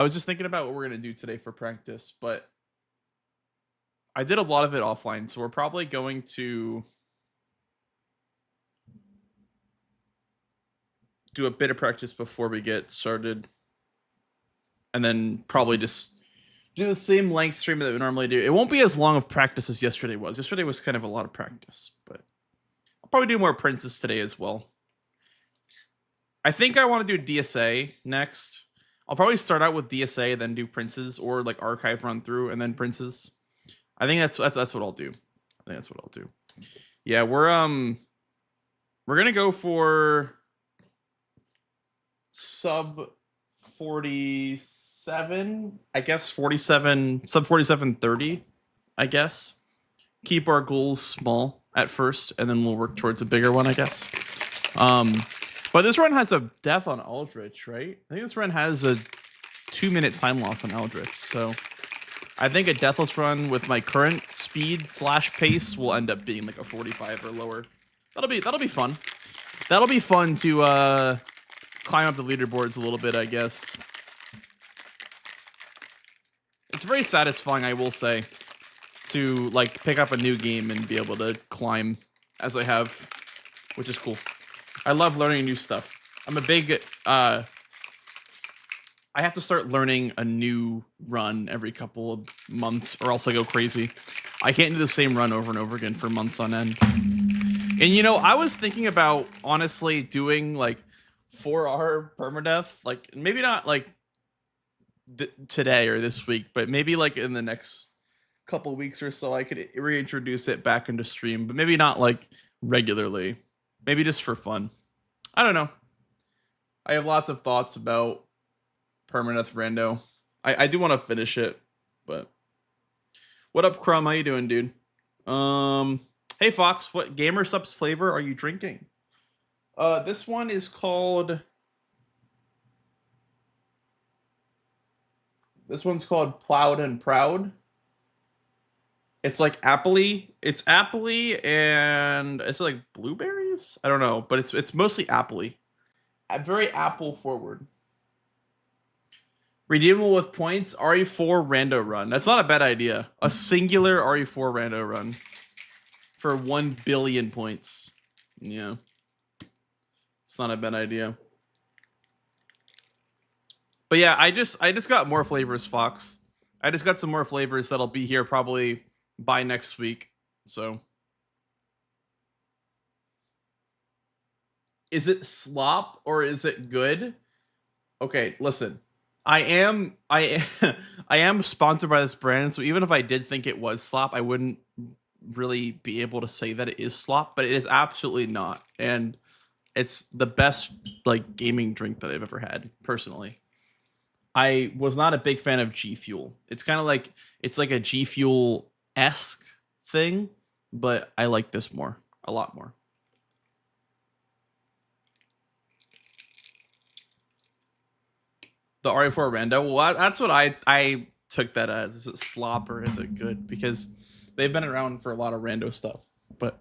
I was just thinking about what we're gonna do today for practice, but I did a lot of it offline, so we're probably going to do a bit of practice before we get started, and then probably just do the same length stream that we normally do. It won't be as long of practice as yesterday was. Yesterday was kind of a lot of practice, but I'll probably do more Princes today as well. I think I want to do DSA next. I'll probably start out with DSA, then do Princes, or like archive run through and then Princes. I think that's what I'll do. I think that's what I'll do. Yeah, we're gonna go for sub 47, I guess 47, sub 47.30, I guess. Keep our goals small at first, and then we'll work towards a bigger one, I guess. But this run has a death on Eldritch, right? I think this run has a 2-minute time loss on Eldritch, so I think a deathless run with my current speed / pace will end up being like a 45 or lower. That'll be fun. That'll be fun to climb up the leaderboards a little bit, I guess. It's very satisfying, I will say, to like pick up a new game and be able to climb as I have, which is cool. I love learning new stuff. I'm a big I have to start learning a new run every couple of months or else I go crazy. I can't do the same run over and over again for months on end. And you know, I was thinking about honestly doing like 4R permadeath, like maybe not like today or this week, but maybe like in the next couple weeks or so I could reintroduce it back into stream, but maybe not like regularly. Maybe just for fun. I don't know. I have lots of thoughts about permadeath rando. I do want to finish it, but what up, Crumb? How you doing, dude? Hey Fox, what gamer subs flavor are you drinking? This one is called. This one's called Plowed and Proud. It's like appley. It's appley and it's like blueberries. I don't know, but it's mostly appley. Very apple forward. Redeemable with points. RE4 rando run. That's not a bad idea. A singular RE4 rando run for 1 billion points. Yeah, it's not a bad idea. But yeah, I just got more flavors, Fox. I just got some more flavors that'll be here probably by next week. So is it slop or is it good? Okay, listen. I am sponsored by this brand, so even if I did think it was slop, I wouldn't really be able to say that it is slop, but it is absolutely not. And it's the best like gaming drink that I've ever had, personally. I was not a big fan of G Fuel. It's kind of like it's like a G Fuel-esque thing, but I like this more, a lot more. The RE4 rando. Well, that's what I took that as. Is it slop or is it good? Because they've been around for a lot of rando stuff. But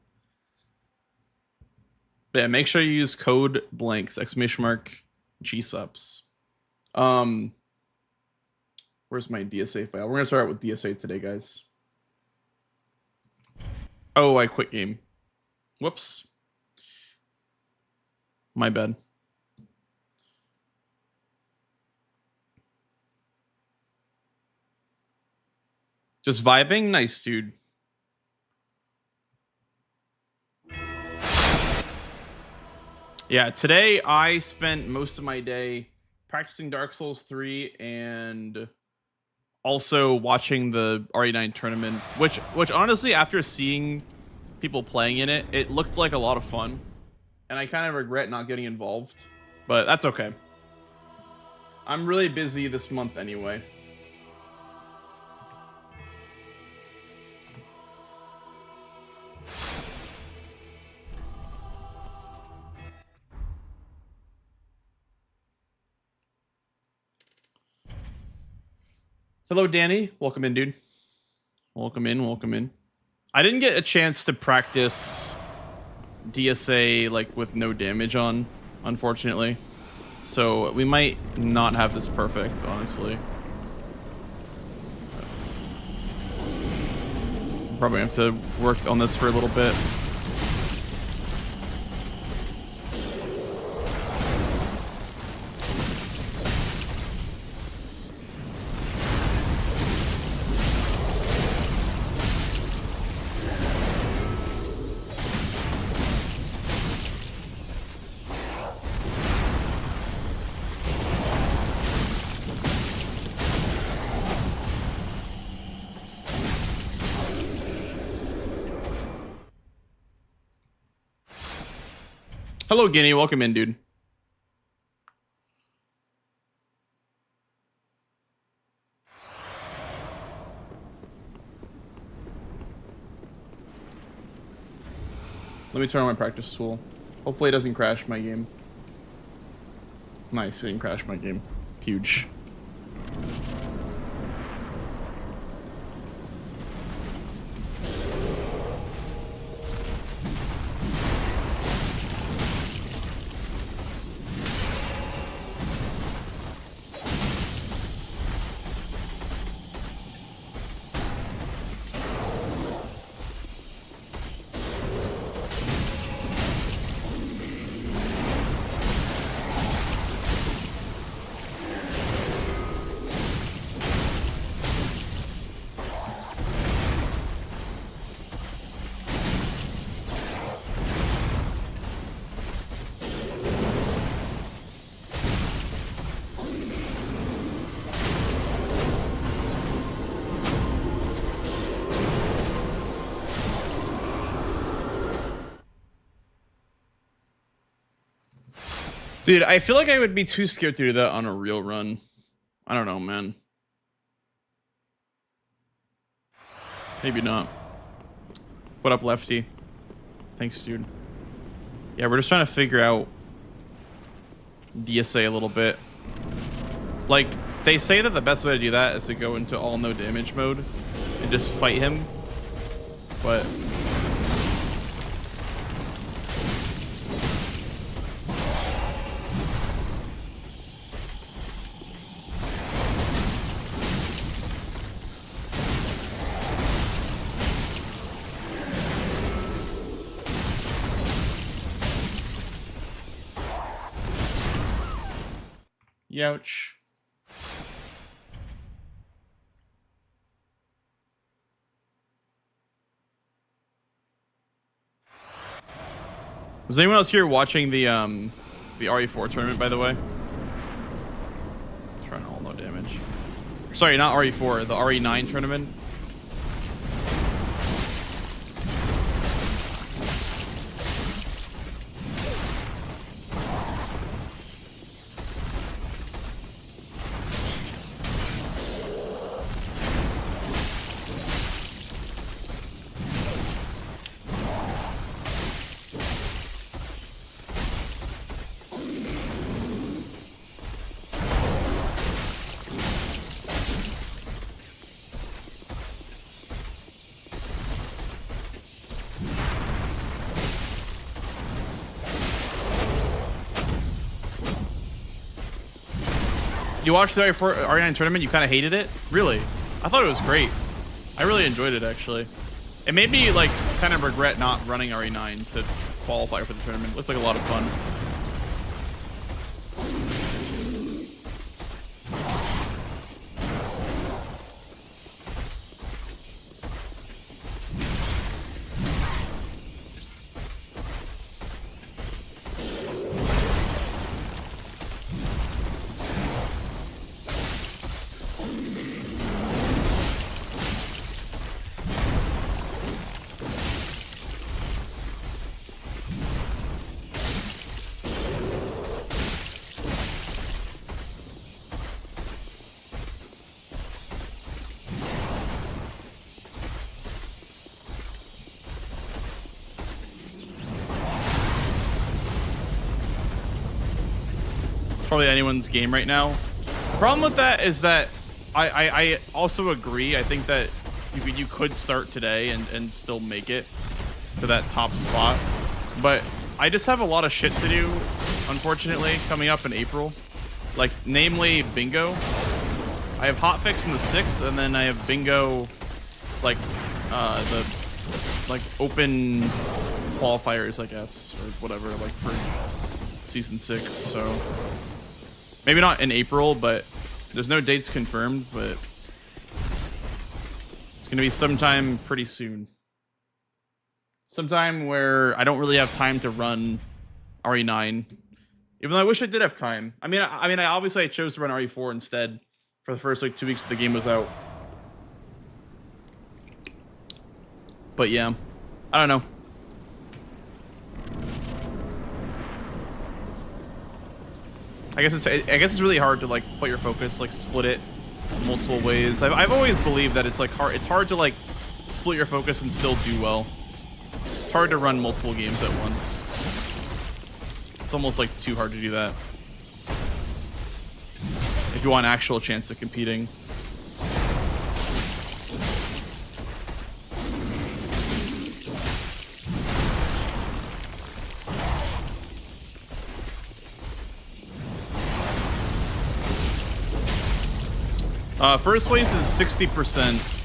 yeah, make sure you use code blanks !G subs. Where's my DSA file? We're gonna start out with DSA today, guys. Oh, I quit game. Whoops. My bad. Just vibing? Nice, dude. Yeah, today I spent most of my day practicing Dark Souls 3 and also watching the RE9 tournament, which honestly, after seeing people playing in it, it looked like a lot of fun. And I kind of regret not getting involved, but that's okay. I'm really busy this month anyway. Hello, Danny. Welcome in, dude. Welcome in, welcome in. I didn't get a chance to practice DSA like with no damage on, unfortunately. So we might not have this perfect, honestly. Probably have to work on this for a little bit. Hello, Guinea. Welcome in, dude. Let me turn on my practice tool. Hopefully it doesn't crash my game. Nice, it didn't crash my game. Huge. Dude, I feel like I would be too scared to do that on a real run. I don't know, man. Maybe not. What up, Lefty? Thanks, dude. Yeah, we're just trying to figure out DSA a little bit. Like, they say that the best way to do that is to go into all no damage mode and just fight him. But Youch. Was anyone else here watching the RE4 tournament, by the way? Trying all no damage. Sorry, not RE4, the RE9 tournament. You watched the RE9 tournament, you kind of hated it? Really? I thought it was great. I really enjoyed it, actually. It made me, like, kind of regret not running RE9 to qualify for the tournament. It looked like a lot of fun. Probably anyone's game right now. The problem with that is that I also agree. I think that you could start today and still make it to that top spot. But I just have a lot of shit to do, unfortunately, coming up in April. Like, namely, bingo. I have hotfix in the 6th, and then I have bingo, like, the, like, open qualifiers, I guess, or whatever, like, for season 6, so... Maybe not in April, but there's no dates confirmed, but... It's gonna be sometime pretty soon. Sometime where I don't really have time to run RE9. Even though I wish I did have time. I mean, obviously I chose to run RE4 instead for the first like 2 weeks the game was out. But yeah, I don't know. I guess it's really hard to like put your focus, like split it multiple ways. I've always believed that it's like hard. It's hard to like split your focus and still do well. It's hard to run multiple games at once. It's almost like too hard to do that if you want an actual chance of competing. First place is 60%.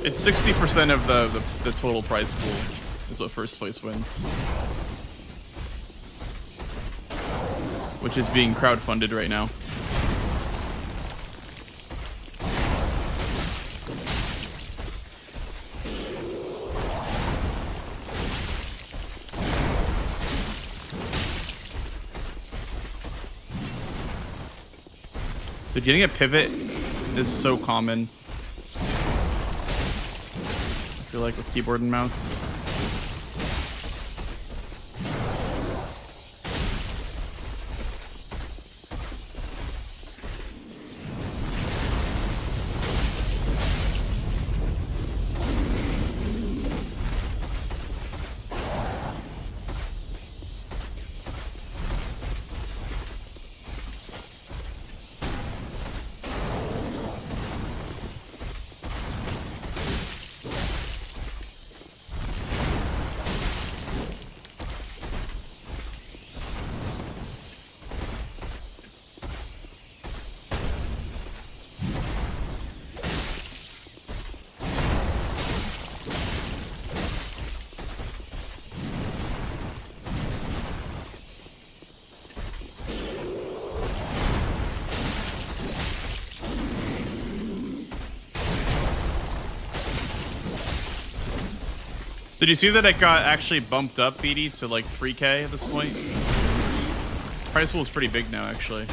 It's 60% of the total prize pool is what first place wins. Which is being crowdfunded right now. Dude, getting a pivot is so common. I feel like with keyboard and mouse. Did you see that it got actually bumped up, BD, to like 3K at this point? Price pool is pretty big now, actually.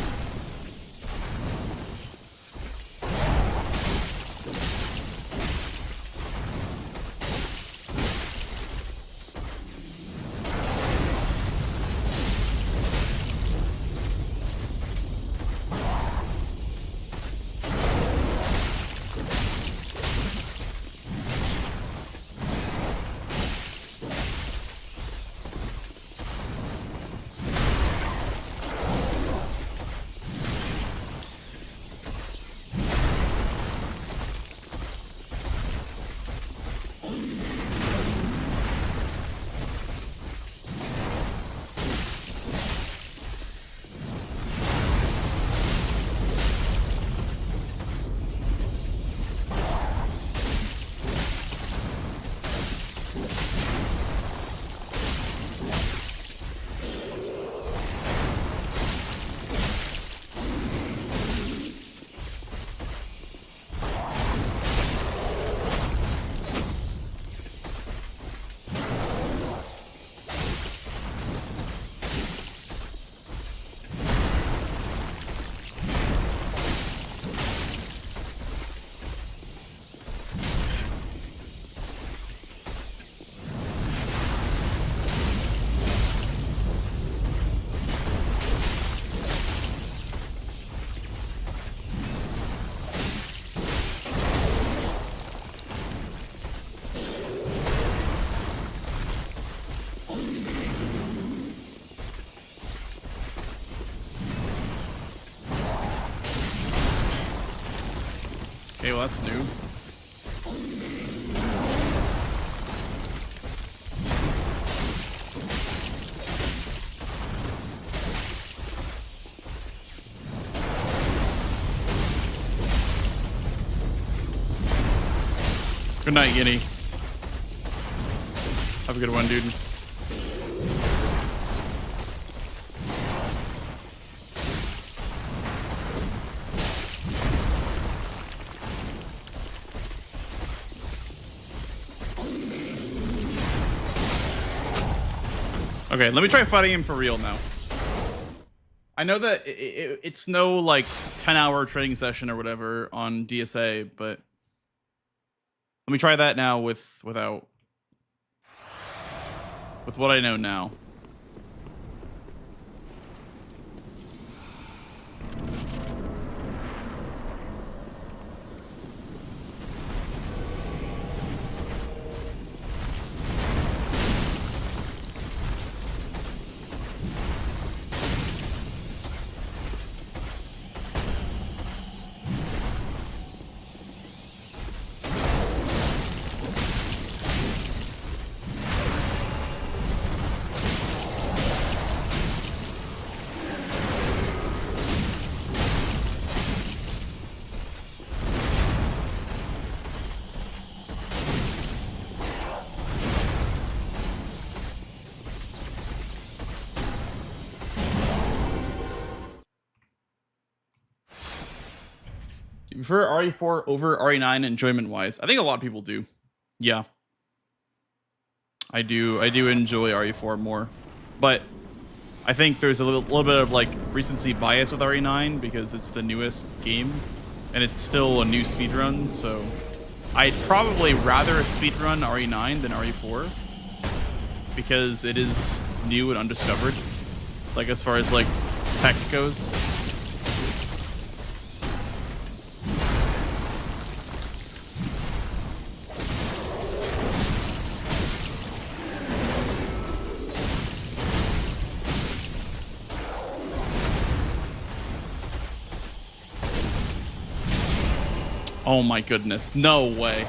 Okay, well that's new. Good night, Guinea. Have a good one, dude. Okay, let me try fighting him for real now. I know that it's no like 10-hour training session or whatever on DSA, but let me try that now with what I know now. Do you prefer RE4 over RE9 enjoyment-wise? I think a lot of people do. Yeah. I do enjoy RE4 more. But I think there's a little bit of like recency bias with RE9 because it's the newest game and it's still a new speedrun, so I'd probably rather speedrun RE9 than RE4 because it is new and undiscovered. Like as far as like tech goes. Oh my goodness. No way.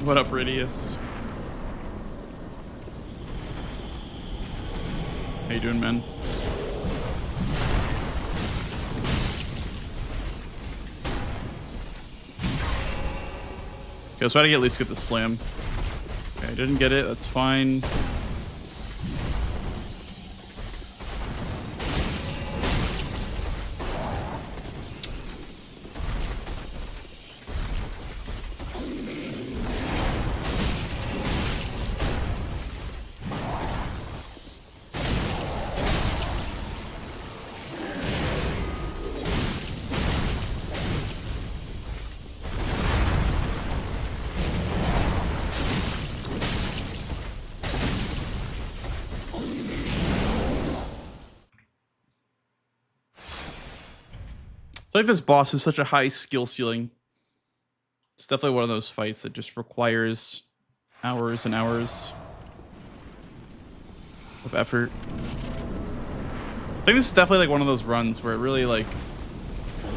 What up, Radius? How you doing, man? Okay, let's try to at least get the slam. Okay, I didn't get it. That's fine. I feel like this boss is such a high skill ceiling. It's definitely one of those fights that just requires hours and hours of effort. I think this is definitely like one of those runs where it really like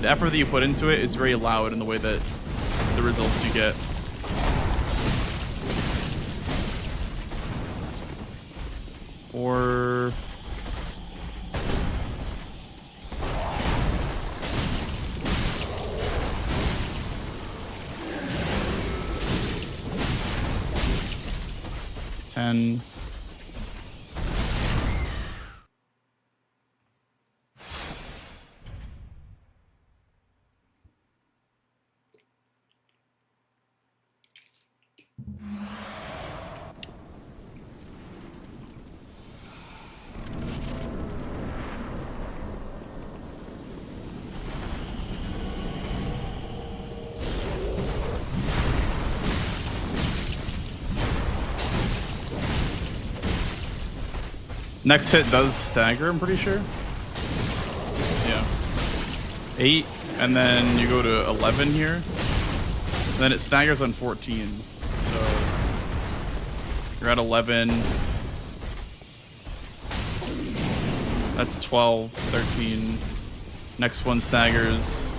the effort that you put into it is very loud in the way that the results you get. Or it's 10. Next hit does stagger, I'm pretty sure. Yeah. 8, and then you go to 11 here. And then it staggers on 14. So you're at 11. That's 12, 13. Next one staggers.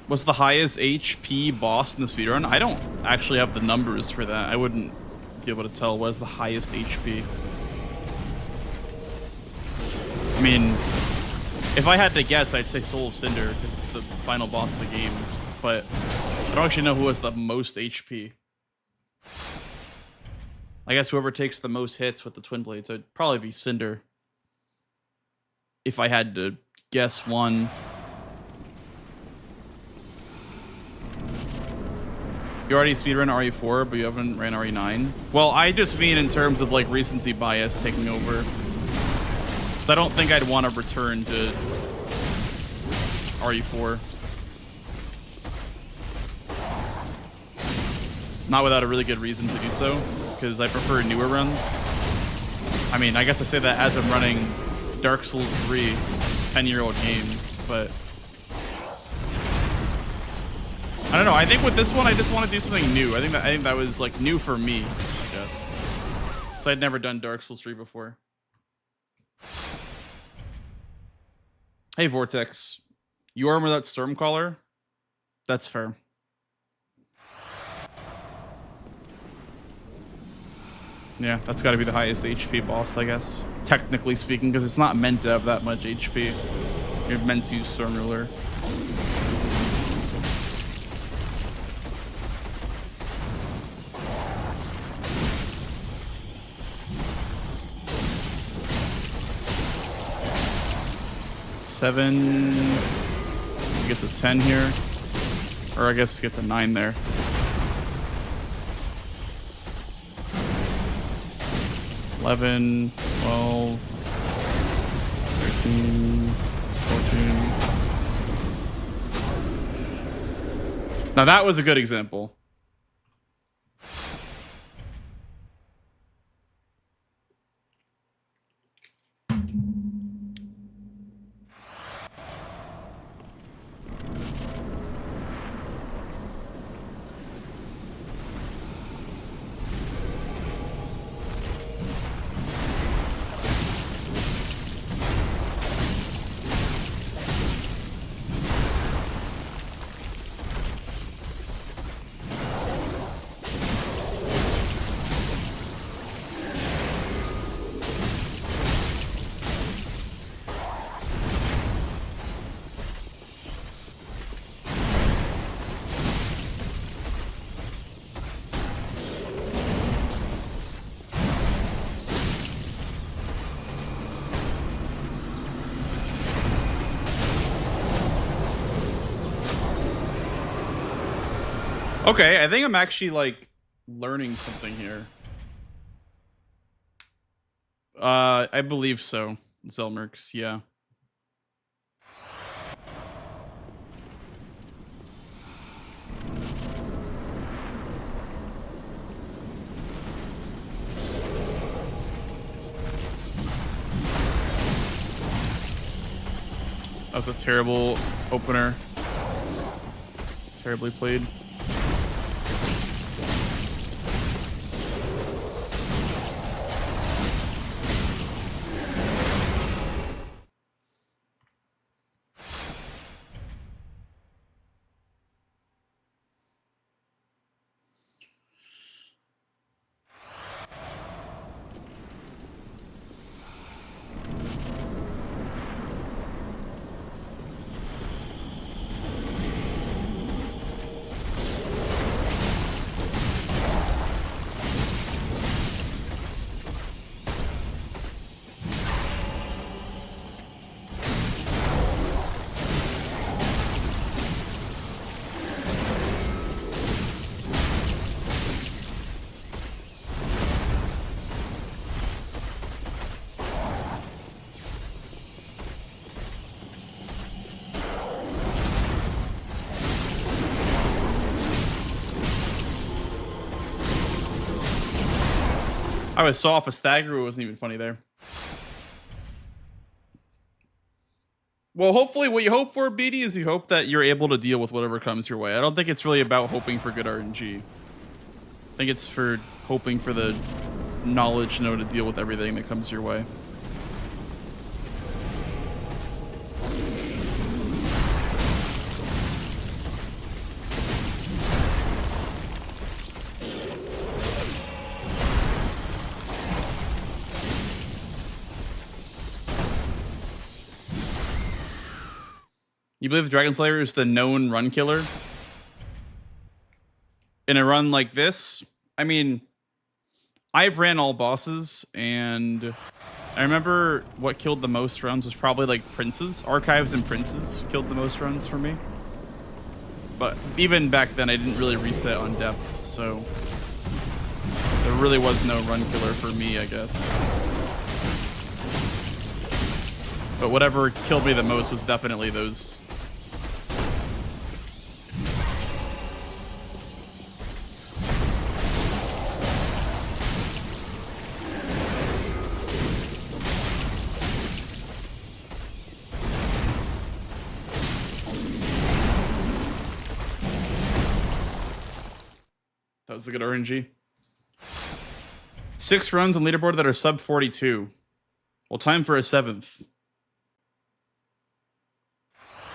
Was the highest HP boss in the speedrun? I don't actually have the numbers for that. I wouldn't be able to tell what is the highest HP. I mean, if I had to guess, I'd say Soul of Cinder because it's the final boss of the game. But I don't actually know who has the most HP. I guess whoever takes the most hits with the Twin Blades, it'd probably be Cinder. If I had to guess one. You already speedrun RE4, but you haven't ran RE9? Well, I just mean in terms of like recency bias taking over. Because I don't think I'd want to return to RE4. Not without a really good reason to do so, because I prefer newer runs. I mean, I guess I say that as I'm running Dark Souls 3, 10-year-old game, but I don't know. I think with this one, I just want to do something new. I think that was like new for me, I guess. So I'd never done Dark Souls 3 before. Hey, Vortex. You arm without Stormcaller? That's fair. Yeah, that's got to be the highest HP boss, I guess. Technically speaking, because it's not meant to have that much HP. You're meant to use Storm Ruler. Seven. Get to 10 here. Or I guess get to 9 there. $11, $12, $13, $14. Now that was a good example. Okay, I think I'm actually like learning something here. I believe so, Zelmerx, yeah. That was a terrible opener. Terribly played. I was so off a stagger, it wasn't even funny there. Well, hopefully what you hope for, BD, is you hope that you're able to deal with whatever comes your way. I don't think it's really about hoping for good RNG. I think it's for hoping for the knowledge to know to deal with everything that comes your way. You believe the Dragon Slayer is the known run killer? In a run like this, I mean, I've ran all bosses, and I remember what killed the most runs was probably like Princes. Archives and Princes killed the most runs for me. But even back then, I didn't really reset on depths, so there really was no run killer for me, I guess. But whatever killed me the most was definitely those. That was the good RNG. 6 runs on leaderboard that are sub 42. Well, time for a 7th.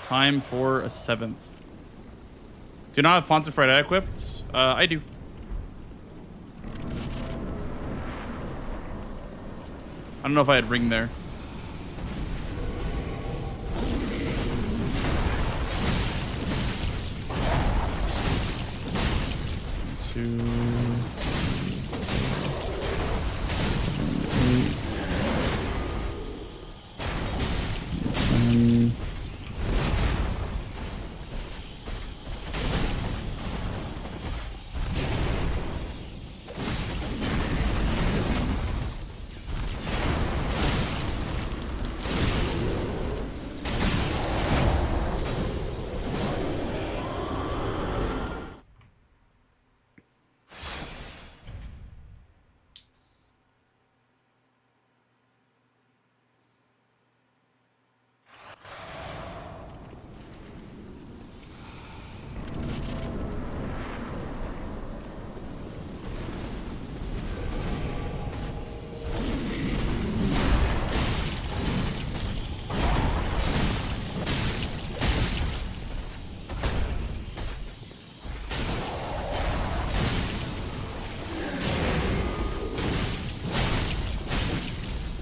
Time for a 7th. Do you not have Pontified equipped? I do. I don't know if I had Ring there. Two. 10.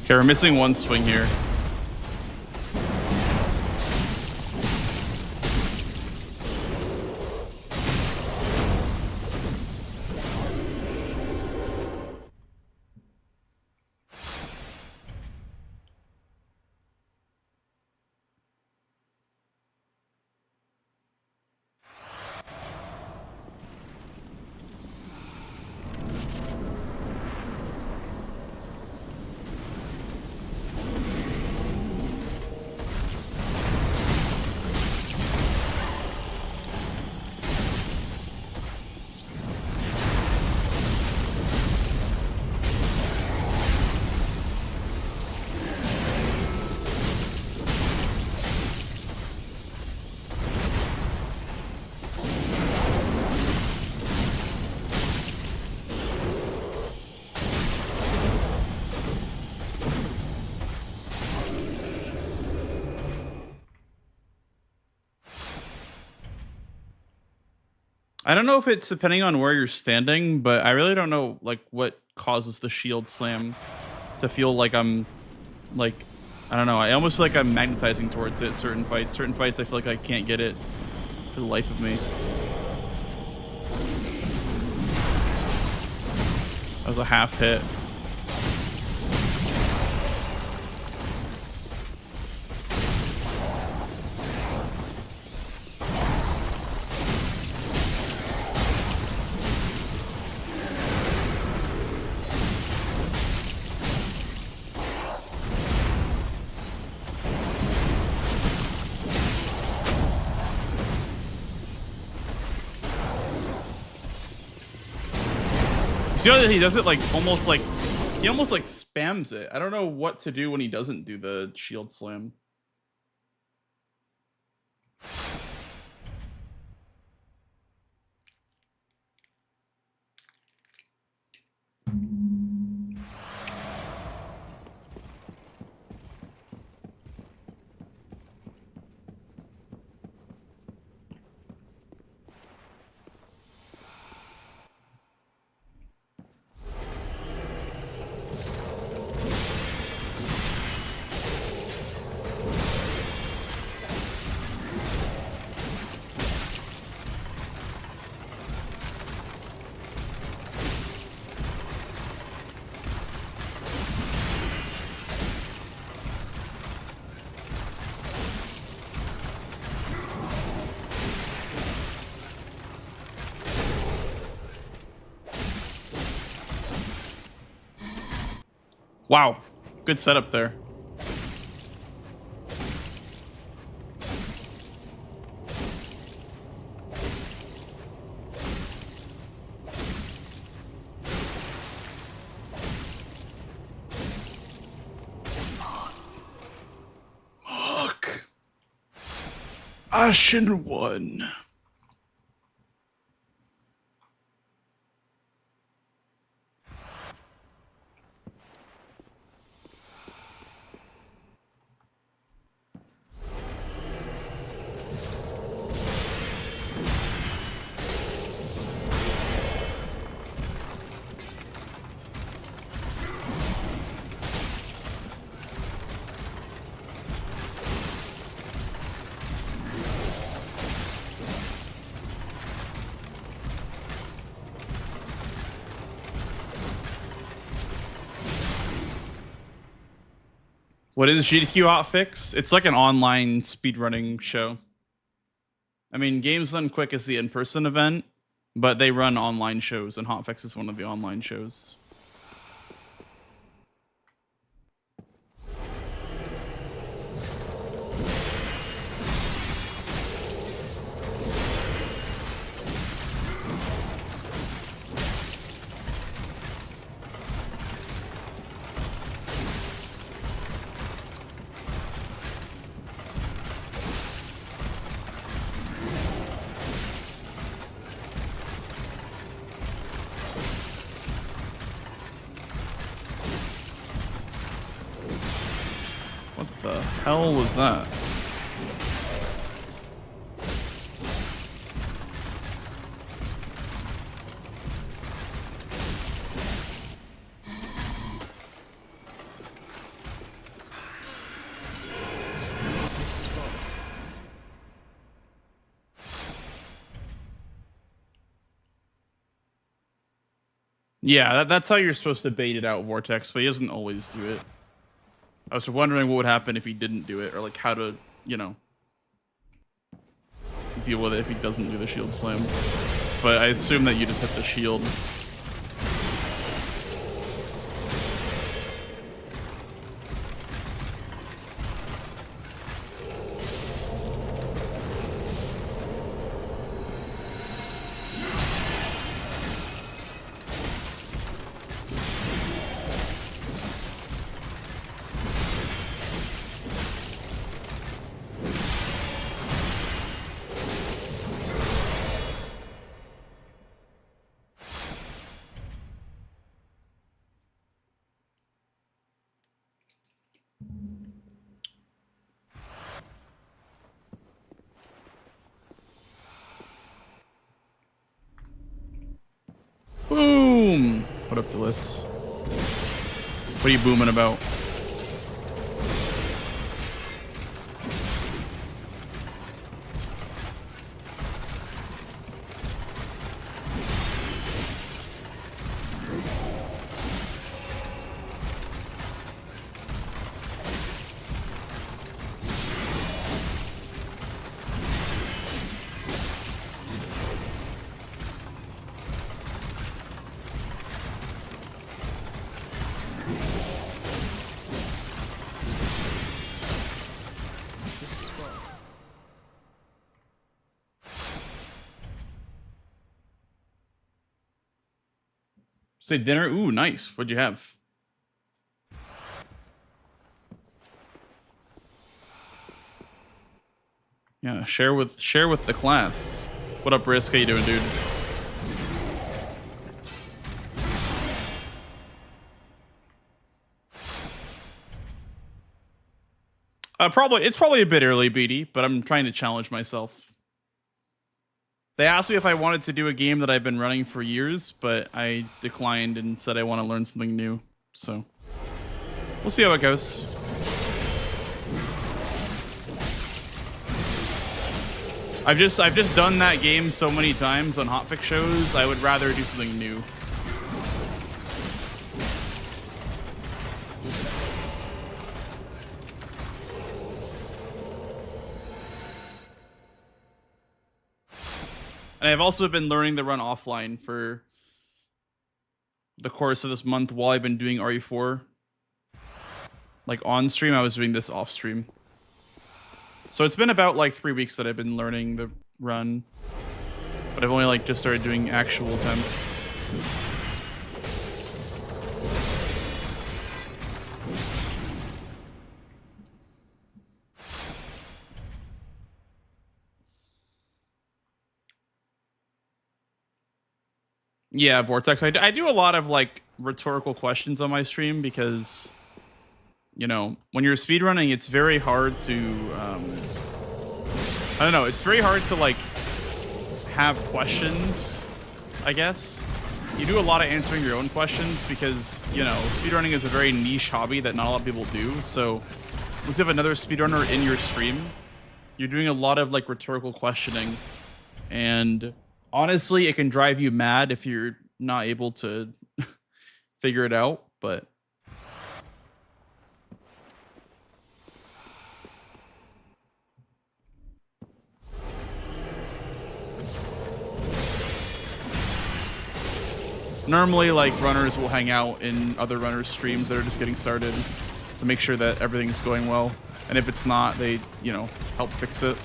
Okay, we're missing one swing here. I don't know if it's depending on where you're standing, but I really don't know like what causes the shield slam to feel like I'm like, I don't know. I almost feel like I'm magnetizing towards it. Certain fights I feel like I can't get it for the life of me. That was a half hit. See how he does it like almost like he almost like spams it. I don't know what to do when he doesn't do the shield slam. Wow, good setup there. Fuck. Ashen one. What is GDQ Hotfix? It's like an online speedrunning show. I mean, Games Done Quick is the in-person event, but they run online shows, and Hotfix is one of the online shows. What the hell was that? Yeah, that's how you're supposed to bait it out, Vortex, but he doesn't always do it. I was wondering what would happen if he didn't do it, or like how to, you know, deal with it if he doesn't do the shield slam. But I assume that you just hit the shield. Boom! What up, Delis? What are you booming about? Say dinner? Ooh, nice. What'd you have? Yeah, share with the class. What up, Risk? How you doing, dude? It's probably a bit early, BD, but I'm trying to challenge myself. They asked me if I wanted to do a game that I've been running for years, but I declined and said I want to learn something new. So we'll see how it goes. I've just done that game so many times on hotfix shows. I would rather do something new. And I've also been learning to run offline for the course of this month while I've been doing RE4. like on stream. I was doing this off stream. So it's been about like 3 weeks that I've been learning the run, but I've only like just started doing actual attempts. Yeah, Vortex. I do a lot of like rhetorical questions on my stream because, you know, when you're speedrunning, it's very hard to, I don't know, it's very hard to like have questions, I guess. You do a lot of answering your own questions because, you know, speedrunning is a very niche hobby that not a lot of people do. So once you have another speedrunner in your stream, you're doing a lot of like rhetorical questioning, and honestly, it can drive you mad if you're not able to figure it out, but normally like runners will hang out in other runners' streams that are just getting started to make sure that everything's going well. And if it's not, they, you know, help fix it.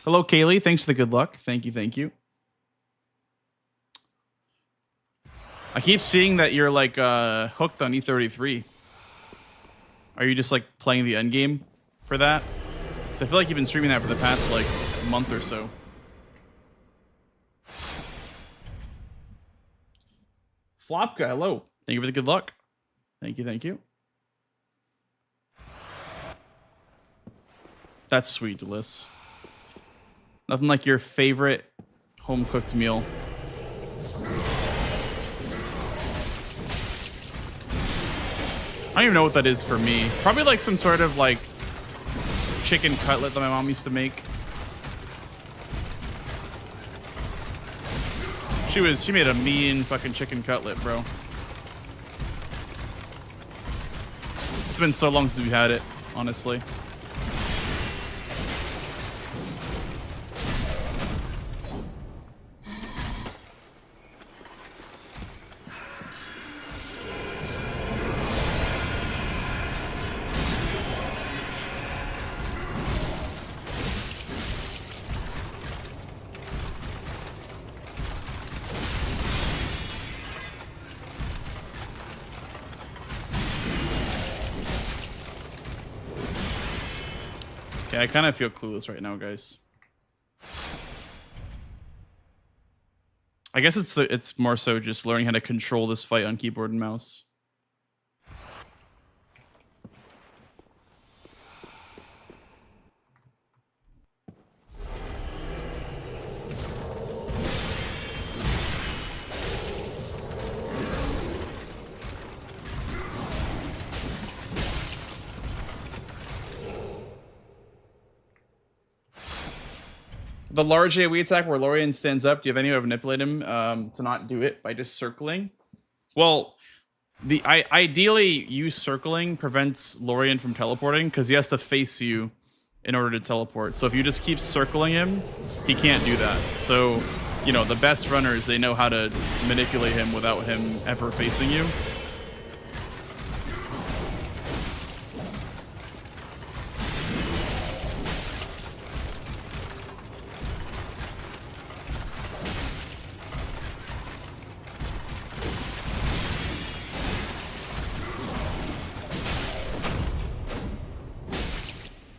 Hello, Kaylee. Thanks for the good luck. Thank you. Thank you. I keep seeing that you're like hooked on E33. Are you just like playing the end game for that? So I feel like you've been streaming that for the past like month or so. Flopka, hello. Thank you for the good luck. Thank you. Thank you. That's sweet, Deliss. Nothing like your favorite home-cooked meal. I don't even know what that is for me. Probably like some sort of like chicken cutlet that my mom used to make. She made a mean fucking chicken cutlet, bro. It's been so long since we had it, honestly. Okay, I kind of feel clueless right now, guys. I guess it's more so just learning how to control this fight on keyboard and mouse. The large AoE attack where Lorian stands up, do you have any way to manipulate him to not do it by just circling? Well, ideally, you circling prevents Lorian from teleporting because he has to face you in order to teleport. So if you just keep circling him, he can't do that. So, you know, the best runners, they know how to manipulate him without him ever facing you.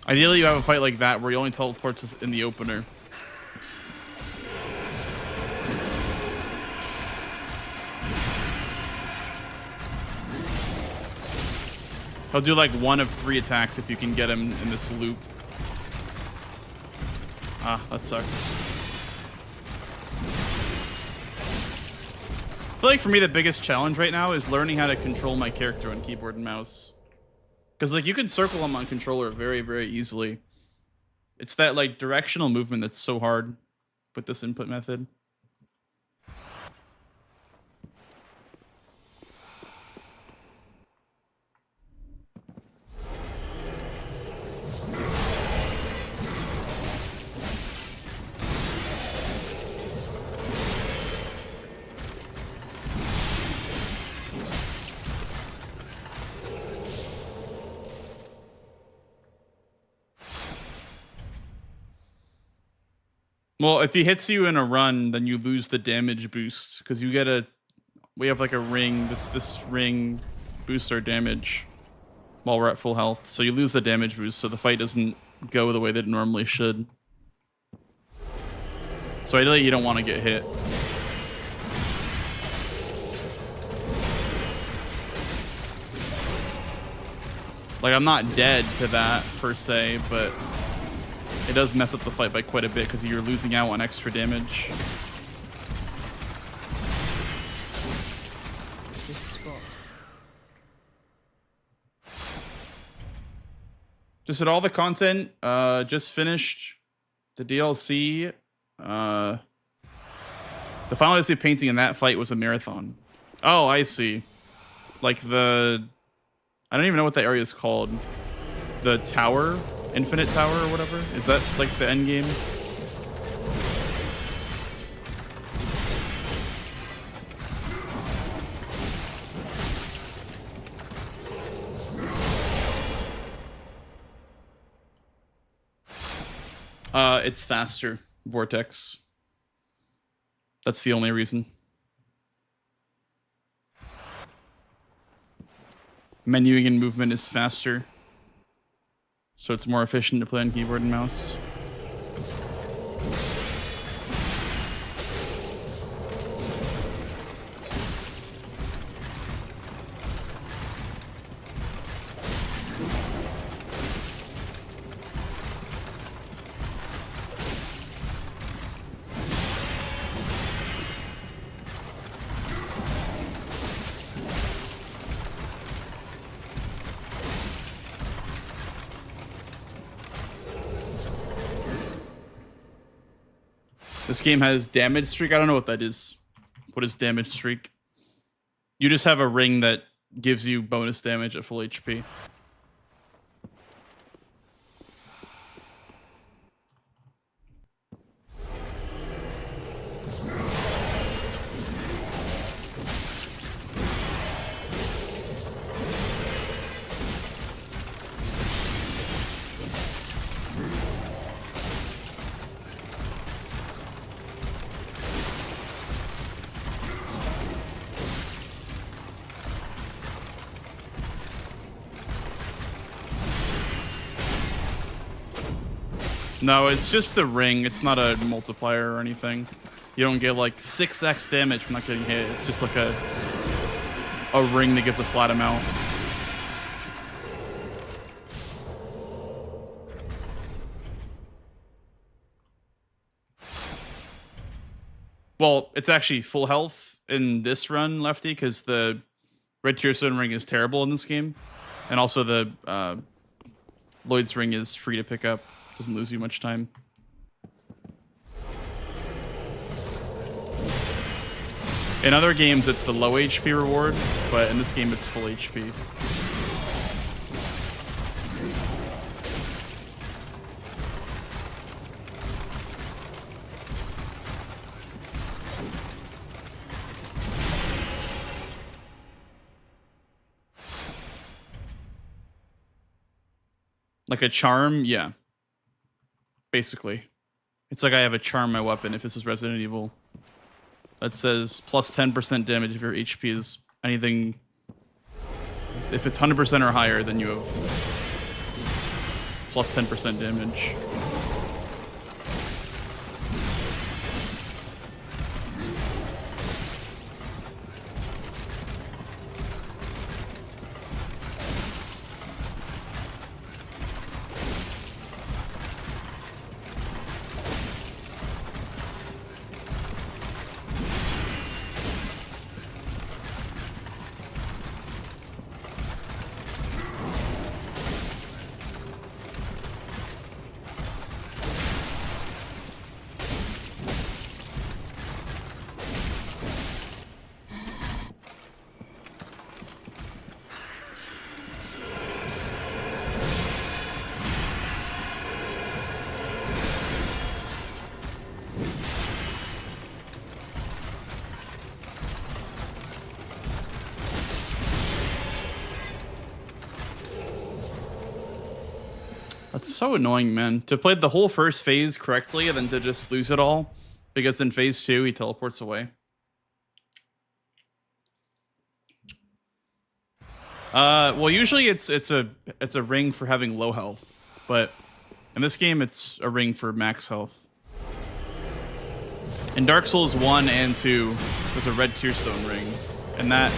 Ideally, you have a fight like that where he only teleports in the opener. He'll do like 1 of 3 attacks if you can get him in this loop. Ah, that sucks. I feel like for me, the biggest challenge right now is learning how to control my character on keyboard and mouse. Because like you can circle him on controller very, very easily. It's that like directional movement that's so hard with this input method. Well, if he hits you in a run, then you lose the damage boost because you get a. We have like a ring. This ring boosts our damage while we're at full health, so you lose the damage boost, so the fight doesn't go the way that it normally should. So ideally, you don't want to get hit. Like, I'm not dead to that per se, but it does mess up the fight by quite a bit because you're losing out on extra damage. Just did all the content. Just finished the DLC. The Final Fantasy painting in that fight was a marathon. Oh, I see. Like I don't even know what that area is called. The tower? Infinite Tower or whatever? Is that like the end game? It's faster, Vortex. That's the only reason. Menuing and movement is faster, so it's more efficient to play on keyboard and mouse. This game has damage streak. I don't know what that is. What is damage streak? You just have a ring that gives you bonus damage at full HP. No, it's just a ring. It's not a multiplier or anything. You don't get like 6x damage from not getting hit. It's just like a ring that gives a flat amount. Well, it's actually full health in this run, Lefty, because the Red Tearstone ring is terrible in this game. And also the Lloyd's ring is free to pick up. Doesn't lose you much time. In other games, it's the low HP reward, but in this game, it's full HP. Like a charm? Yeah. Basically. It's like I have a charm my weapon if this is Resident Evil. That says plus 10% damage if your HP is anything. If it's 100% or higher, then you have plus 10% damage. That's so annoying, man. To play the whole first phase correctly and then to just lose it all. Because in phase 2, he teleports away. Well, usually it's a ring for having low health. But in this game, it's a ring for max health. In Dark Souls 1 and 2, there's a red tearstone ring. And that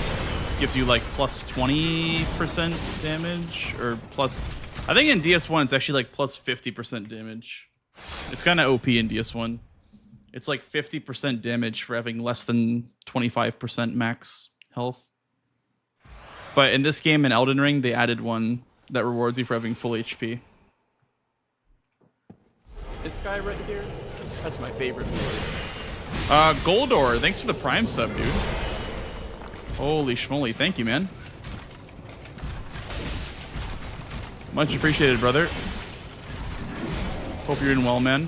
gives you like plus 20% damage. Or plus... I think in DS1, it's actually like plus 50% damage. It's kind of OP in DS1. It's like 50% damage for having less than 25% max health. But in this game, in Elden Ring, they added one that rewards you for having full HP. This guy right here, that's my favorite lord. Goldor, thanks for the Prime sub, dude. Holy schmoly, thank you, man. Much appreciated, brother. Hope you're doing well, man.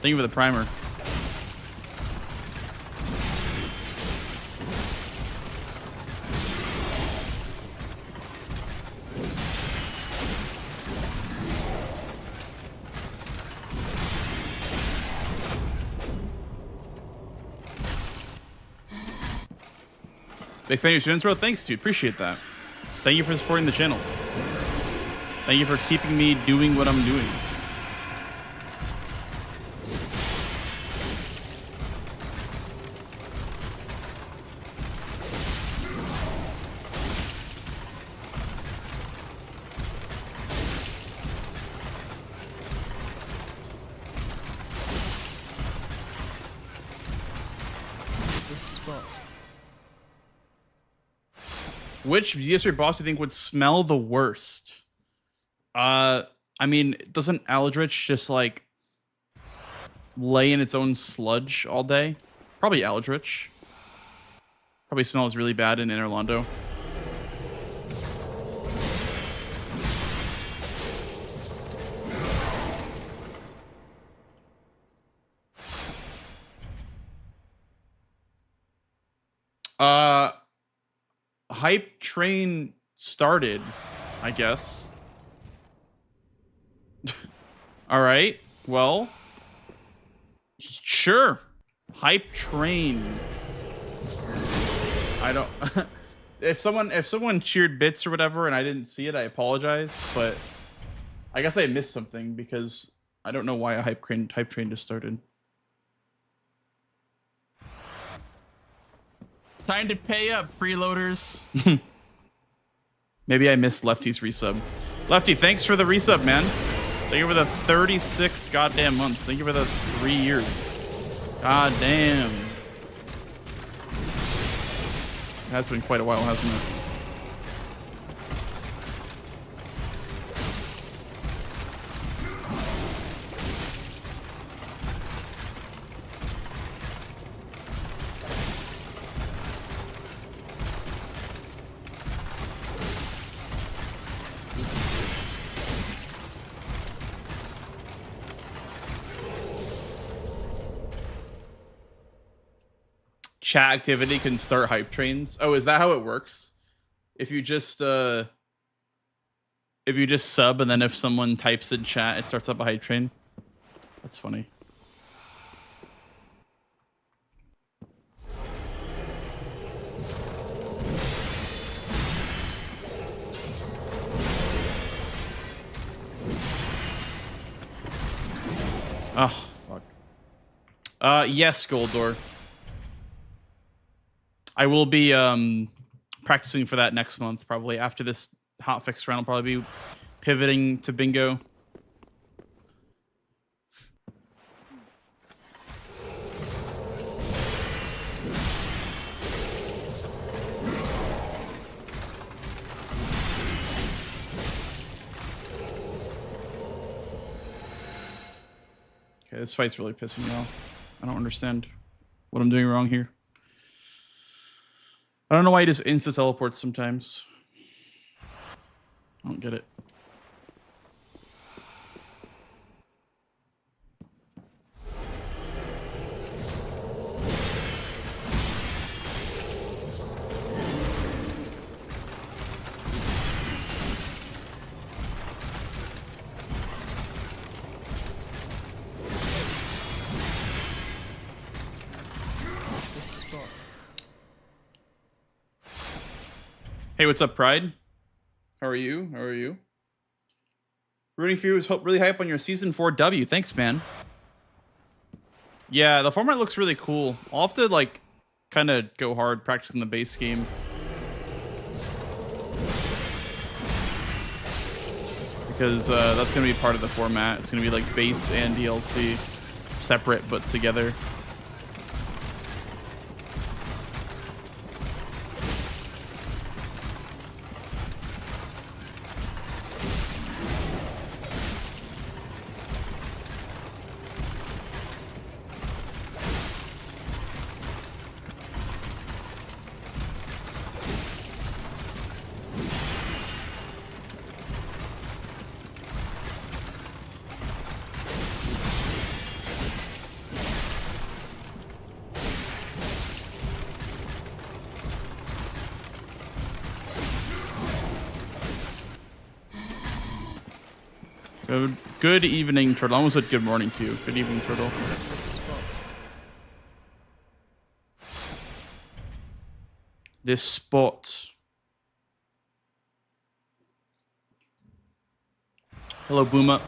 Thank you for the primer. Big fan of your students, bro. Thanks, dude. Appreciate that. Thank you for supporting the channel. Thank you for keeping me doing what I'm doing. Which DS3 boss do you think would smell the worst? I mean, doesn't Aldrich just like lay in its own sludge all day? Probably Aldrich. Probably smells really bad in Orlando. Hype train started, I guess. All right. Well, sure. Hype train. I don't. if someone cheered bits or whatever and I didn't see it, I apologize. But I guess I missed something because I don't know why a hype train just started. Time to pay up, freeloaders. Maybe I missed Lefty's resub. Lefty, thanks for the resub, man. Thank you for the 36 goddamn months. Thank you for the 3 years. God damn. That's been quite a while, hasn't it? Chat activity can start hype trains. Oh, is that how it works? If you just sub and then if someone types in chat, it starts up a hype train. That's funny. Oh, fuck. Yes, Goldor. I will be practicing for that next month, probably. After this hotfix round, I'll probably be pivoting to bingo. Okay, this fight's really pissing me off. I don't understand what I'm doing wrong here. I don't know why he just insta-teleports sometimes. I don't get it. Hey, what's up, Pride? How are you? How are you? Rooting for you was really hype on your season 4 W. Thanks, man. Yeah, the format looks really cool. I'll have to like kind of go hard practicing the base game. Because that's going to be part of the format. It's going to be like base and DLC separate but together. Good evening, Turtle. I almost said good morning to you. Good evening, Turtle. This spot. Hello, Booma.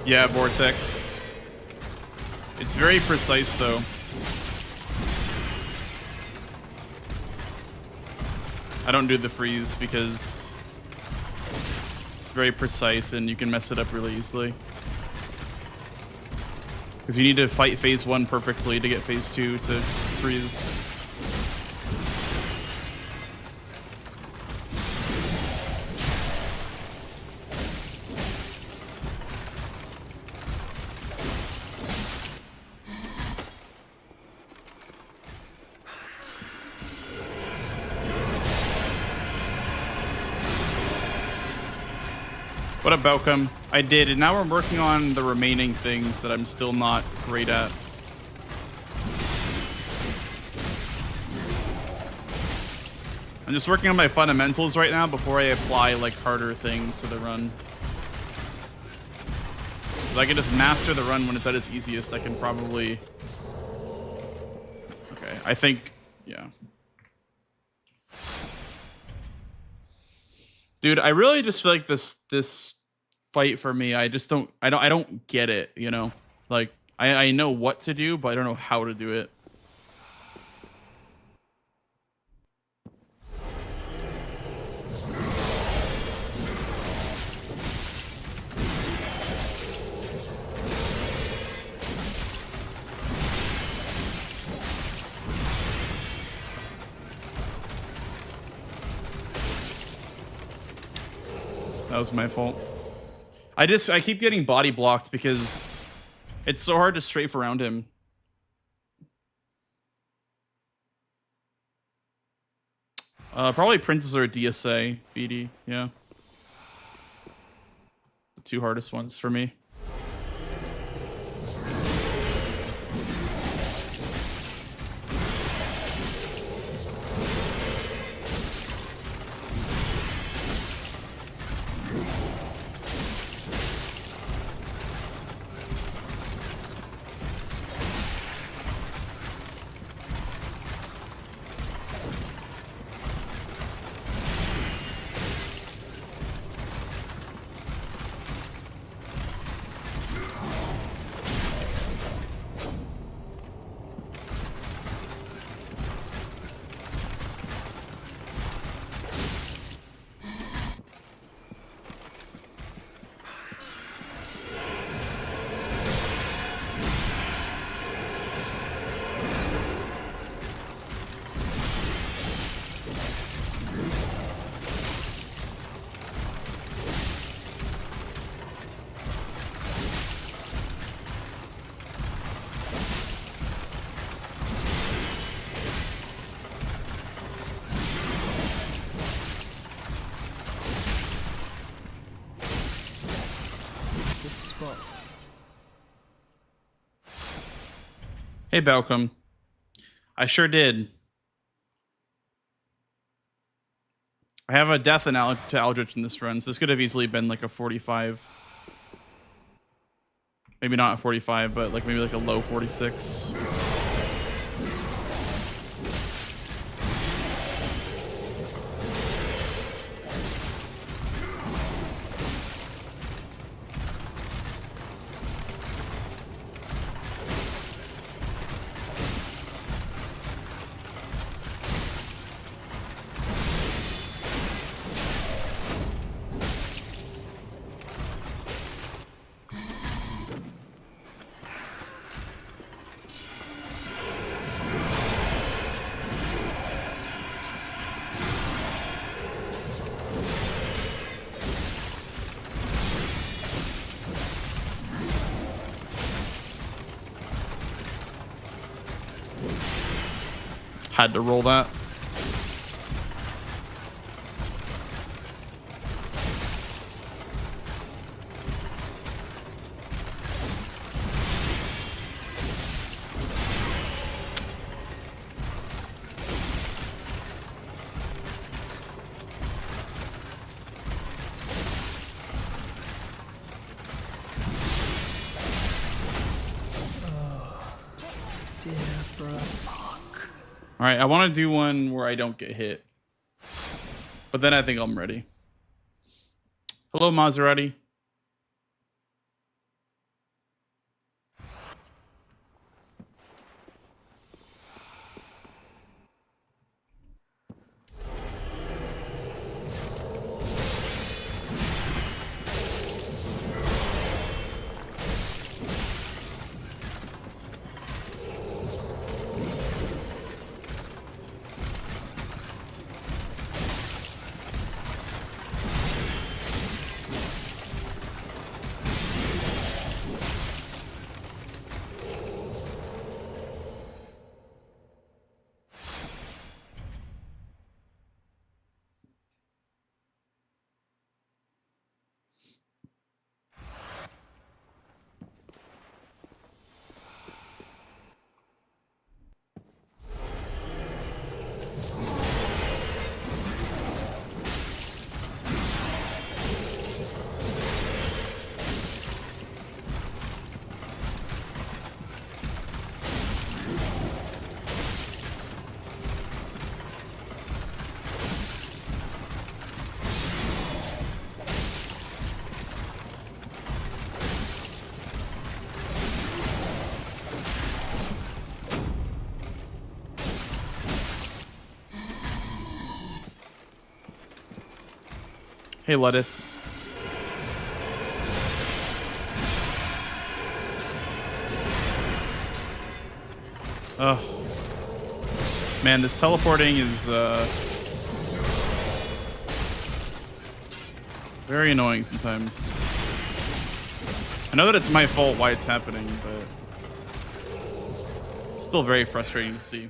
Yeah, Vortex. It's very precise, though. I don't do the freeze because it's very precise and you can mess it up really easily. Because you need to fight phase 1 perfectly to get phase 2 to freeze. What up, Belcom? I did, and now we're working on the remaining things that I'm still not great at. I'm just working on my fundamentals right now before I apply like harder things to the run. If I can just master the run when it's at its easiest, I can probably... Okay, I think... Yeah. Dude, I really just feel like this fight for me, I don't get it, you know? Like, I know what to do, but I don't know how to do it. That was my fault. I keep getting body blocked because it's so hard to strafe around him. Probably Princess or DSA, BD, yeah. The two hardest ones for me. Hey, Balcom. I sure did. I have a death to Aldrich in this run, so this could have easily been like a 45. Maybe not a 45, but like maybe like a low 46. Had to roll that. All right, I want to do one where I don't get hit. But then I think I'm ready. Hello, Maserati. Hey, lettuce. Ugh. Man, this teleporting is very annoying sometimes. I know that it's my fault why it's happening, but it's still very frustrating to see.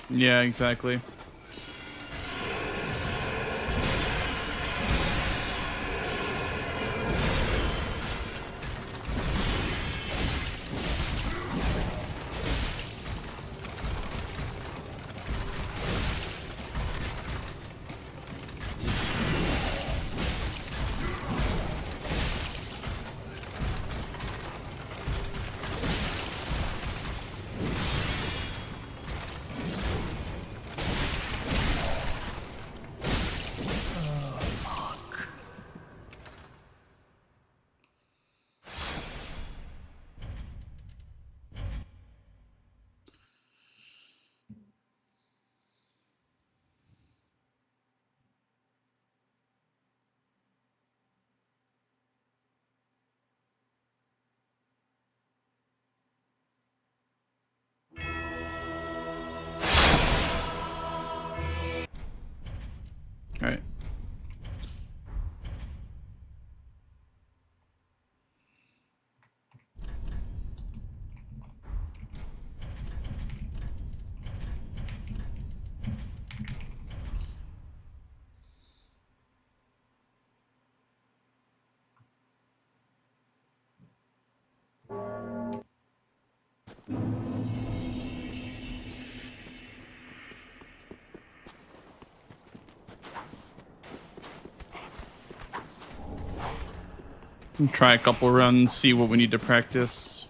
Yeah, exactly. All right. Try a couple runs, see what we need to practice.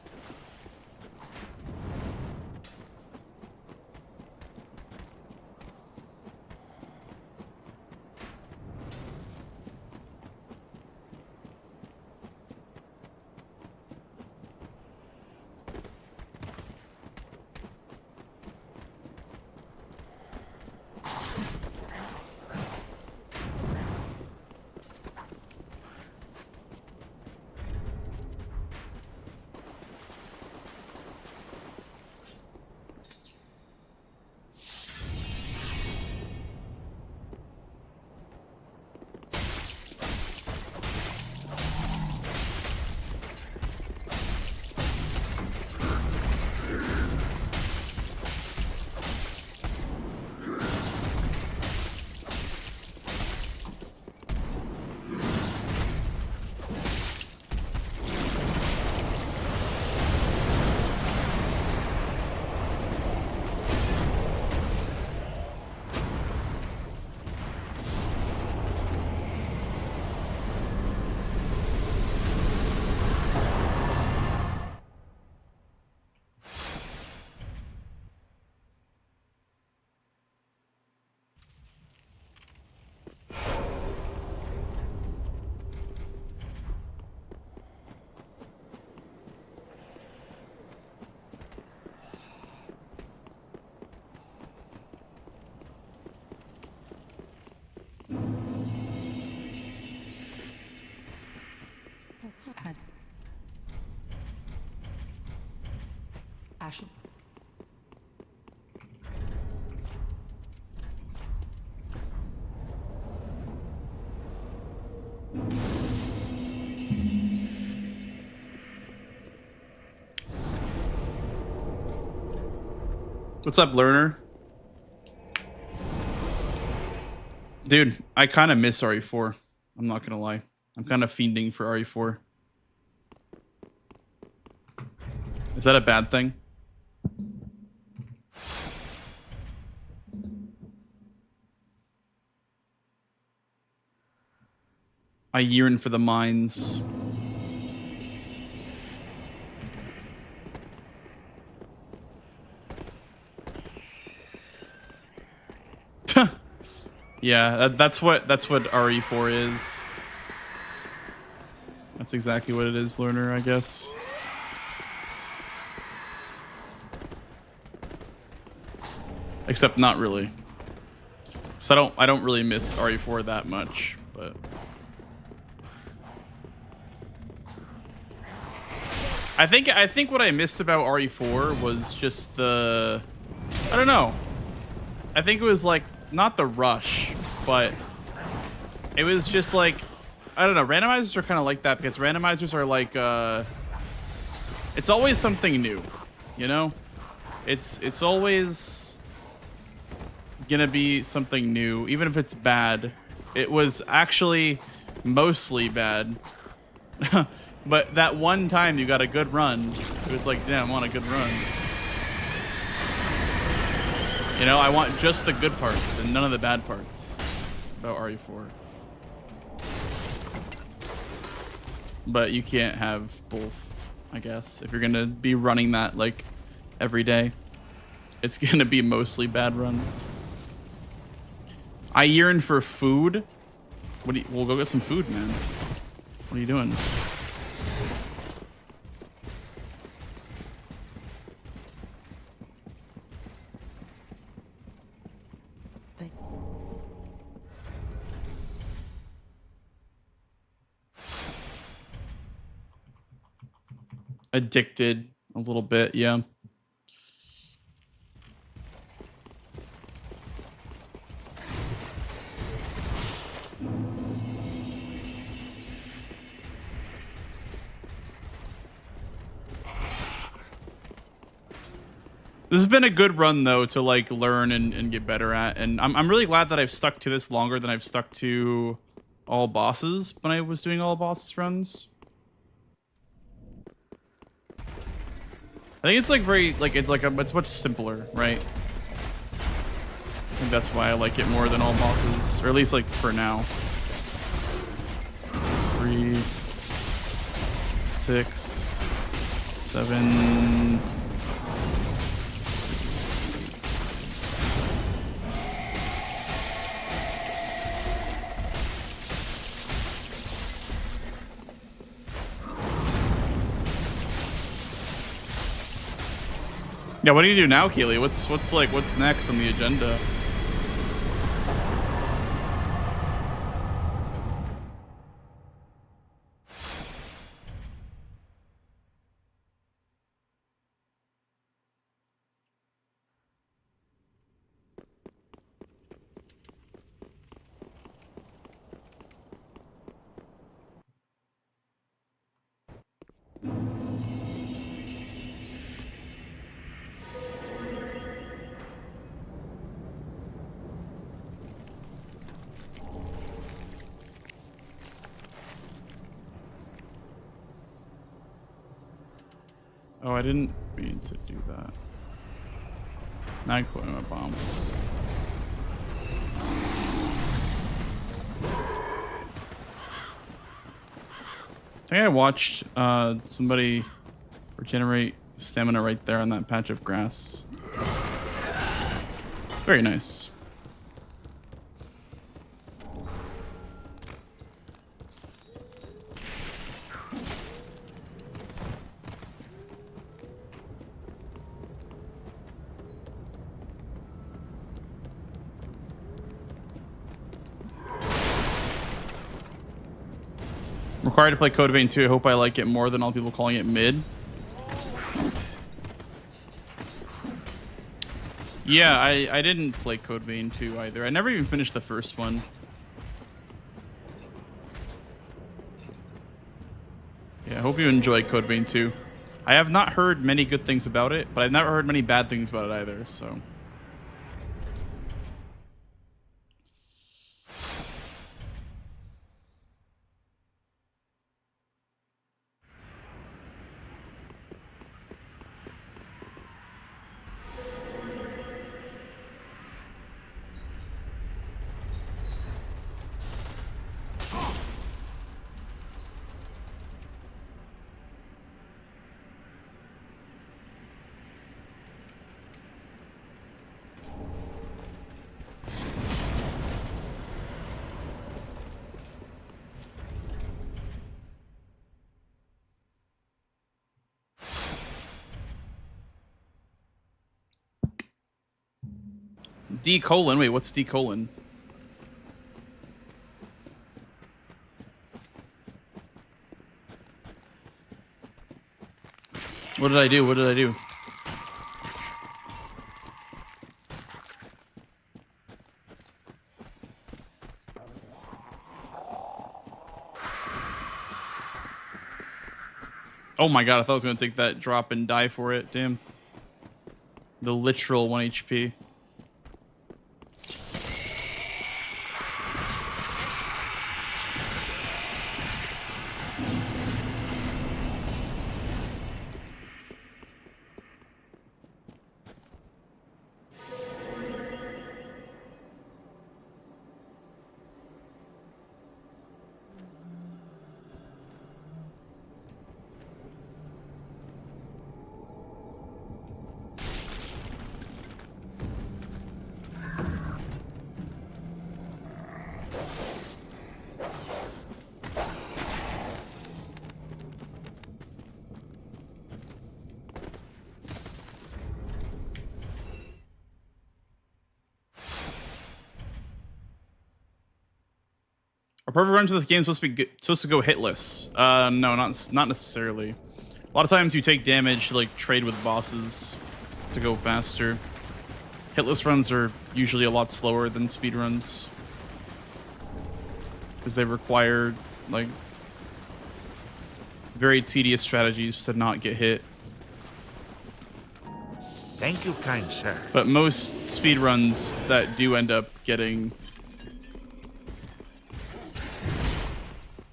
Ashen. What's up, learner? Dude, I kind of miss RE4. I'm not gonna lie. I'm kind of fiending for RE4. Is that a bad thing? I yearn for the mines. Yeah, that's what RE4 is. That's exactly what it is, learner, I guess. Except not really. So I don't really miss RE4 that much, but I think what I missed about RE4 was just the, I don't know. I think it was like not the rush, but it was just like, I don't know. Randomizers are kind of like that because randomizers are like, it's always something new, you know? It's always gonna be something new, even if it's bad. It was actually mostly bad. But that one time you got a good run, it was like, damn, I want a good run. You know, I want just the good parts and none of the bad parts about RE4. But you can't have both, I guess. If you're gonna be running that like every day, it's gonna be mostly bad runs. I yearn for food. We'll go get some food, man. What are you doing? Addicted a little bit, yeah. This has been a good run though to like learn and get better at, and I'm really glad that I've stuck to this longer than I've stuck to all bosses when I was doing all bosses runs. I think it's like it's much simpler, right? I think that's why I like it more than all bosses, or at least like for now. 3, 6, 7. Yeah, what do you do now, Keely? What's next on the agenda? Oh, I didn't mean to do that. Now I put in my bombs. I think I watched somebody regenerate stamina right there on that patch of grass. Very nice. Required to play Code Vein 2. I hope I like it more than all people calling it mid. Yeah, I didn't play Code Vein 2 either. I never even finished the first one. Yeah, I hope you enjoy Code Vein 2. I have not heard many good things about it, but I've never heard many bad things about it either, so... D colon. Wait, what's D colon? What did I do? What did I do? Oh my god, I thought I was going to take that drop and die for it. Damn. The literal 1 HP. Are perfect runs of this game supposed to go hitless? No, not necessarily. A lot of times you take damage to like trade with bosses to go faster. Hitless runs are usually a lot slower than speedruns because they require like very tedious strategies to not get hit. Thank you, kind sir. But most speedruns that do end up getting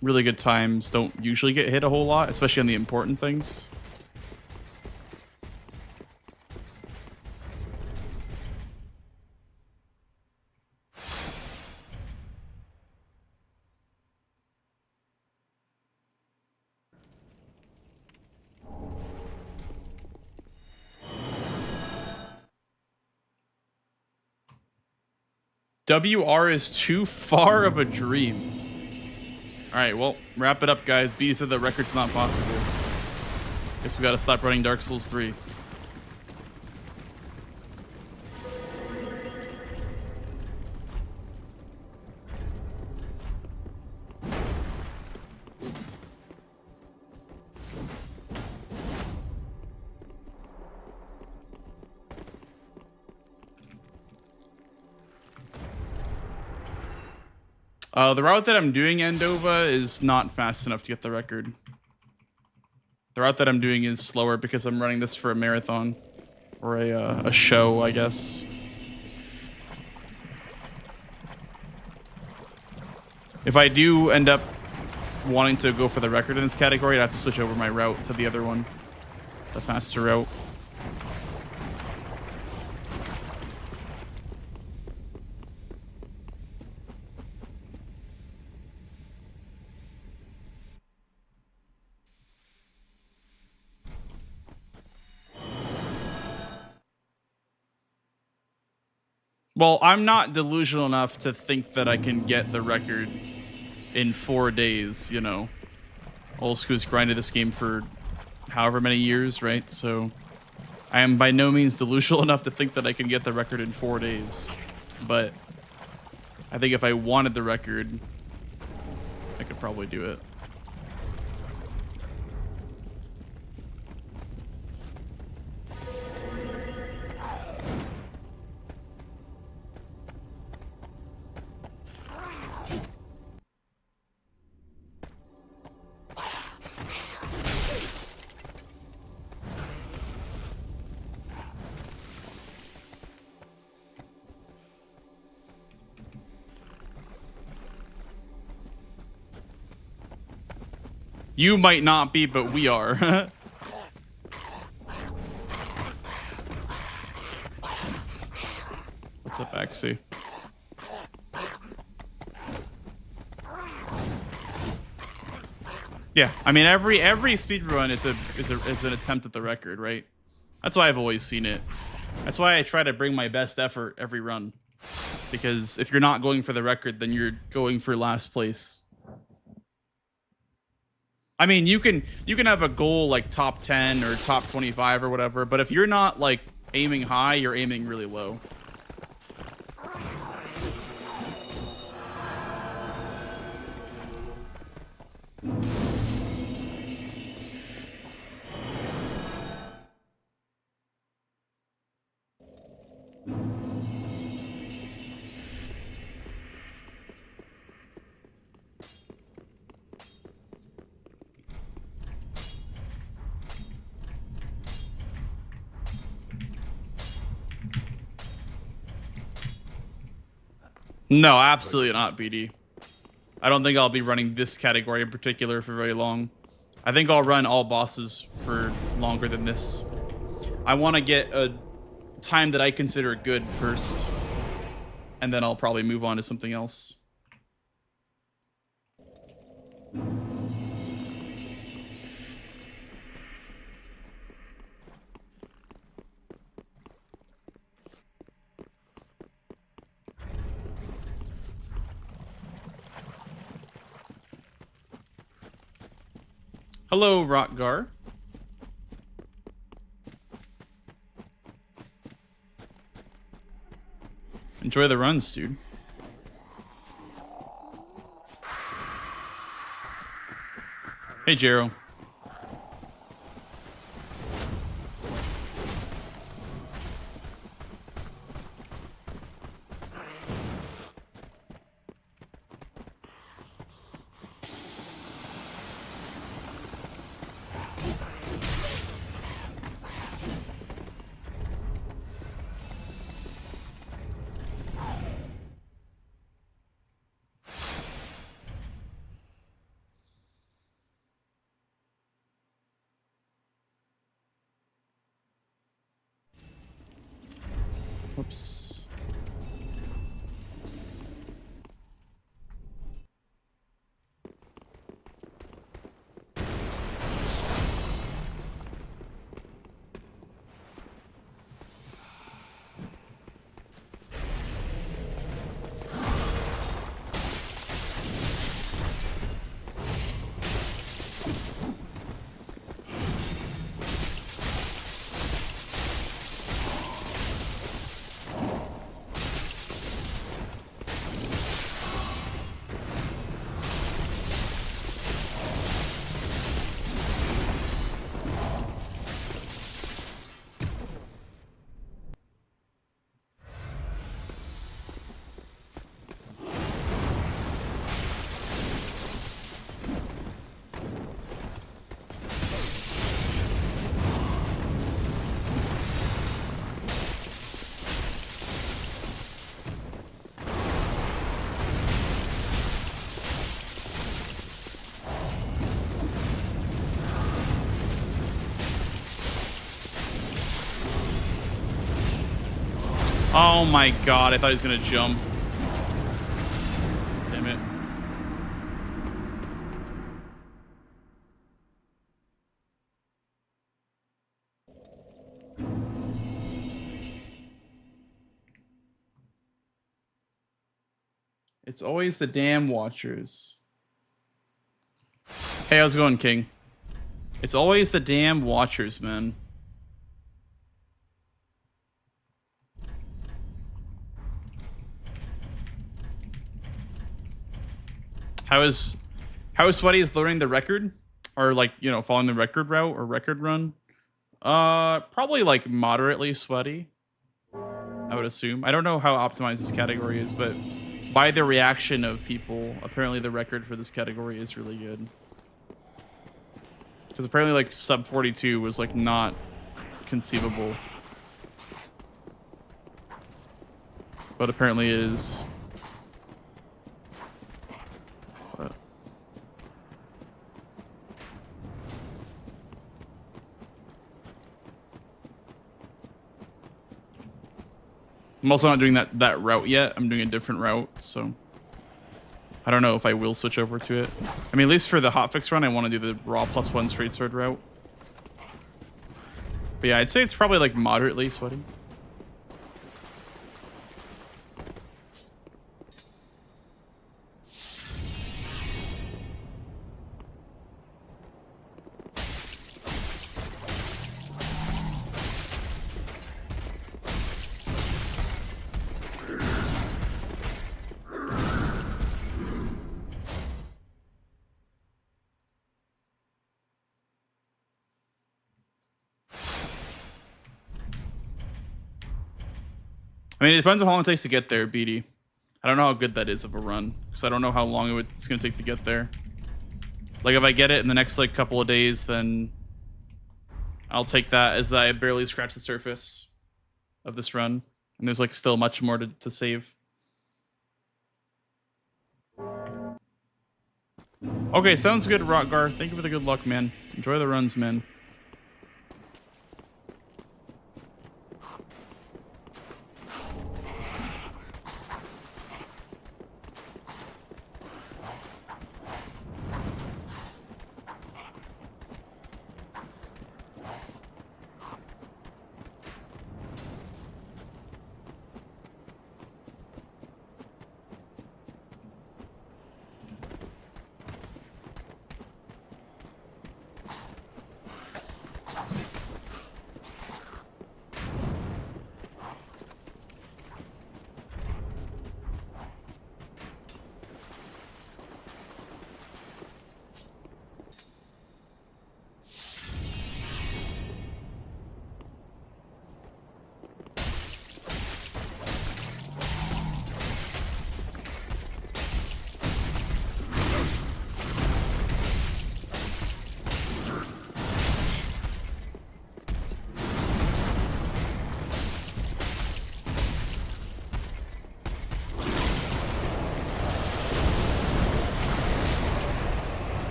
really good times don't usually get hit a whole lot, especially on the important things. WR is too far of a dream. All right, well, wrap it up, guys. B said the record's not possible. Guess we gotta stop running Dark Souls 3. The route that I'm doing, Endova, is not fast enough to get the record. The route that I'm doing is slower because I'm running this for a marathon. Or a show, I guess. If I do end up wanting to go for the record in this category, I'd have to switch over my route to the other one. The faster route. Well, I'm not delusional enough to think that I can get the record in 4 days, you know. Old School's grinded this game for however many years, right? So I am by no means delusional enough to think that I can get the record in 4 days. But I think if I wanted the record, I could probably do it. You might not be, but we are. What's up, Axie? Yeah, I mean every speedrun is an attempt at the record, right? That's why I've always seen it. That's why I try to bring my best effort every run. Because if you're not going for the record, then you're going for last place. I mean, you can have a goal like top 10 or top 25 or whatever, but if you're not like aiming high, you're aiming really low. No, absolutely not, BD. I don't think I'll be running this category in particular for very long. I think I'll run all bosses for longer than this. I want to get a time that I consider good first, and then I'll probably move on to something else. Hello, Rockgar. Enjoy the runs, dude. Hey, Jero. Whoops. Oh my god, I thought he was gonna jump. Damn it. It's always the damn watchers. Hey, how's it going, King? It's always the damn watchers, man. How is Sweaty is learning the record? Or like, you know, following the record route or record run? Probably like moderately sweaty, I would assume. I don't know how optimized this category is, but by the reaction of people, apparently the record for this category is really good. Because apparently like sub 42 was like not conceivable. But apparently is. What? I'm also not doing that route yet. I'm doing a different route, so I don't know if I will switch over to it. I mean, at least for the hotfix run, I want to do the raw +1 straight sword route. But yeah, I'd say it's probably like moderately sweaty. I mean, it depends on how long it takes to get there, BD. I don't know how good that is of a run, because I don't know how long it's going to take to get there. Like, if I get it in the next, like, couple of days, then I'll take that as that I barely scratched the surface of this run. And there's, like, still much more to save. Okay, sounds good, Rockgar. Thank you for the good luck, man. Enjoy the runs, man.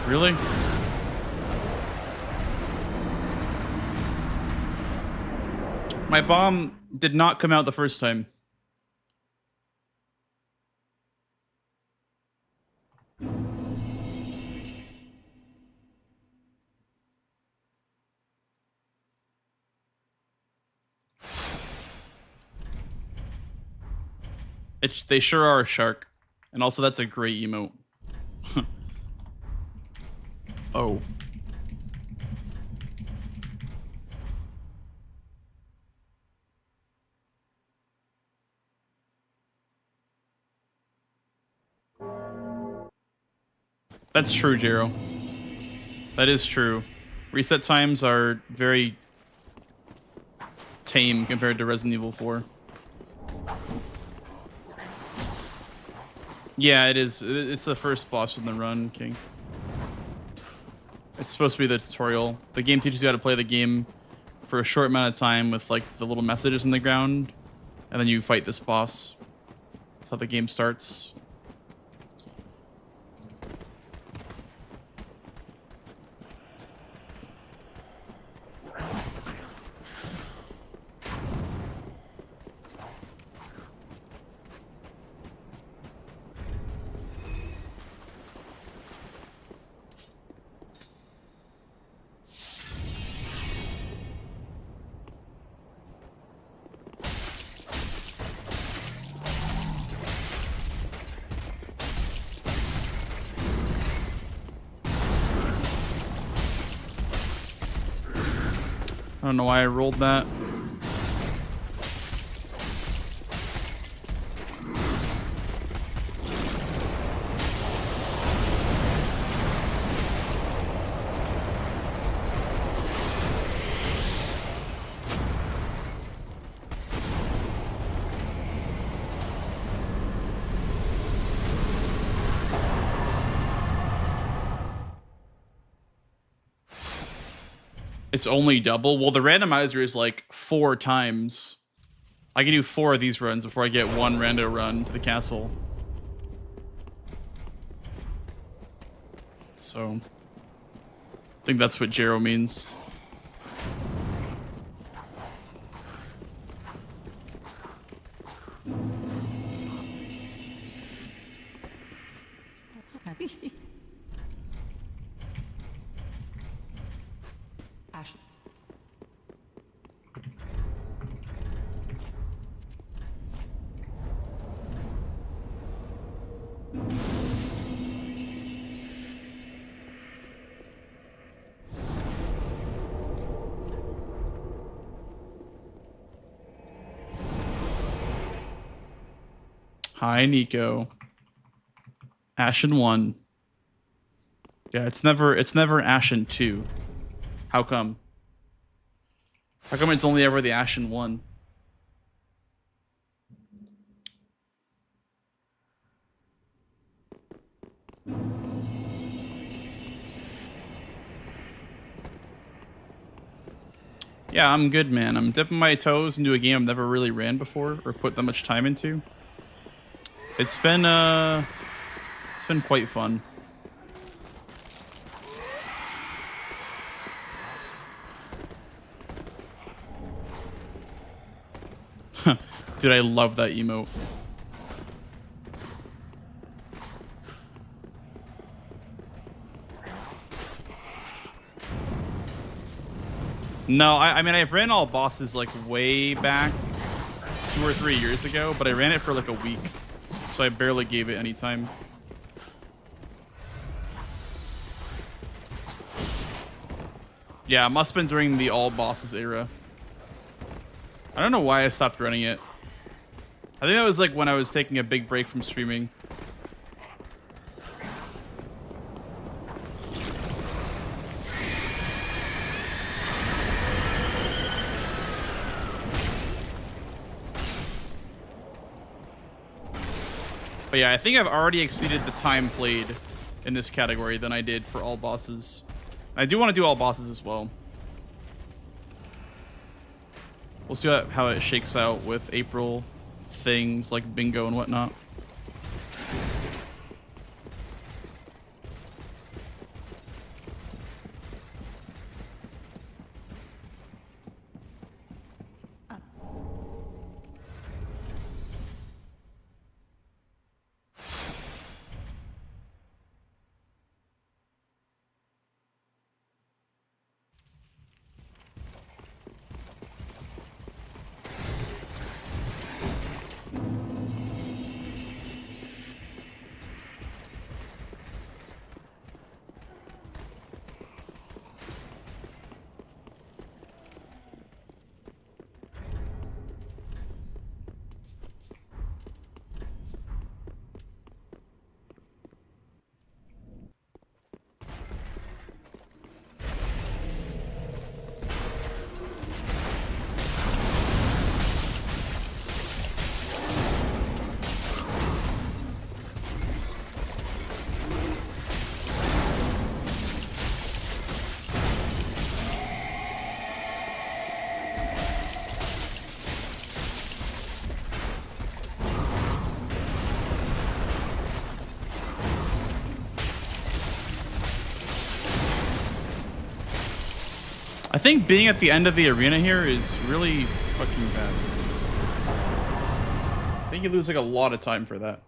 Really? My bomb did not come out the first time. They sure are a shark. And also, that's a great emote. Oh. That's true, Jero. That is true. Reset times are very tame compared to Resident Evil 4. Yeah, it is. It's the first boss in the run, King. It's supposed to be the tutorial. The game teaches you how to play the game for a short amount of time with like the little messages in the ground, and then you fight this boss. That's how the game starts. I don't know why I rolled that. It's only double? Well, the randomizer is like 4 times. I can do 4 of these runs before I get 1 rando run to the castle. So, I think that's what Jero means. Hi, Nico. Ashen 1. Yeah, it's never Ashen 2. How come? How come it's only ever the Ashen 1? Yeah, I'm good, man. I'm dipping my toes into a game I've never really ran before or put that much time into. It's been quite fun. Dude, I love that emote. No, I mean, I've ran all bosses like way back 2 or 3 years ago, but I ran it for like a week, so I barely gave it any time. Yeah, it must have been during the all bosses era. I don't know why I stopped running it. I think that was like when I was taking a big break from streaming. But yeah, I think I've already exceeded the time played in this category than I did for all bosses. I do want to do all bosses as well. We'll see how it shakes out with April things like bingo and whatnot. I think being at the end of the arena here is really fucking bad. I think you lose like a lot of time for that.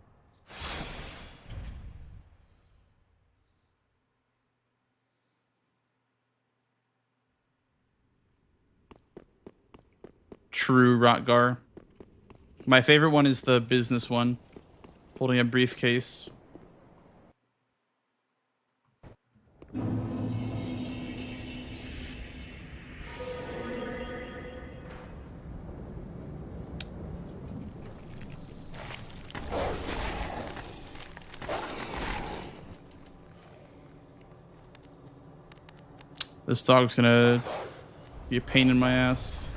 True, Rotgar. My favorite one is the business one, holding a briefcase. This dog's gonna be a pain in my ass.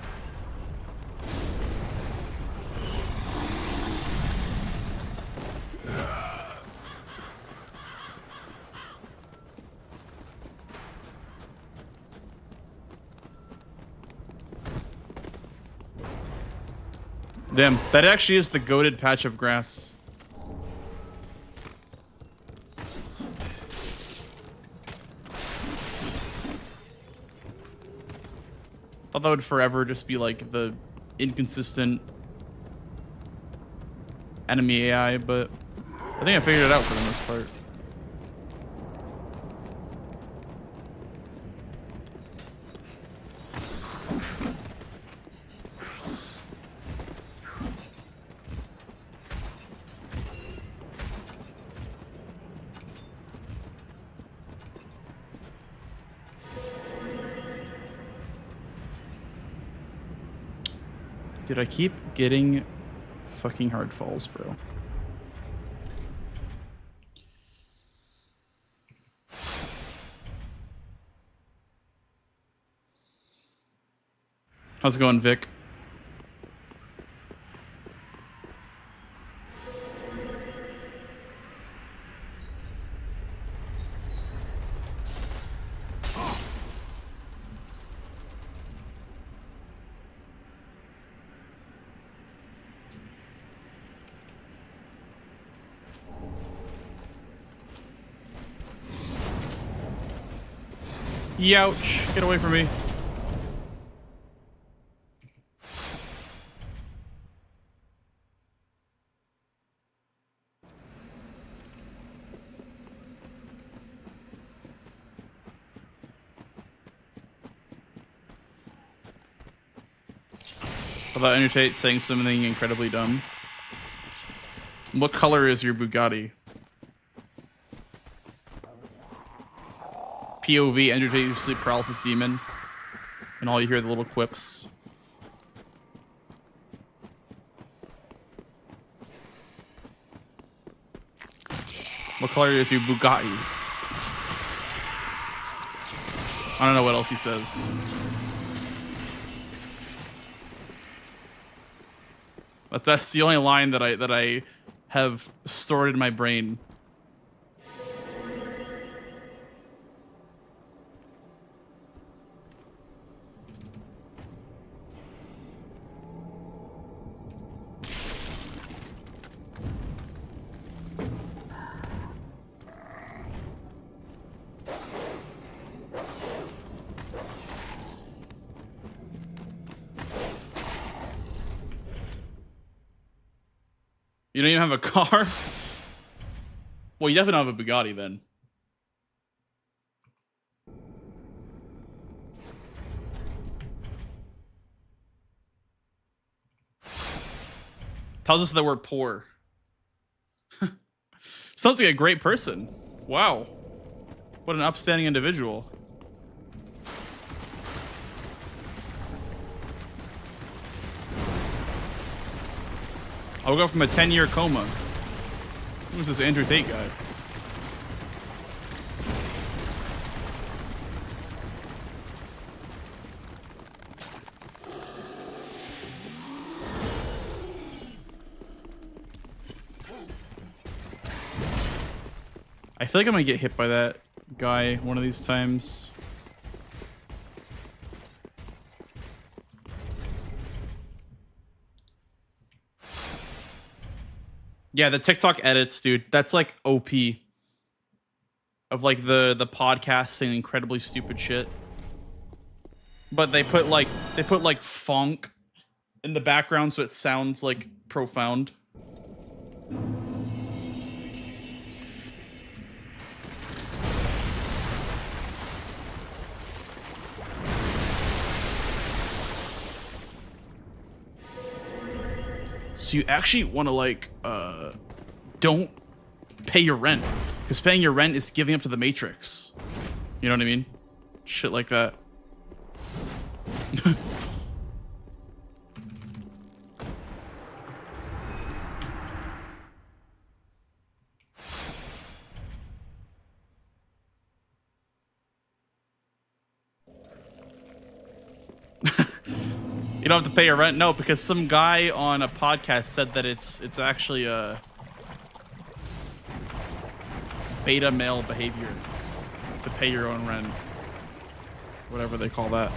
Damn, that actually is the goated patch of grass. Thought that would forever just be like the inconsistent enemy AI, but I think I figured it out for the most part. Dude, I keep getting fucking hard falls, bro. How's it going, Vic? Youch! Get away from me. About Entertate saying something incredibly dumb. What color is your Bugatti? POV, Entertate, sleep paralysis demon. And all you hear are the little quips. What color is your Bugatti? I don't know what else he says. But that's the only line that I have stored in my brain. You don't even have a car? Well, you definitely don't have a Bugatti then. Tells us that we're poor. Sounds like a great person. Wow. What an upstanding individual. I woke up from a 10-year coma. Who's this Andrew Tate guy? I feel like I'm gonna get hit by that guy one of these times. Yeah, the TikTok edits, dude. That's like OP. Of like the podcast saying incredibly stupid shit. but they put like funk in the background so it sounds like profound. So you actually want to like don't pay your rent, because paying your rent is giving up to the Matrix. You know what I mean? Shit like that. You don't have to pay your rent? No, because some guy on a podcast said that it's actually a beta male behavior to pay your own rent. Whatever they call that.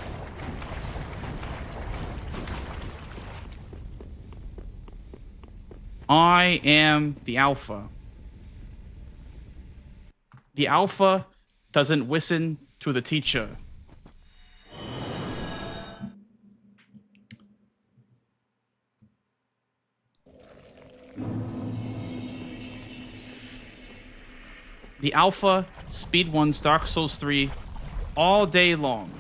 I am the alpha. The alpha doesn't listen to the teacher. The alpha speedruns Dark Souls 3 all day long.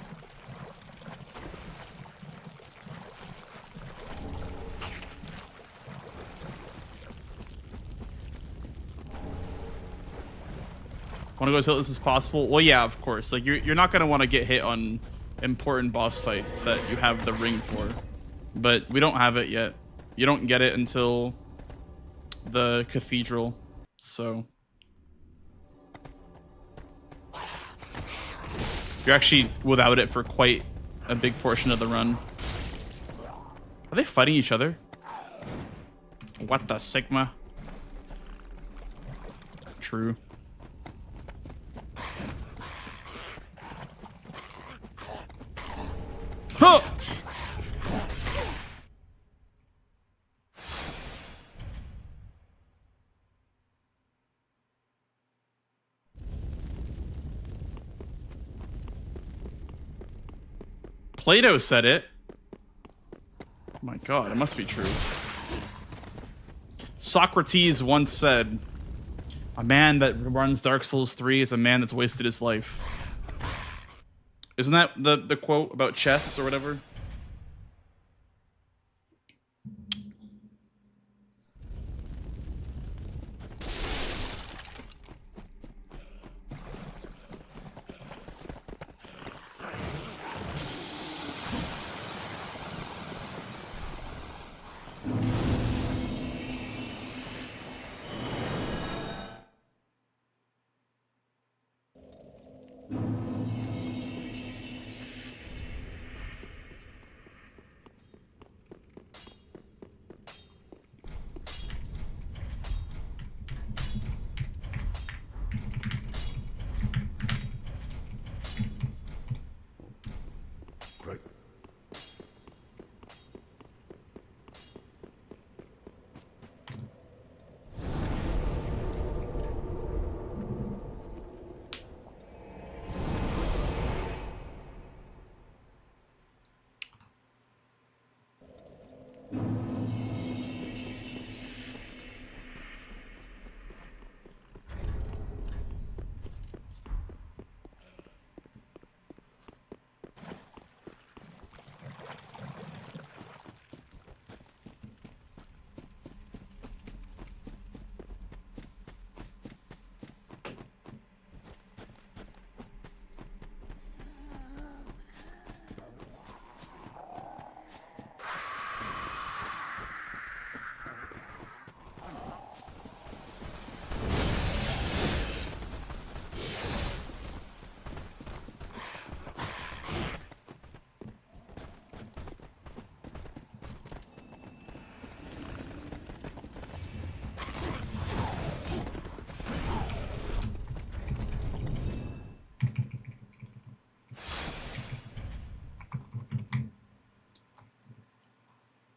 Want to go as hitless as possible? Well, yeah, of course. Like you're not gonna want to get hit on important boss fights that you have the ring for, but we don't have it yet. You don't get it until the cathedral, so you're actually without it for quite a big portion of the run. Are they fighting each other? What the Sigma? True. Huh! Plato said it. Oh my god, it must be true. Socrates once said, "A man that runs Dark Souls 3 is a man that's wasted his life." Isn't that the quote about chess or whatever?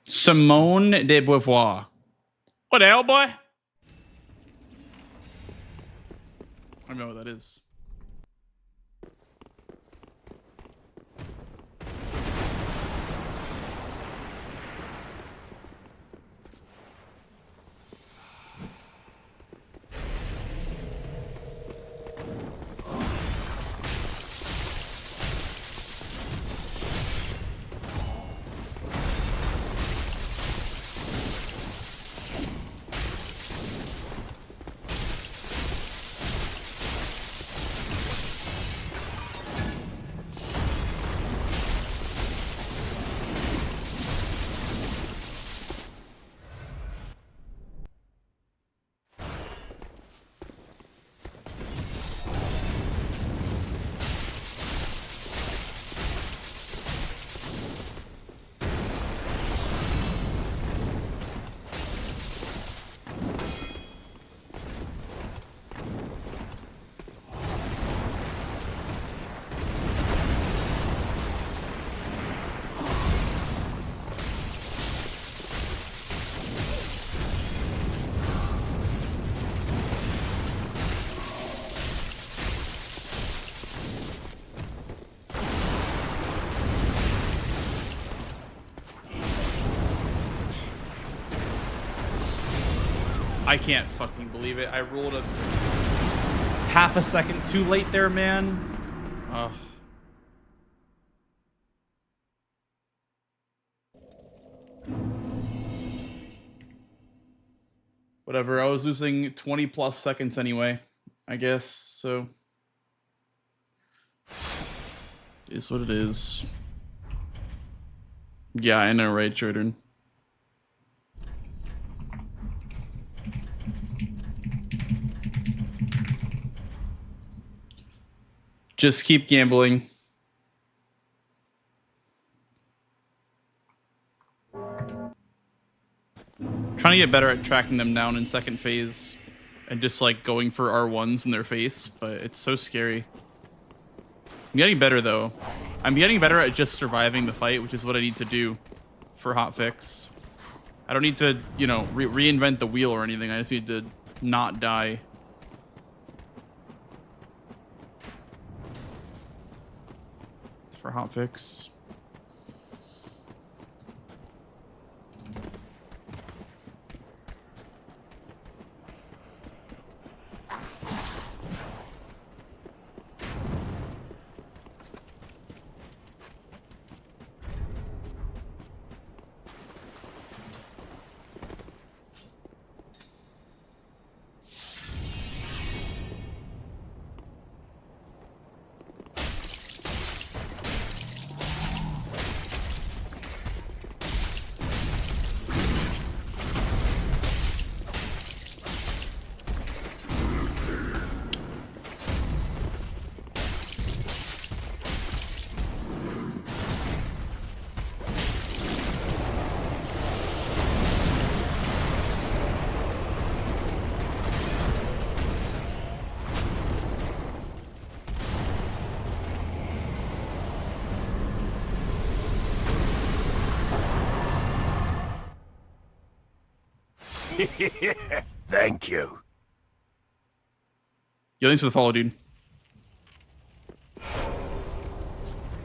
Simone de Beauvoir. What the hell, boy? I don't know what that is. I can't fucking believe it. I rolled a half a second too late there, man. Ugh. Whatever, I was losing 20 plus seconds anyway, I guess, so. It is what it is. Yeah, I know, right, Jordan? Just keep gambling. Trying to get better at tracking them down in second phase and just like going for R1s in their face, but it's so scary. I'm getting better though. I'm getting better at just surviving the fight, which is what I need to do for hotfix. I don't need to, you know, reinvent the wheel or anything. I just need to not die. For hotfix. Thank you. Yo, thanks for the follow, dude.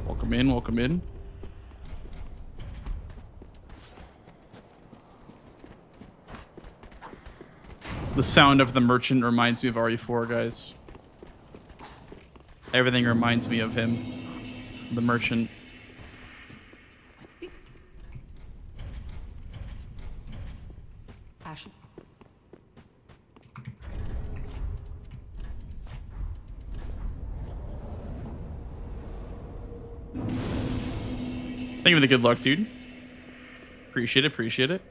Welcome in, welcome in. The sound of the merchant reminds me of RE4, guys. Everything reminds me of him. The merchant. Passion. Thank you for the good luck, dude. Appreciate it, appreciate it.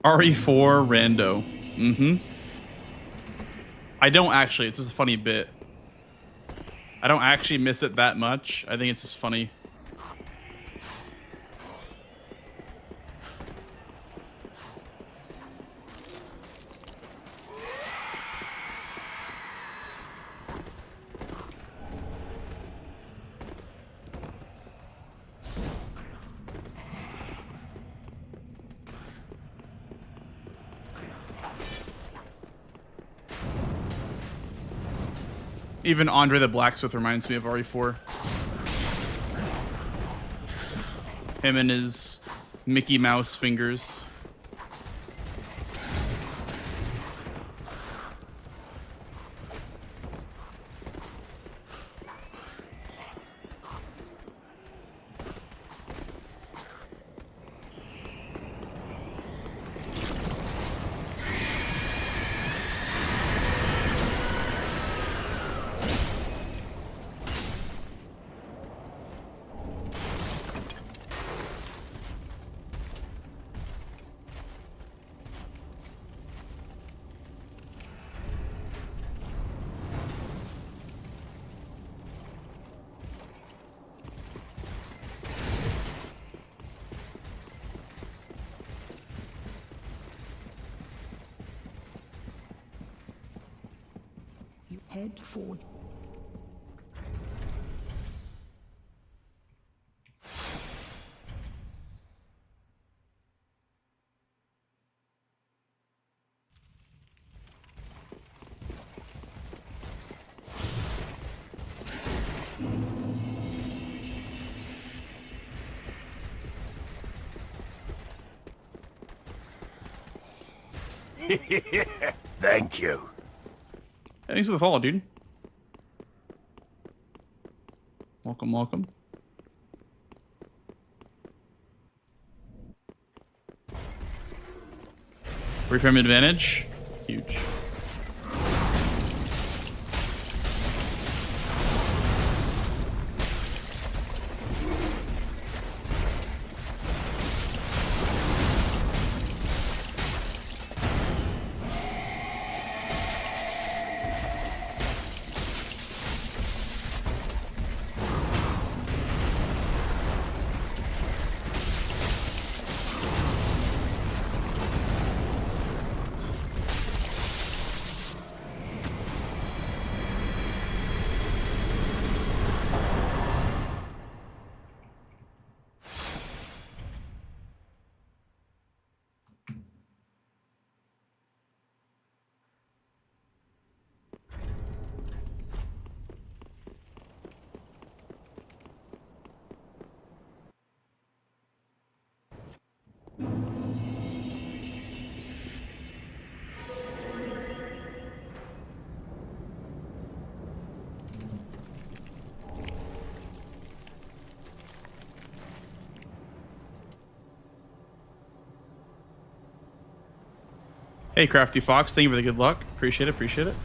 RE4 rando. Mm-hmm. I don't actually. It's just a funny bit. I don't actually miss it that much. I think it's just funny. Even Andre the Blacksmith reminds me of RE4. Him and his Mickey Mouse fingers. You head forward. Thank you. Hey, thanks for the follow, dude. Welcome, welcome. Free frame advantage. Huge. Hey, Crafty Fox, thank you for the good luck. Appreciate it, appreciate it.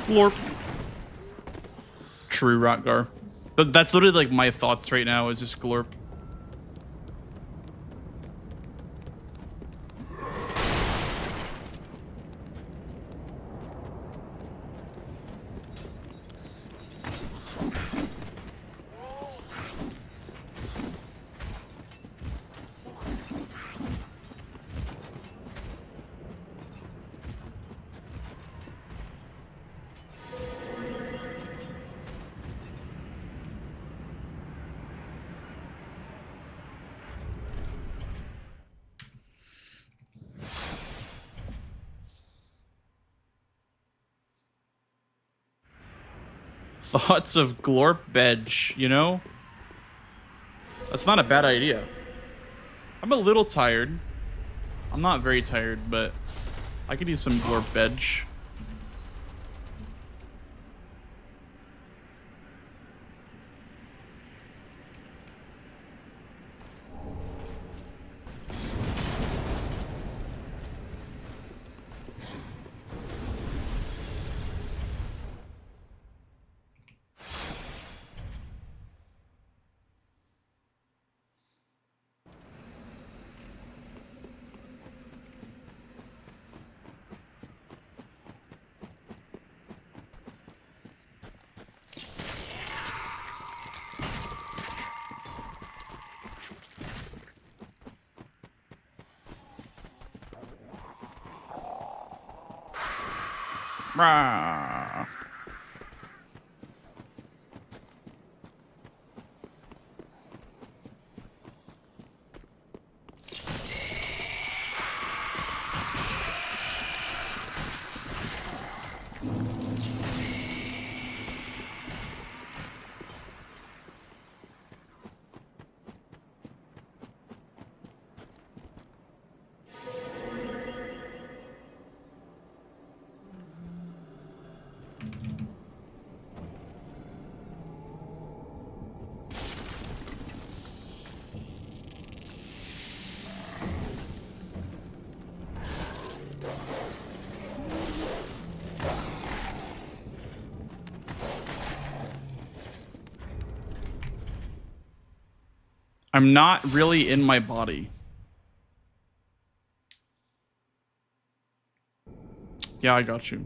Glorp. True, Rotgar. But that's literally like my thoughts right now is just glorp. Thoughts of glorp bedge, you know? That's not a bad idea. I'm a little tired. I'm not very tired, but I could use some glorp bedge. Rah. I'm not really in my body. Yeah, I got you.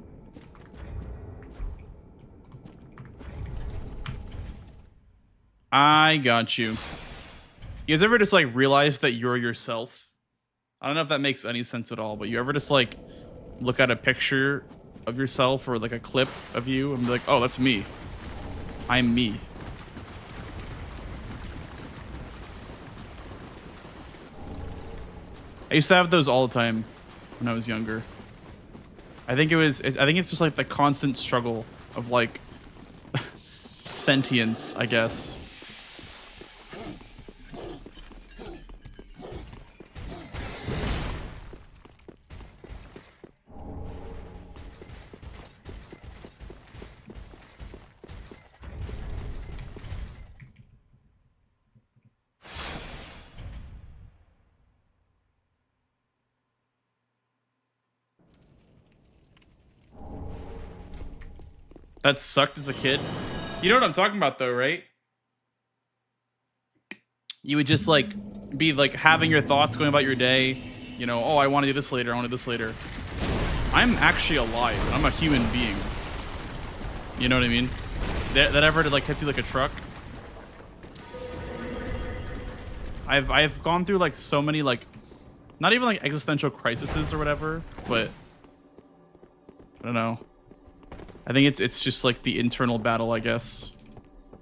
I got you. You guys ever just like realize that you're yourself? I don't know if that makes any sense at all, but you ever just like look at a picture of yourself or like a clip of you and be like, oh, that's me. I'm me. I used to have those all the time when I was younger. I think it's just like the constant struggle of like sentience, I guess. That sucked as a kid. You know what I'm talking about though, right? You would just like be like having your thoughts going about your day. You know, oh, I want to do this later. I want to do this later. I'm actually alive. I'm a human being. You know what I mean? That ever like hits you like a truck. I've gone through like so many like, not even like existential crises or whatever, but I don't know. I think it's just like the internal battle, I guess,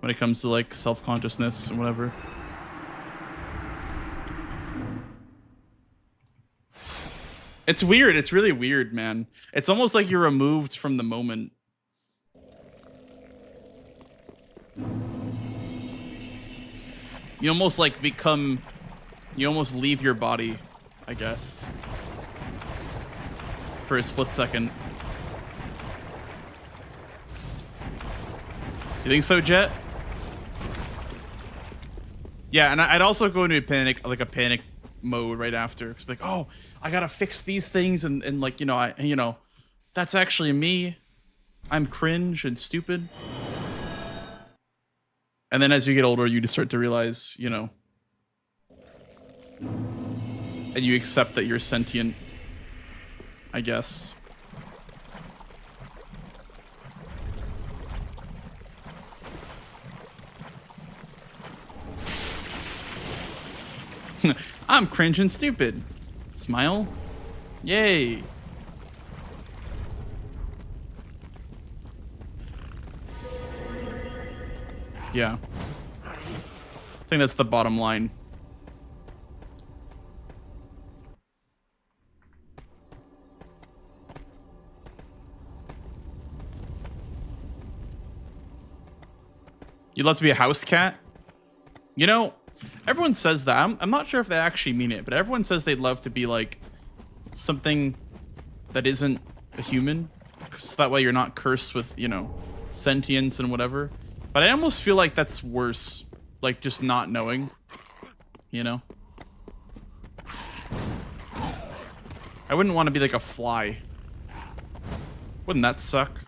when it comes to like self-consciousness and whatever. It's weird. It's really weird, man. It's almost like you're removed from the moment. You almost like you almost leave your body, I guess, for a split second. You think so, Jet? Yeah, and I'd also go into a panic mode right after. It's like, oh, I gotta fix these things, and like, you know, that's actually me. I'm cringe and stupid. And then as you get older, you just start to realize, you know, and you accept that you're sentient, I guess. I'm cringe and stupid. Smile. Yay. Yeah. I think that's the bottom line. You'd love to be a house cat? You know, everyone says that. I'm not sure if they actually mean it, but everyone says they'd love to be like something that isn't a human, so that way you're not cursed with, you know, sentience and whatever. But I almost feel like that's worse, like just not knowing, you know? I wouldn't want to be like a fly. Wouldn't that suck?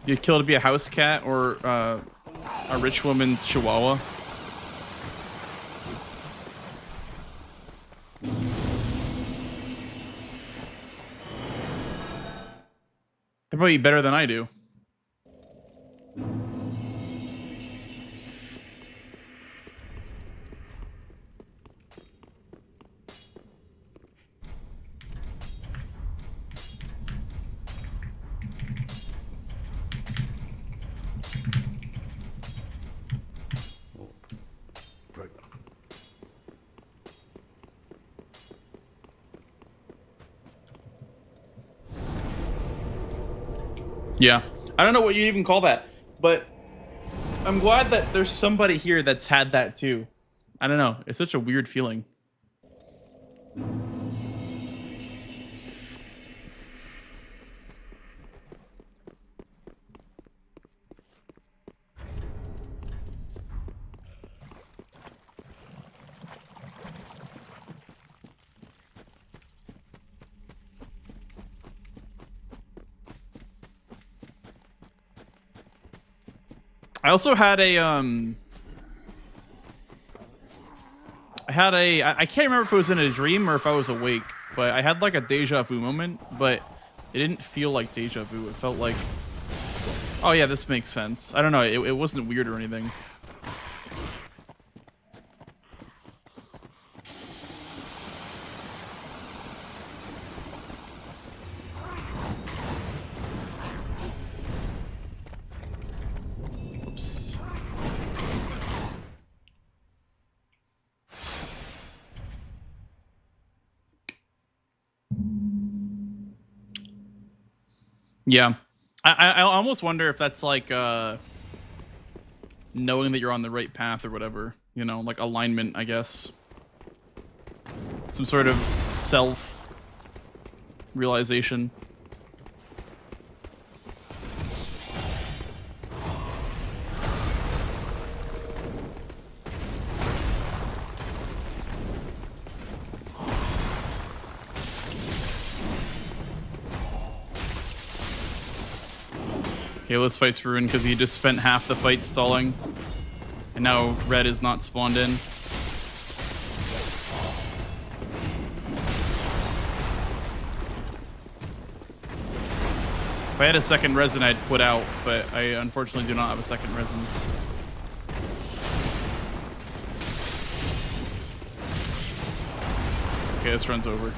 You'd kill to be a house cat or a rich woman's chihuahua. They're probably better than I do. Yeah, I don't know what you even call that, but I'm glad that there's somebody here that's had that too. I don't know, it's such a weird feeling. I also had a I can't remember if it was in a dream or if I was awake, but I had like a deja vu moment, but it didn't feel like deja vu. It felt like, Oh yeah, this makes sense. I don't know. It wasn't weird or anything. Oops. Yeah. I almost wonder if that's like knowing that you're on the right path or whatever, you know, like alignment, I guess. Some sort of self realization. Okay, let's fight Ruin because he just spent half the fight stalling. And now red is not spawned in. If I had a second resin, I'd put out, but I unfortunately do not have a second resin. Okay, this run's over.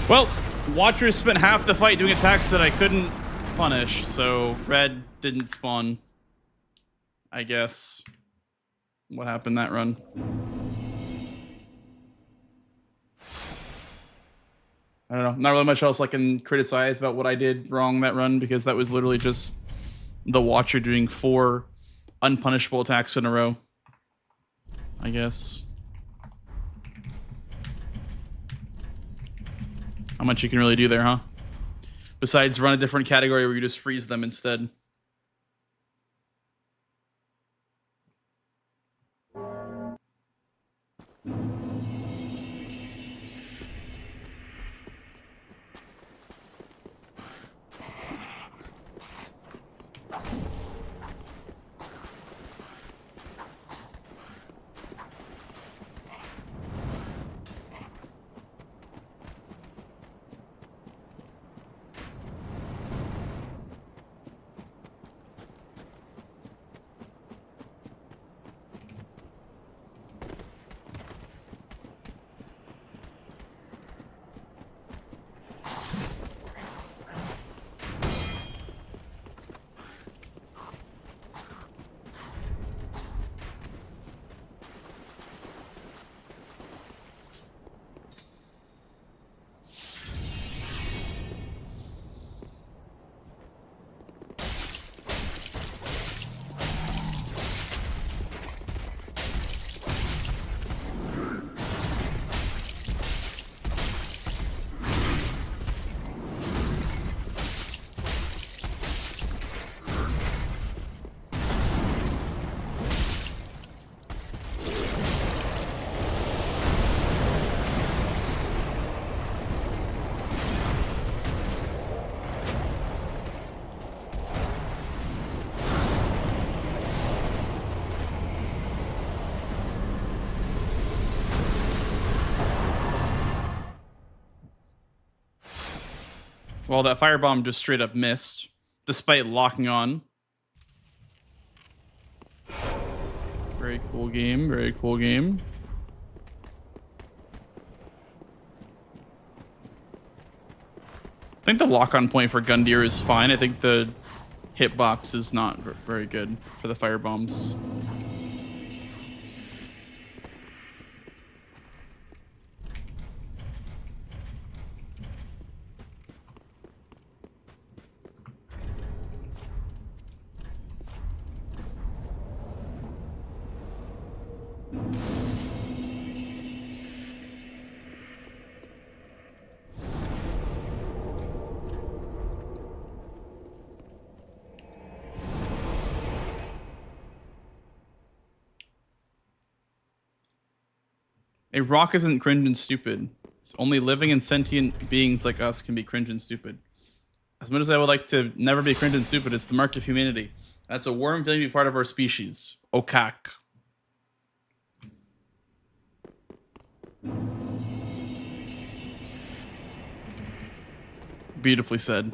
Well, Watchers spent half the fight doing attacks that I couldn't punish, so red didn't spawn. I guess. What happened that run? I don't know. Not really much else I can criticize about what I did wrong that run, because that was literally just the Watcher doing 4 unpunishable attacks in a row. I guess. How much you can really do there, huh? Besides run a different category where you just freeze them instead. Well, that firebomb just straight up missed, despite locking on. Very cool game, very cool game. I think the lock-on point for Gundyr is fine. I think the hitbox is not very good for the firebombs. A rock isn't cringe and stupid. It's only living and sentient beings like us can be cringe and stupid. As much as I would like to never be cringe and stupid, it's the mark of humanity. That's a warm feeling to be part of our species. Okak. Beautifully said.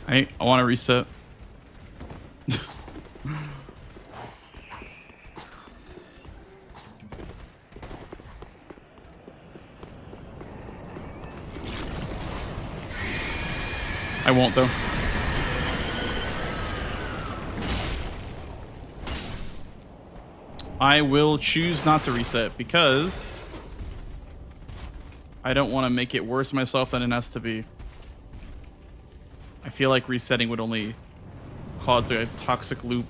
I want to reset. I won't though. I will choose not to reset because I don't want to make it worse myself than it has to be. I feel like resetting would only cause a toxic loop.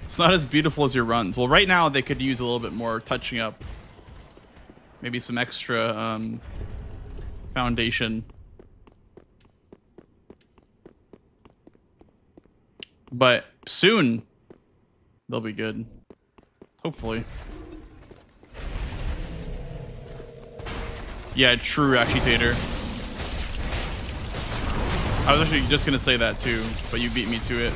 It's not as beautiful as your runs. Well, right now they could use a little bit more touching up. Maybe some extra foundation. But soon they'll be good. Hopefully. Yeah, true Actuator. I was actually just gonna say that too, but you beat me to it.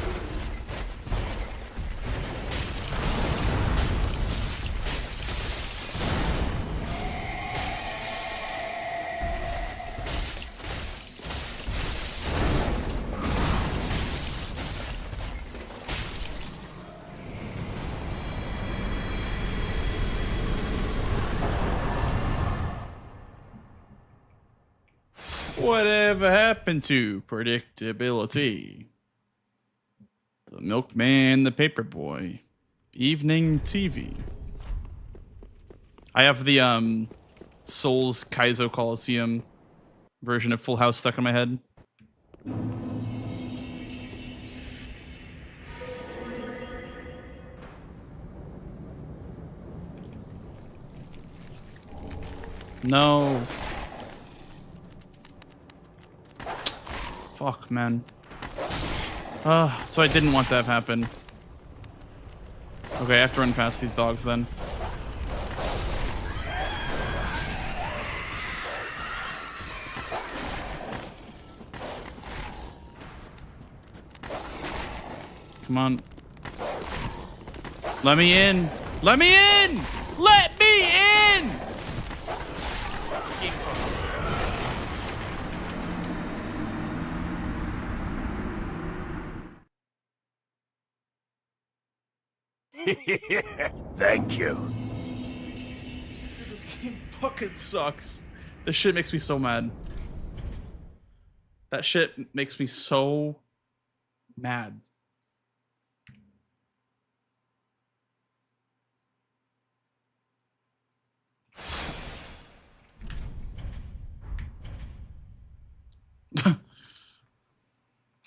Whatever happened to predictability? The Milkman, the Paperboy, evening TV. I have the Souls Kaizo Coliseum version of Full House stuck in my head. No. Fuck, man. So I didn't want that to happen. Okay, I have to run past these dogs then. Come on. Let me in. Let me in! Let me in! Thank you. Dude, this game fucking sucks. This shit makes me so mad. That shit makes me so mad.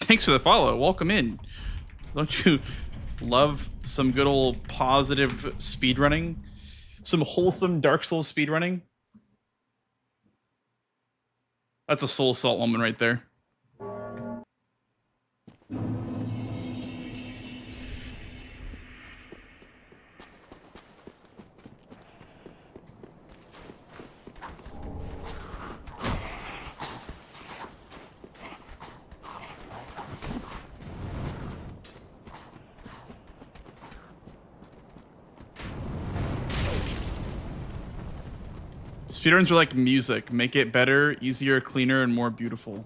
Thanks for the follow. Welcome in. Don't you love some good old positive speedrunning? Some wholesome Dark Souls speedrunning? That's a soul salt woman right there. Speedruns are like music. Make it better, easier, cleaner, and more beautiful.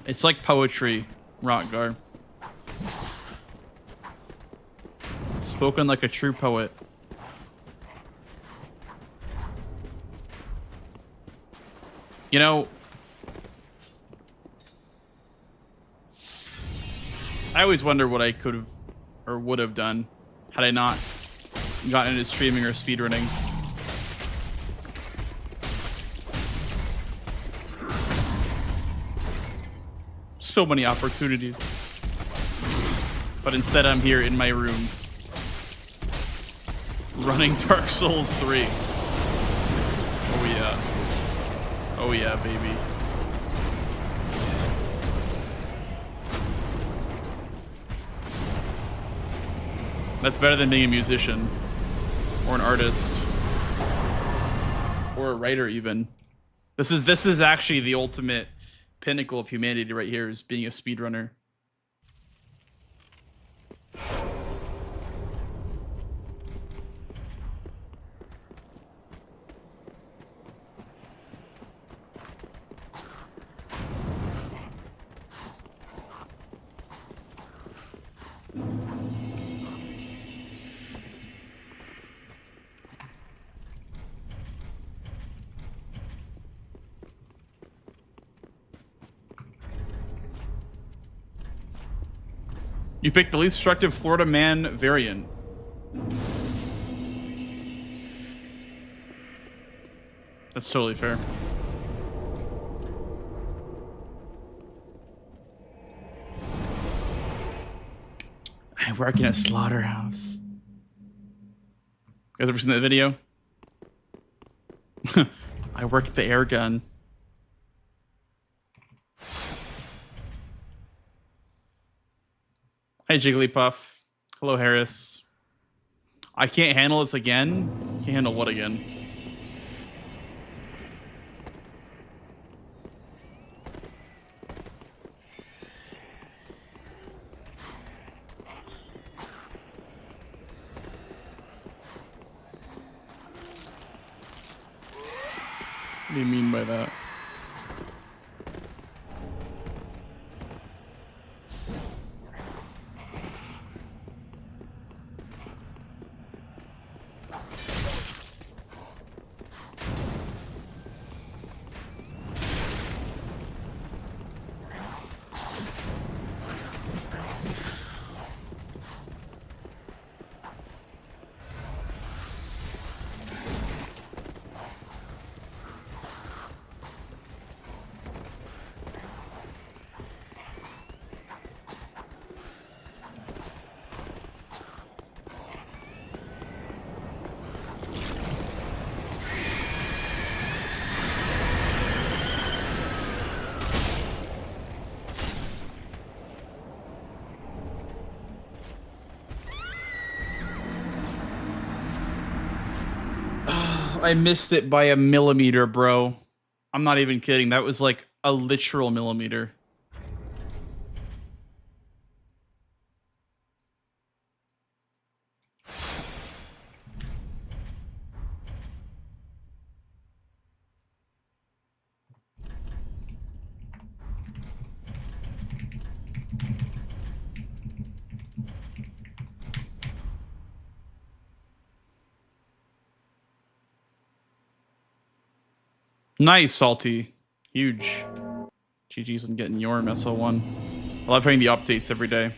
It's like poetry, Rotgar. Spoken like a true poet. You know, I always wonder what I could have or would have done had I not gotten into streaming or speedrunning. So many opportunities. But instead I'm here in my room. Running Dark Souls 3. Oh yeah. Oh yeah, baby. That's better than being a musician. Or an artist. Or a writer even. This is actually the ultimate pinnacle of humanity right here, is being a speedrunner. You picked the least destructive Florida man variant. That's totally fair. I work in a slaughterhouse. You guys ever seen that video? I work the air gun. Hey, Jigglypuff. Hello, Harris. I can't handle this again. Can't handle what again? What do you mean by that? I missed it by a millimeter, bro. I'm not even kidding. That was like a literal millimeter. Nice, Salty. Huge. GG's on getting your SO1. I love hearing the updates every day.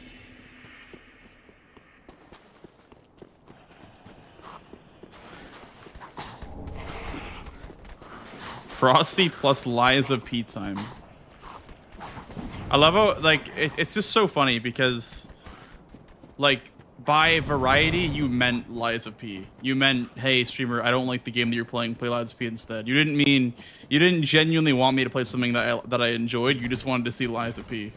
Frosty plus Lies of P time. I love how, like, it's just so funny because, like, by variety, you meant Lies of P. You meant, hey, streamer, I don't like the game that you're playing. Play Lies of P instead. You didn't genuinely want me to play something that I enjoyed. You just wanted to see Lies of P.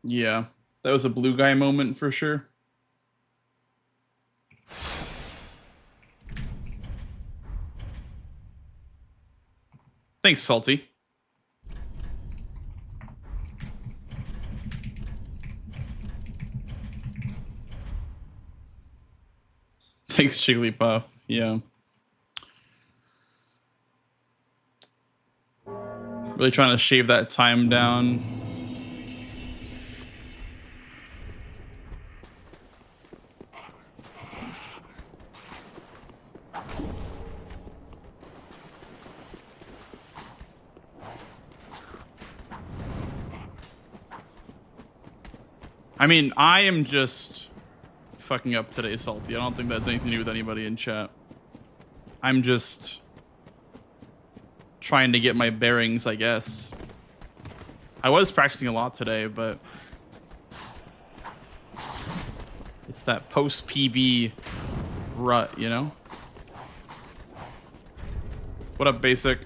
Yeah, that was a blue guy moment for sure. Thanks, Salty. Thanks, Jigglypuff. Yeah. Really trying to shave that time down. I mean, I am just fucking up today, Salty. I don't think that's anything to do with anybody in chat. I'm just trying to get my bearings, I guess. I was practicing a lot today, but it's that post-PB rut, you know? What up, Basic?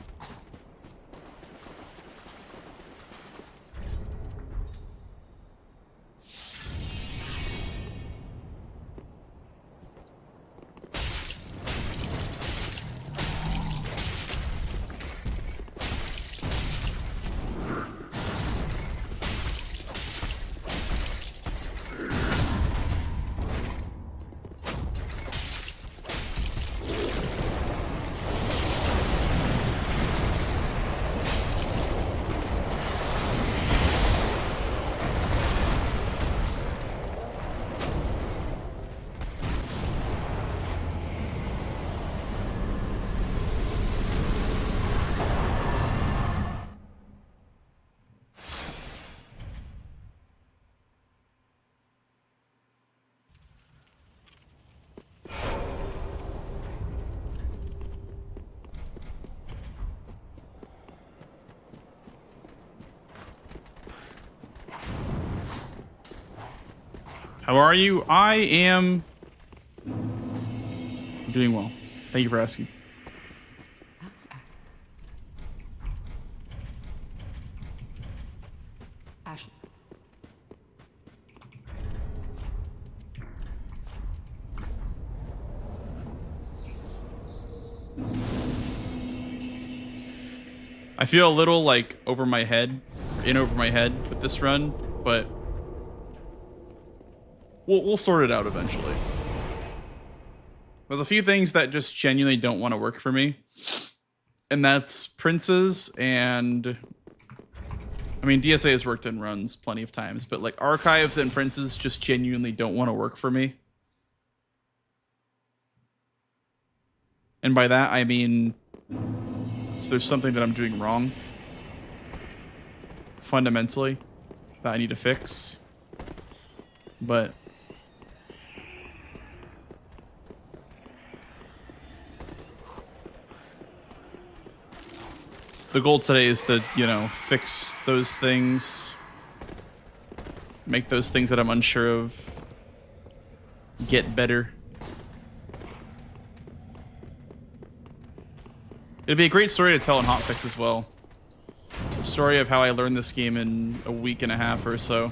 How are you? I am doing well. Thank you for asking. Ashley. I feel a little like over my head, in over my head with this run, but we'll sort it out eventually. There's a few things that just genuinely don't want to work for me, and that's princes and I mean DSA has worked in runs plenty of times, but like archives and princes just genuinely don't want to work for me. And by that I mean there's something that I'm doing wrong fundamentally that I need to fix, but the goal today is to, you know, fix those things, make those things that I'm unsure of get better. It'd be a great story to tell in Hotfix as well. The story of how I learned this game in a week and a half or so.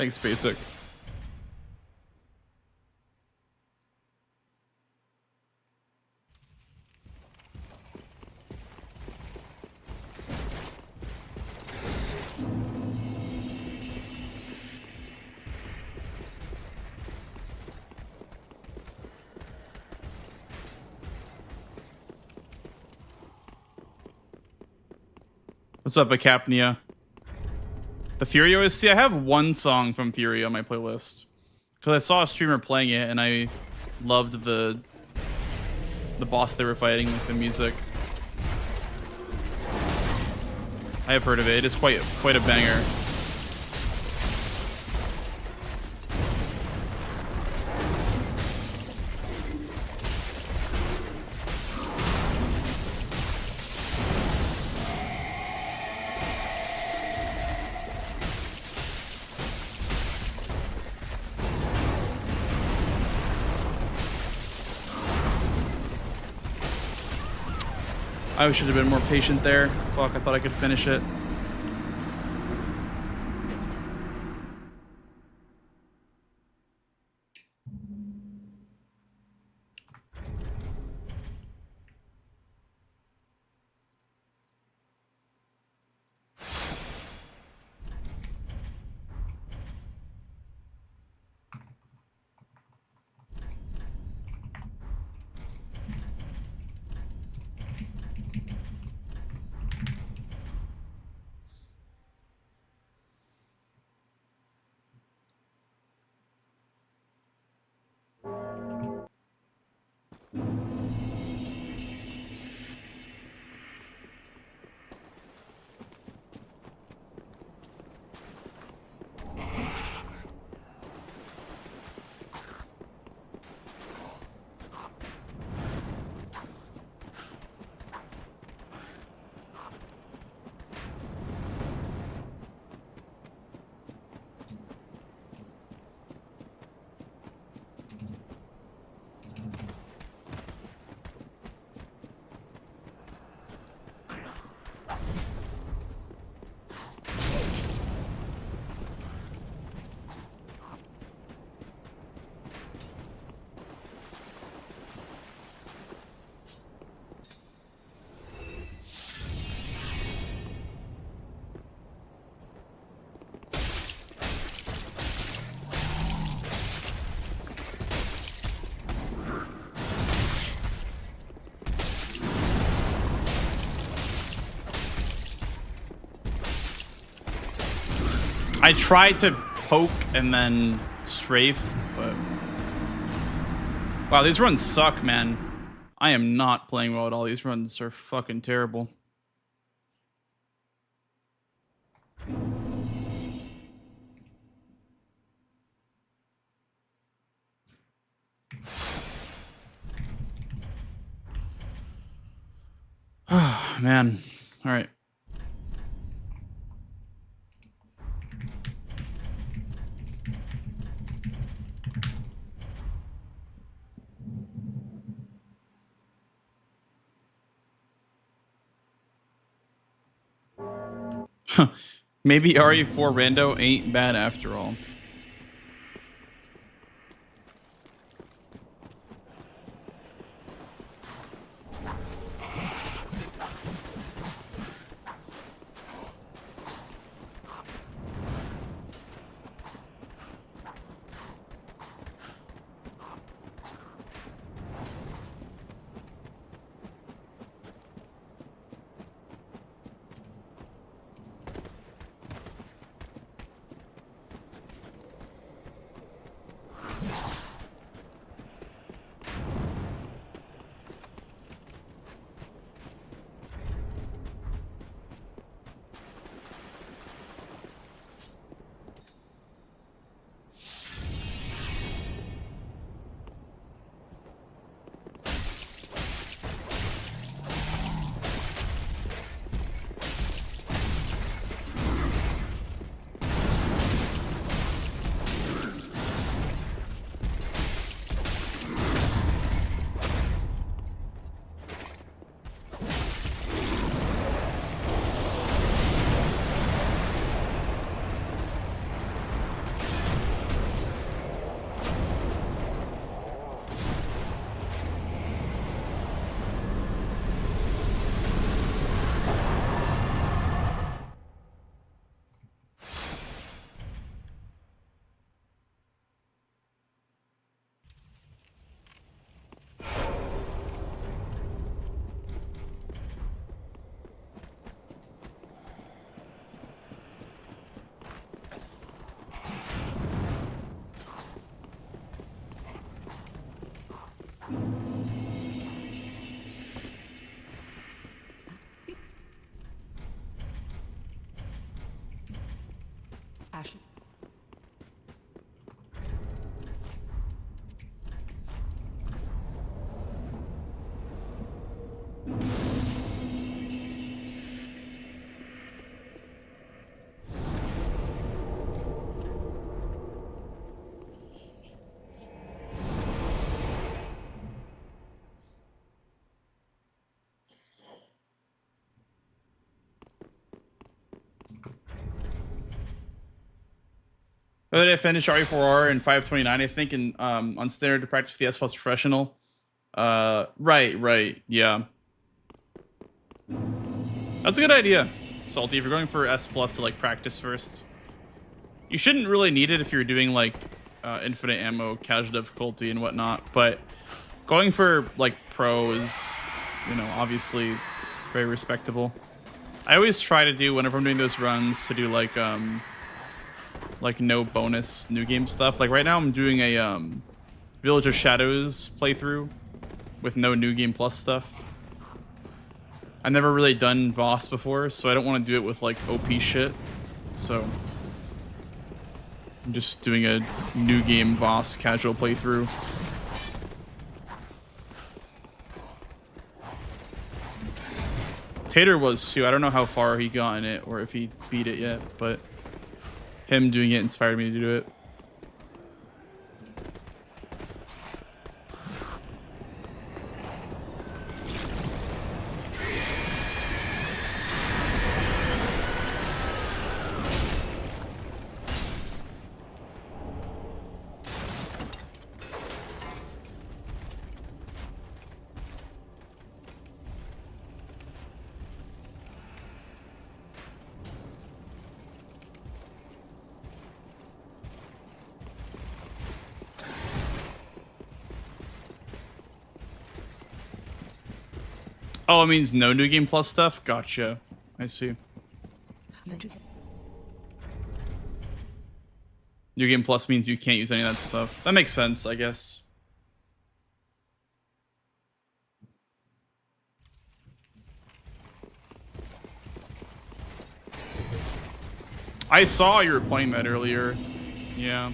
Thanks, Basic. What's up, Acapnia? The Fury OST? I have one song from Fury on my playlist. Because I saw a streamer playing it and I loved the boss they were fighting, like the music. I have heard of it. It is quite a banger. I should have been more patient there. Fuck, I thought I could finish it. I tried to poke and then strafe, but... Wow, these runs suck, man. I am not playing well at all. These runs are fucking terrible. Oh, man. All right. Maybe RE4 Rando ain't bad after all. The other day I finished RE4R in 529, I think, in on standard to practice the S plus professional. Right, yeah. That's a good idea, Salty. If you're going for S plus to like practice first, you shouldn't really need it if you're doing like infinite ammo, casual difficulty, and whatnot. But going for like pro is, you know, obviously very respectable. I always try to do whenever I'm doing those runs to do like no bonus new game stuff. Like right now I'm doing a Village of Shadows playthrough with no new game plus stuff. I've never really done Voss before, so I don't want to do it with like OP shit. So I'm just doing a new game Voss casual playthrough. Tater was too. I don't know how far he got in it or if he beat it yet, but him doing it inspired me to do it. Oh, it means no new game plus stuff? Gotcha. I see. New game plus means you can't use any of that stuff. That makes sense, I guess. I saw you were playing that earlier. Yeah.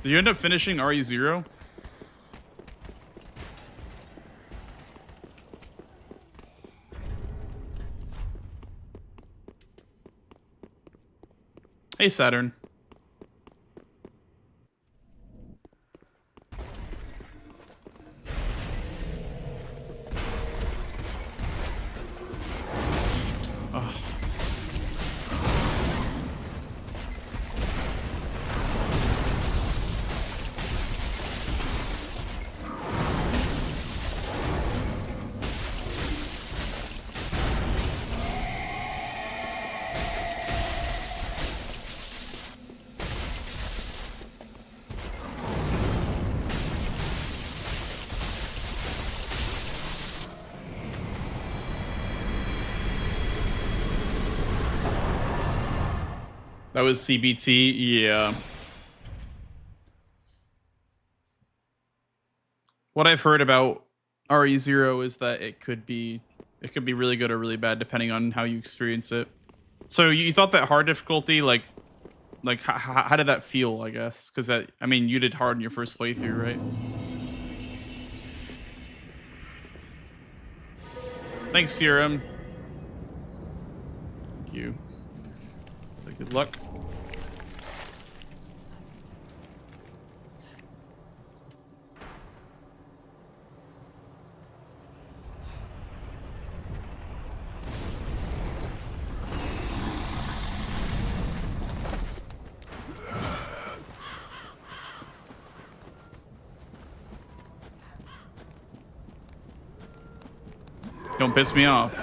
Did you end up finishing RE0? Hey, Saturn. Oh. That was CBT, yeah. What I've heard about RE0 is that it could be really good or really bad depending on how you experience it. So you thought that hard difficulty, like how did that feel? I guess because I mean you did hard in your first playthrough, right? Thanks, Serum. Thank you. Good luck. Don't piss me off.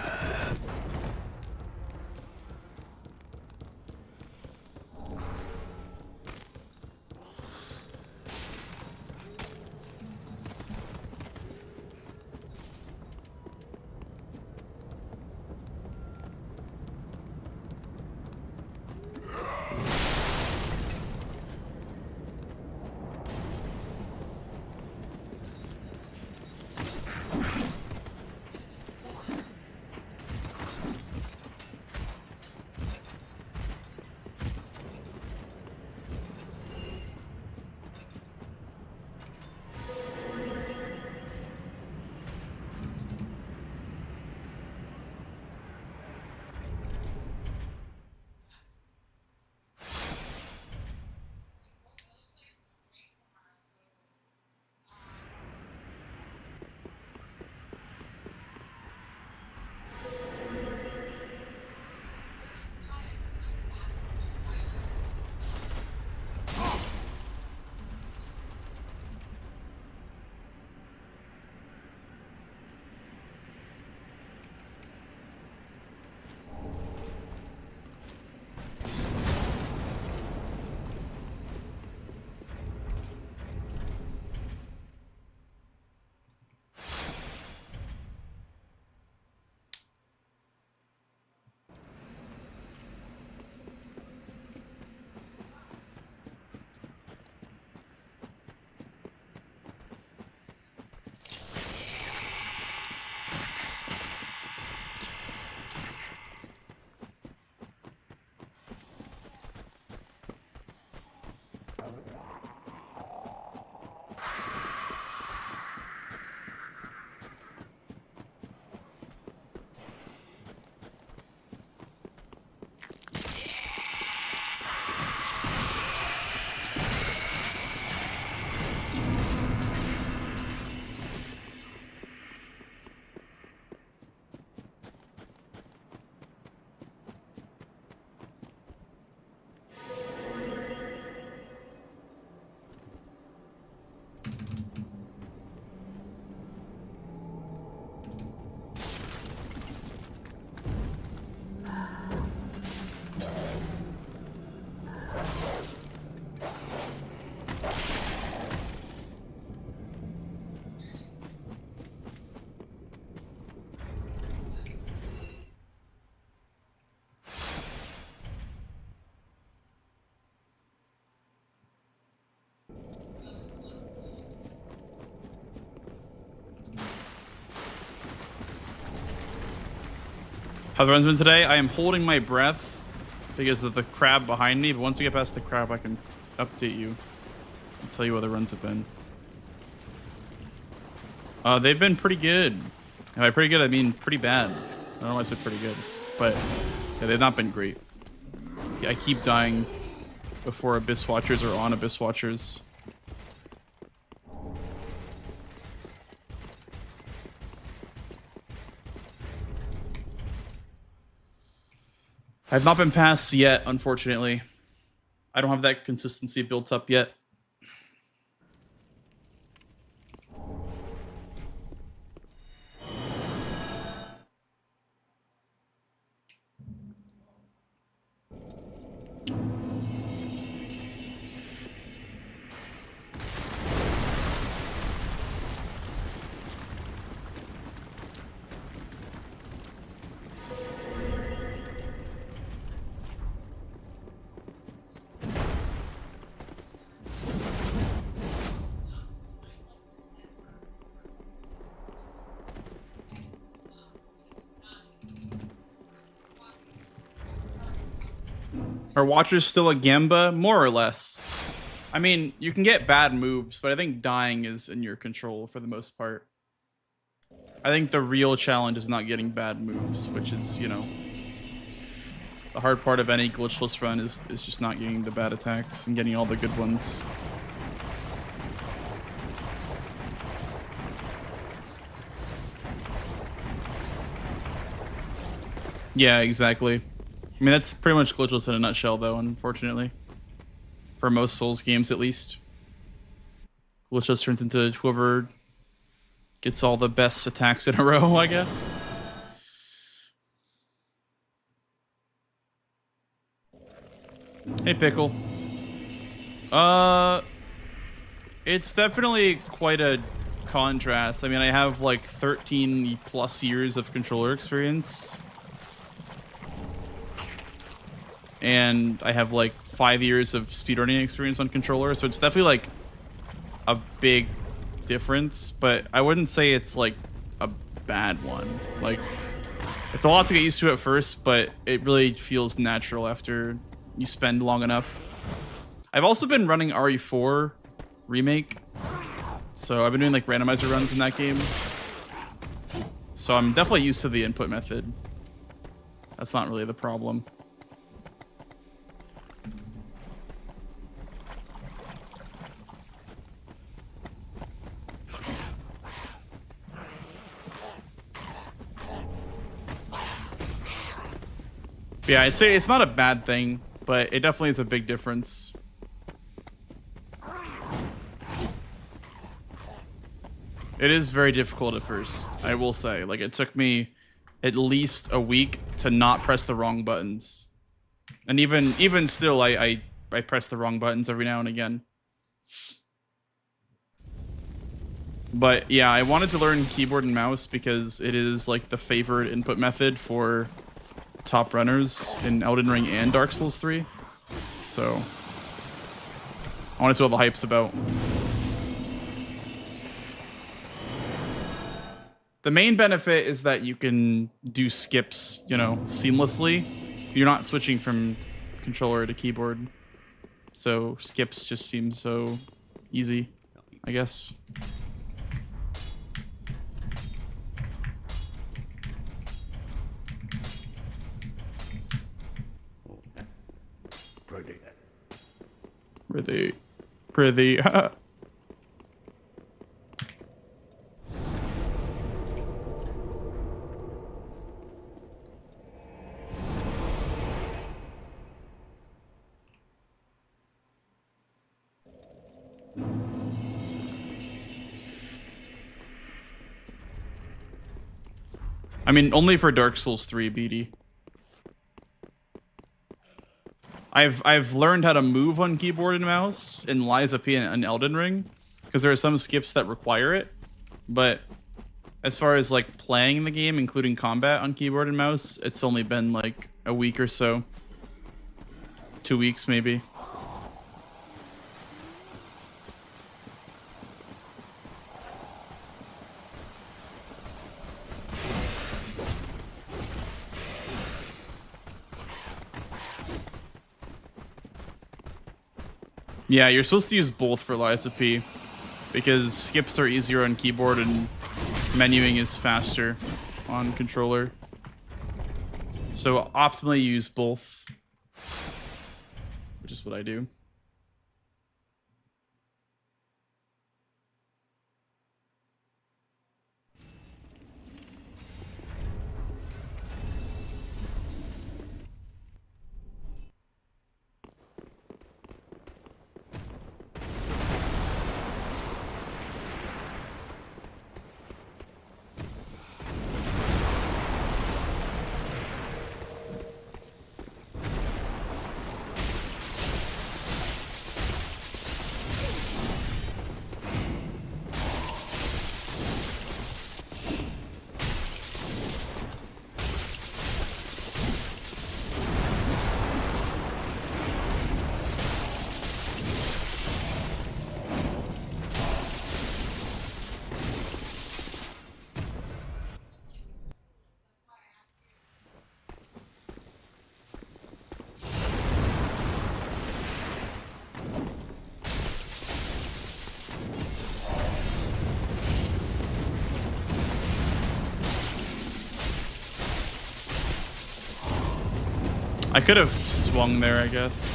How the run's been today? I am holding my breath because of the crab behind me, but once I get past the crab, I can update you and tell you what the runs have been. They've been pretty good. And by pretty good, I mean pretty bad. I don't know why I said pretty good, but yeah, they've not been great. I keep dying before Abyss Watchers or on Abyss Watchers. I've not been passed yet, unfortunately. I don't have that consistency built up yet. Are Watchers still a Gamba? More or less. I mean, you can get bad moves, but I think dying is in your control for the most part. I think the real challenge is not getting bad moves, which is, you know, the hard part of any glitchless run is just not getting the bad attacks and getting all the good ones. Yeah, exactly. I mean, that's pretty much glitchless in a nutshell, though, unfortunately. For most Souls games, at least. Glitchless turns into whoever gets all the best attacks in a row, I guess. Hey, Pickle. It's definitely quite a contrast. I mean, I have like 13 plus years of controller experience. And I have like 5 years of speedrunning experience on controller, so it's definitely like a big difference, but I wouldn't say it's like a bad one. Like, it's a lot to get used to at first, but it really feels natural after you spend long enough. I've also been running RE4 Remake, so I've been doing like randomizer runs in that game. So I'm definitely used to the input method. That's not really the problem. Yeah, I'd say it's not a bad thing, but it definitely is a big difference. It is very difficult at first, I will say. Like, it took me at least a week to not press the wrong buttons. And even still, I press the wrong buttons every now and again. But yeah, I wanted to learn keyboard and mouse because it is like the favored input method for top runners in Elden Ring and Dark Souls 3. So I want to see what the hype's about. The main benefit is that you can do skips, you know, seamlessly. You're not switching from controller to keyboard. So skips just seem so easy, I guess. Pretty. I mean, only for Dark Souls 3, BD. I've learned how to move on keyboard and mouse in Liza P and Elden Ring, because there are some skips that require it. But as far as like playing the game, including combat on keyboard and mouse, it's only been like a week or so. 2 weeks maybe. Yeah, you're supposed to use both for LSP because skips are easier on keyboard and menuing is faster on controller. So optimally use both, which is what I do. I could have swung there, I guess.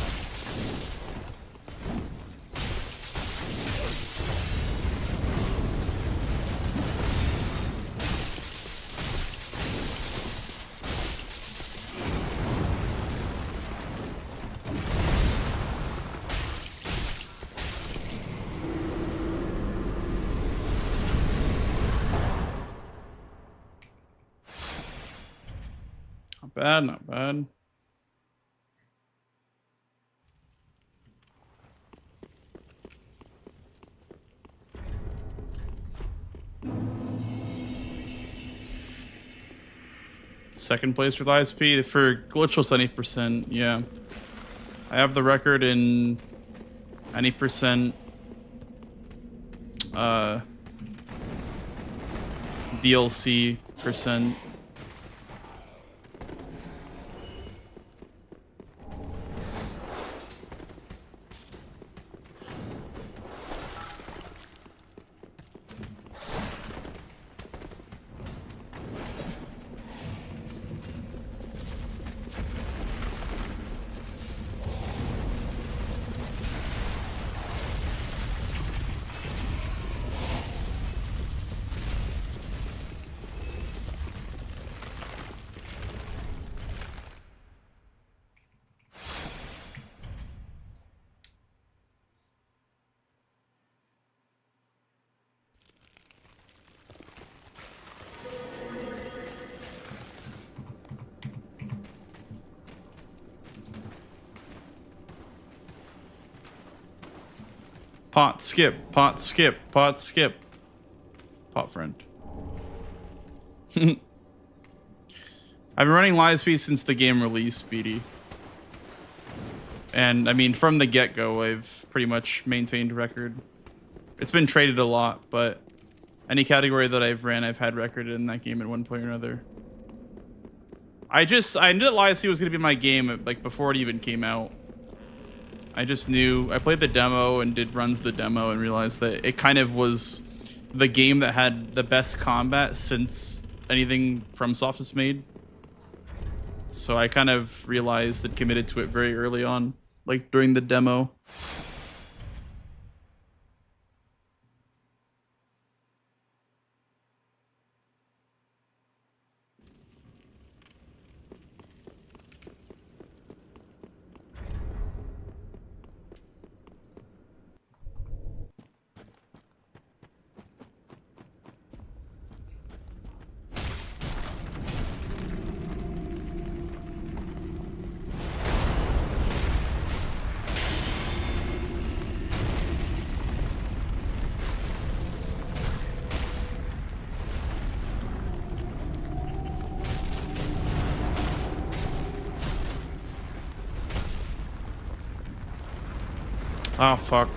Not bad, not bad. Second place with ISP for glitchless 90%. Yeah, I have the record in 90% DLC percent. Pot skip, pot skip, pot skip. Pot friend. I've been running LiveSpeed since the game release, Speedy. And I mean, from the get-go, I've pretty much maintained record. It's been traded a lot, but any category that I've ran, I've had record in that game at one point or another. I knew that LiveSpeed was going to be my game like before it even came out. I just knew. I played the demo and did runs the demo and realized that it kind of was the game that had the best combat since anything FromSoft has made. So I kind of realized and committed to it very early on, like during the demo. Oh, fuck.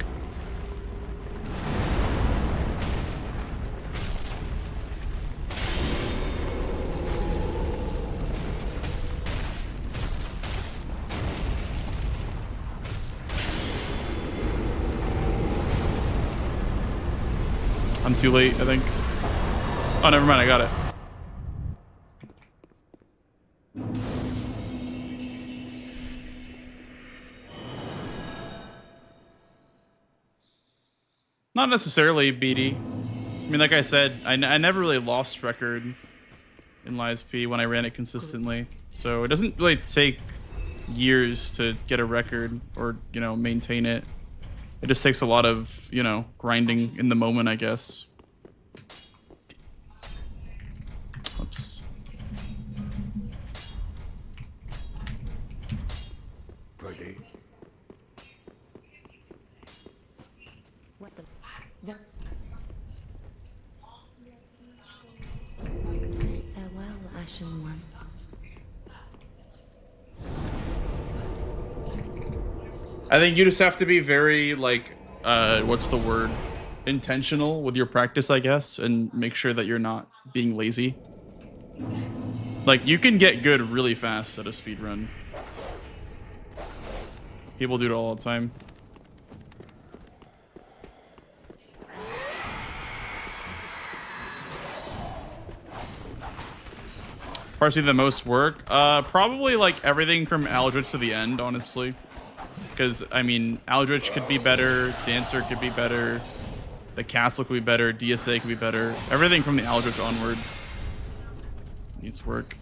I'm too late, I think. Oh, never mind, I got it. Not necessarily, BD. I mean, like I said, I never really lost record in Lies P when I ran it consistently. So it doesn't really take years to get a record or, you know, maintain it. It just takes a lot of, you know, grinding in the moment, I guess. Oops. Pretty. What the? No. Farewell, Ashen One. I think you just have to be very, like, what's the word? Intentional with your practice, I guess, and make sure that you're not being lazy. Like, you can get good really fast at a speedrun. People do it all the time. Parts the most work? Probably like everything from Aldrich to the end, honestly. Because, I mean, Aldrich could be better, Dancer could be better, the Castle could be better, DSA could be better. Everything from the Aldrich onward needs work.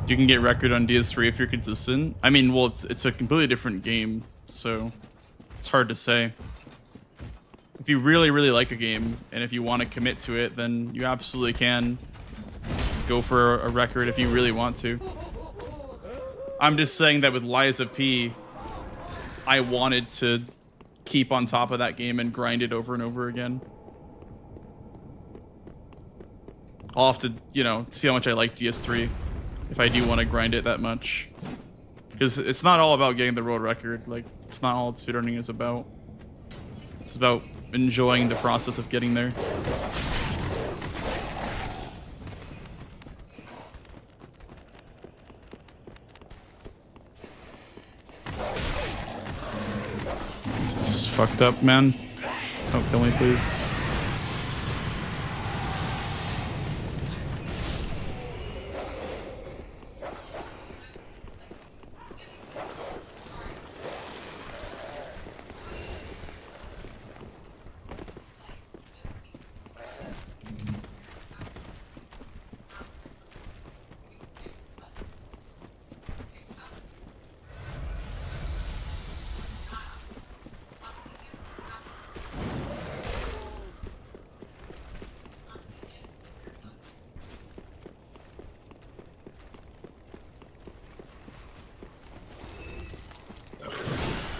You can get record on DS3 if you're consistent. I mean, well, it's a completely different game, so it's hard to say. If you really, really like a game, and if you want to commit to it, then you absolutely can go for a record if you really want to. I'm just saying that with Liza P, I wanted to keep on top of that game and grind it over and over again. I'll have to, you know, see how much I like DS3 if I do want to grind it that much. Because it's not all about getting the world record. Like, it's not all speedrunning is about. It's about enjoying the process of getting there. This is fucked up, man. Don't kill me, please.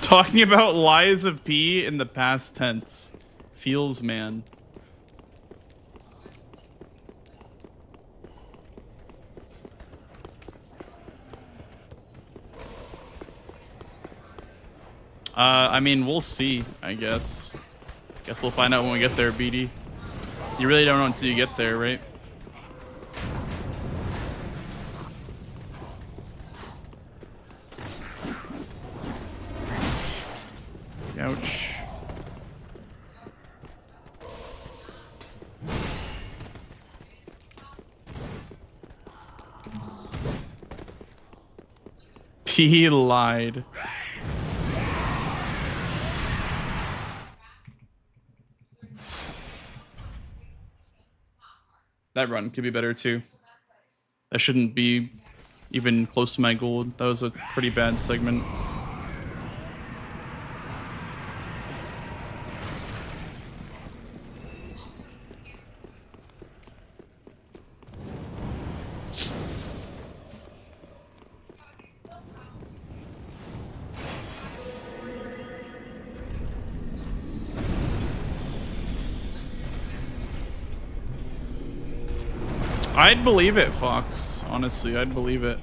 Talking about Lies of P in the past tense. Feels, man. I mean, we'll see, I guess. Guess we'll find out when we get there, BD. You really don't know until you get there, right? Ouch. He lied. That run could be better too. That shouldn't be even close to my gold. That was a pretty bad segment. I'd believe it, Fox. Honestly, I'd believe it.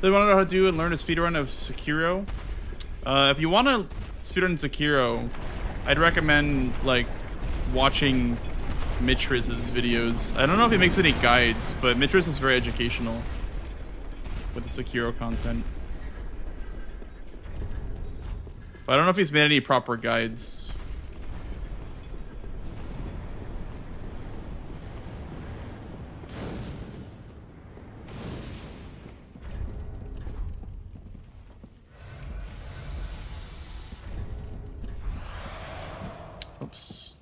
They want to know how to do and learn a speedrun of Sekiro. If you want to speedrun Sekiro, I'd recommend like watching Mitris's videos. I don't know if he makes any guides, but Mitris is very educational with the Sekiro content. But I don't know if he's made any proper guides. Oops.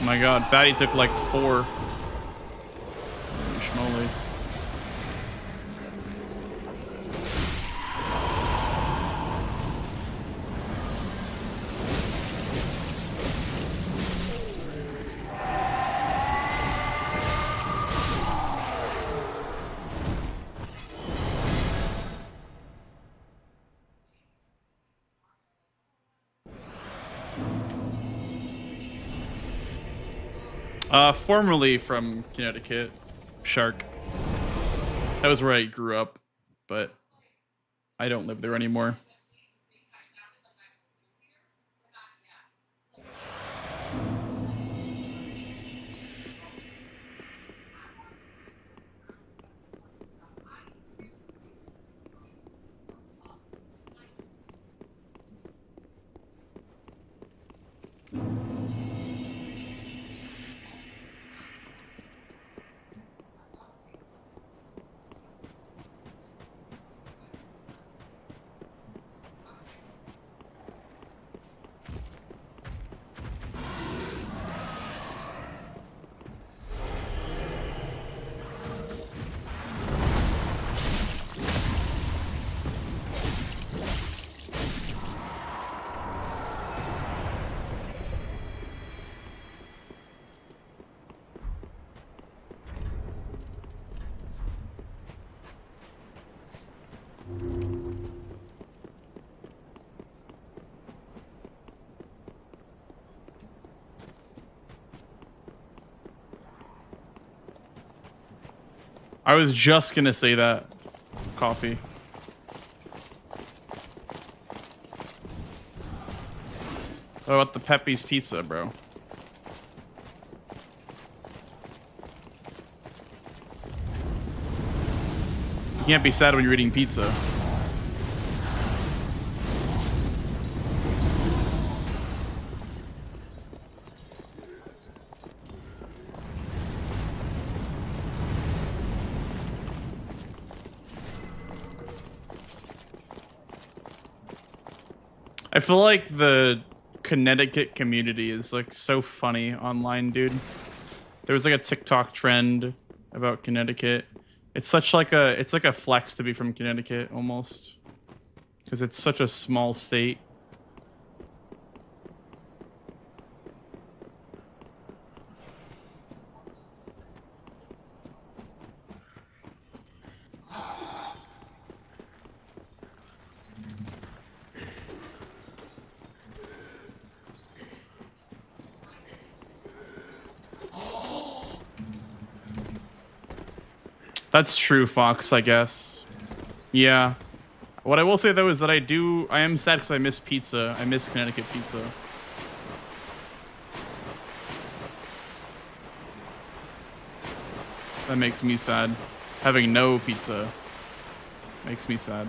Oh my god, Fatty took like 4. Schmoly. Formerly from Connecticut, Shark. That was where I grew up, but I don't live there anymore. I was just gonna say that. Coffee. What about the Pepe's pizza, bro? You can't be sad when you're eating pizza. I feel like the Connecticut community is like so funny online, dude. There was like a TikTok trend about Connecticut. It's such like it's like a flex to be from Connecticut almost, because it's such a small state. That's true, Fox, I guess. Yeah. What I will say, though, is that I am sad because I miss pizza. I miss Connecticut pizza. That makes me sad. Having no pizza makes me sad.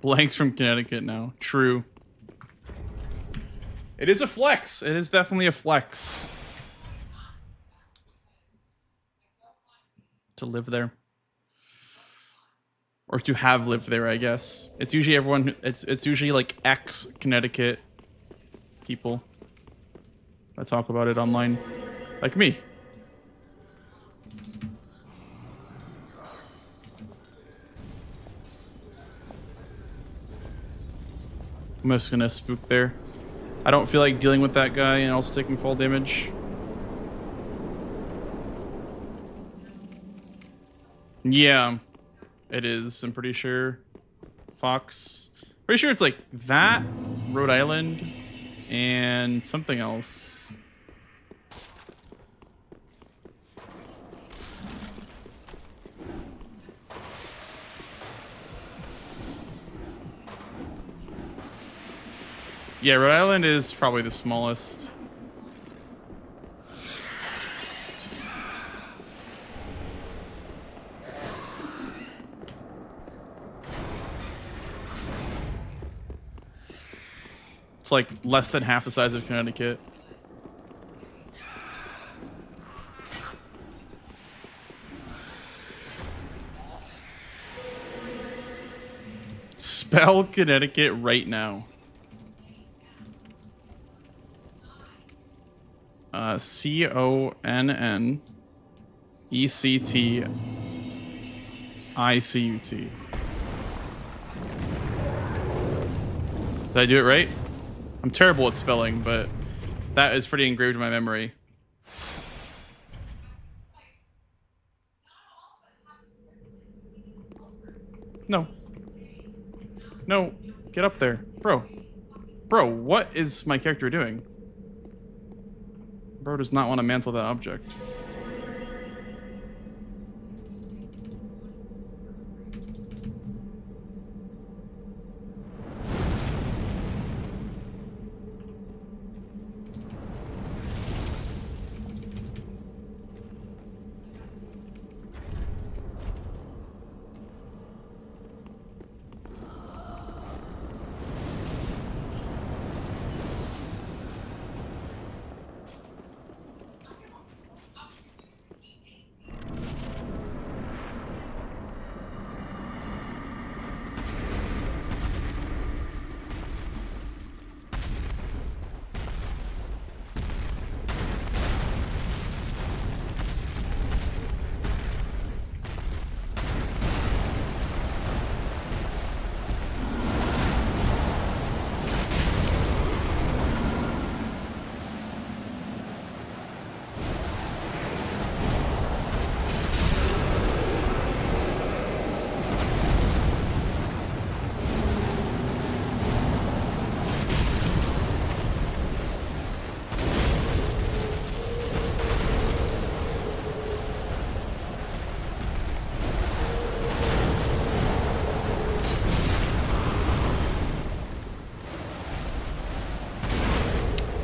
Blank's from Connecticut now. True. It is a flex. It is definitely a flex. To live there. Or to have lived there, I guess. It's usually everyone, it's usually like ex-Connecticut people that talk about it online. Like me. I'm just gonna spook there. I don't feel like dealing with that guy and also taking fall damage. Yeah, it is. I'm pretty sure. Fox. Pretty sure it's like that, Rhode Island, and something else. Yeah, Rhode Island is probably the smallest. It's like less than half the size of Connecticut. Spell Connecticut right now. C-O-N-N-E-C-T-I-C-U-T. Did I do it right? I'm terrible at spelling, but that is pretty engraved in my memory. No. No. Get up there. Bro. Bro, what is my character doing? Bro does not want to mantle that object.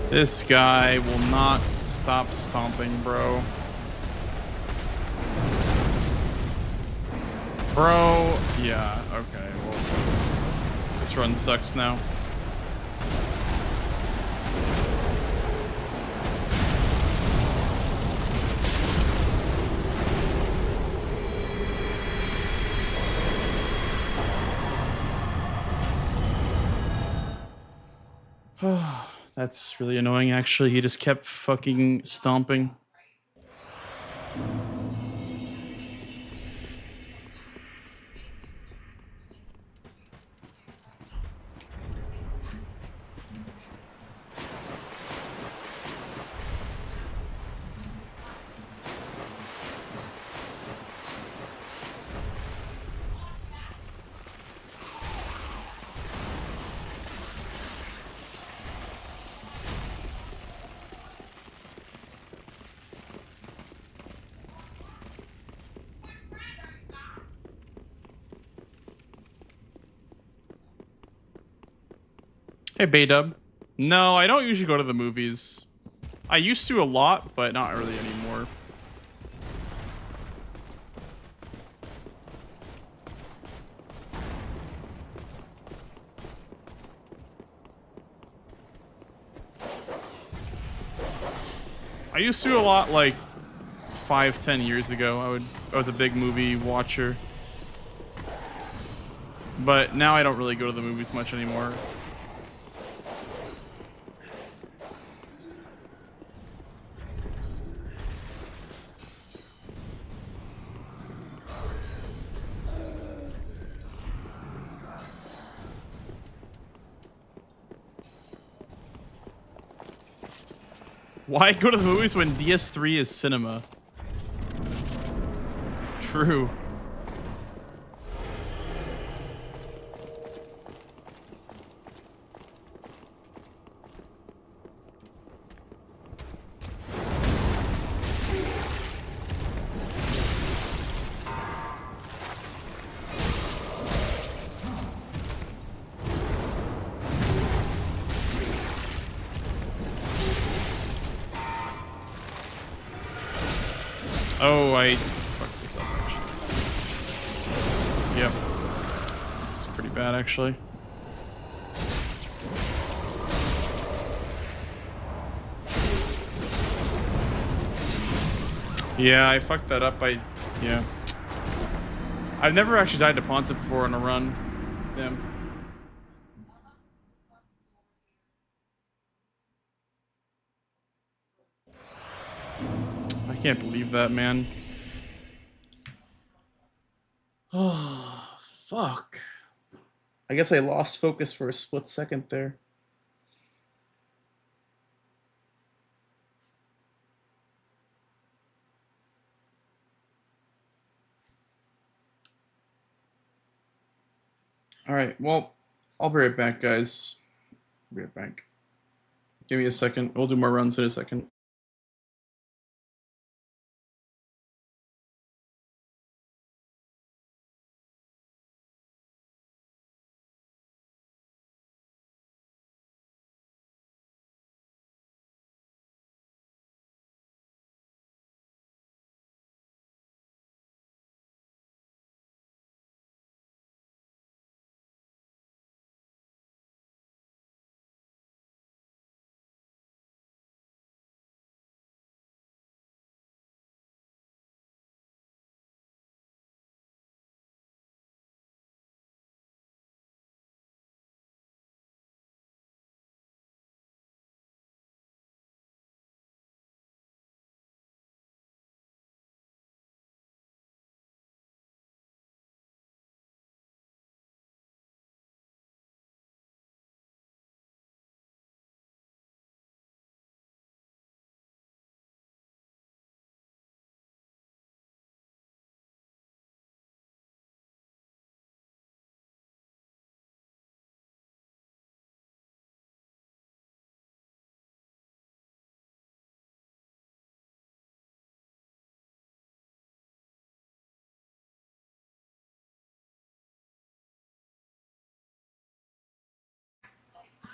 This guy will not stop stomping, bro. Bro, yeah, okay, well, this run sucks now. That's really annoying, actually. He just kept fucking stomping. Hey, Baydub. No, I don't usually go to the movies. I used to a lot, but not really anymore. I used to a lot like 5-10 years ago. I was a big movie watcher. But now I don't really go to the movies much anymore. Why go to the movies when DS3 is cinema? True. Oh, I fucked this up, actually. Yep. This is pretty bad, actually. Yeah, I fucked that up. Yeah. I've never actually died to Ponta before on a run. Damn. I can't believe that, man. Oh, fuck. I guess I lost focus for a split second there. All right, well, I'll be right back, guys. Be right back. Give me a second. We'll do more runs in a second.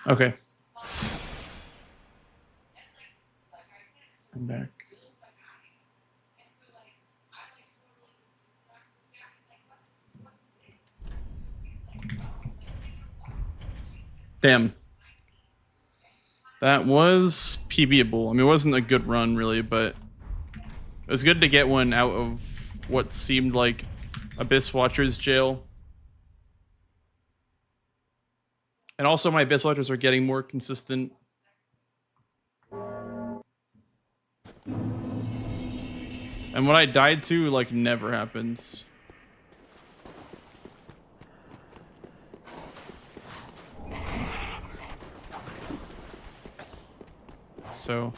Okay. I'm back. Damn. That was PBable. I mean, it wasn't a good run, really, but it was good to get one out of what seemed like Abyss Watcher's jail. And also, my Abyss Watchers are getting more consistent. And what I died to, like, never happens. So...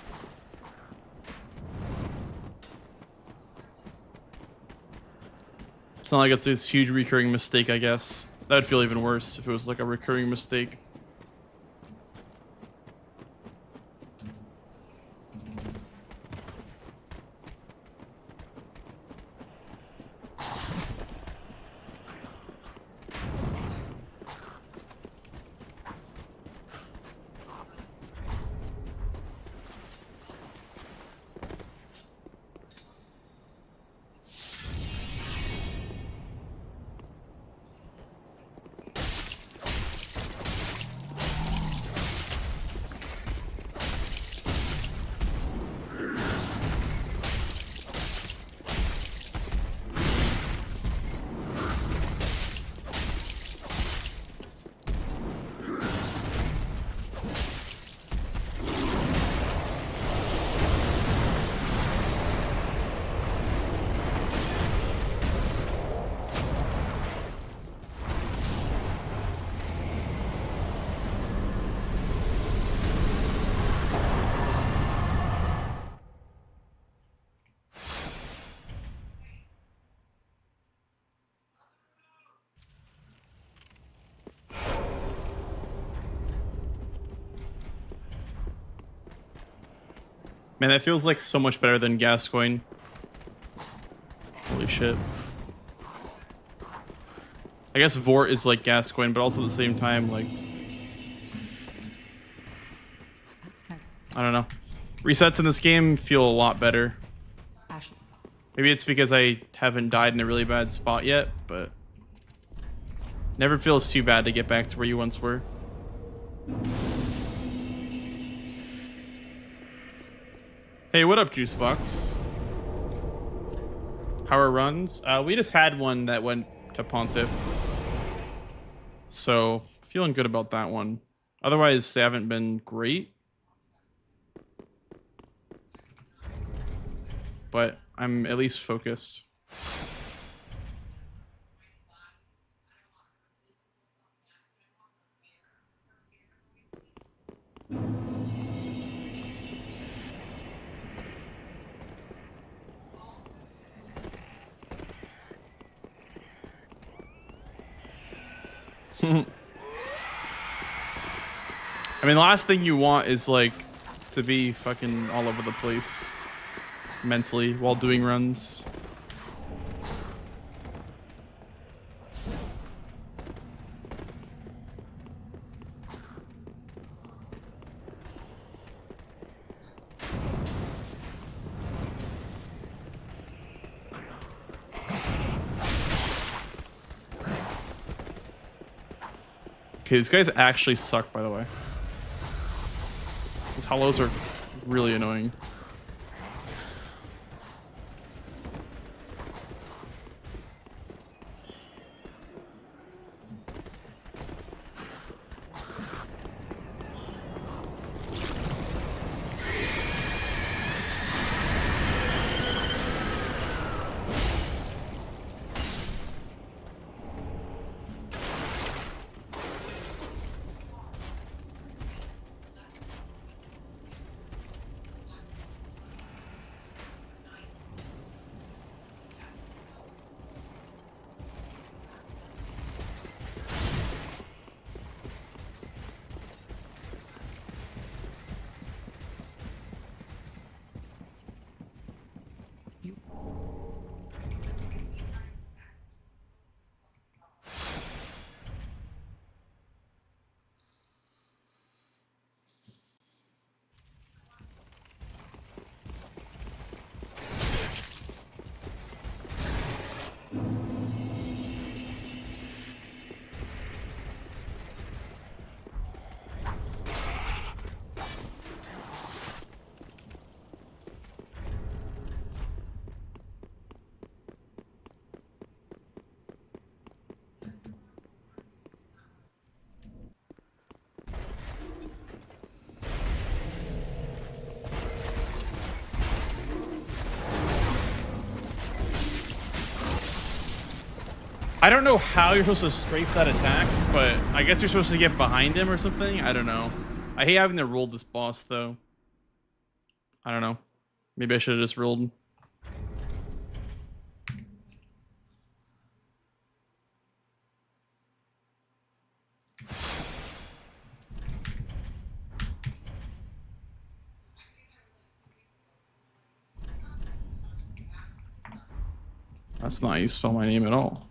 it's not like it's this huge recurring mistake, I guess. That would feel even worse if it was like a recurring mistake. Man, that feels like so much better than Gascoigne. Holy shit. I guess Vort is like Gascoigne, but also at the same time, like... I don't know. Resets in this game feel a lot better. Maybe it's because I haven't died in a really bad spot yet, but... Never feels too bad to get back to where you once were. Hey, what up, Juicebox? How are runs? We just had one that went to Pontiff. So, feeling good about that one. Otherwise, they haven't been great. But I'm at least focused. I mean, the last thing you want is, like, to be fucking all over the place mentally while doing runs. Okay, these guys actually suck, by the way. These hollows are really annoying. I don't know how you're supposed to strafe that attack, but I guess you're supposed to get behind him or something. I don't know. I hate having to roll this boss, though. I don't know. Maybe I should have just rolled. That's not how you spell my name at all.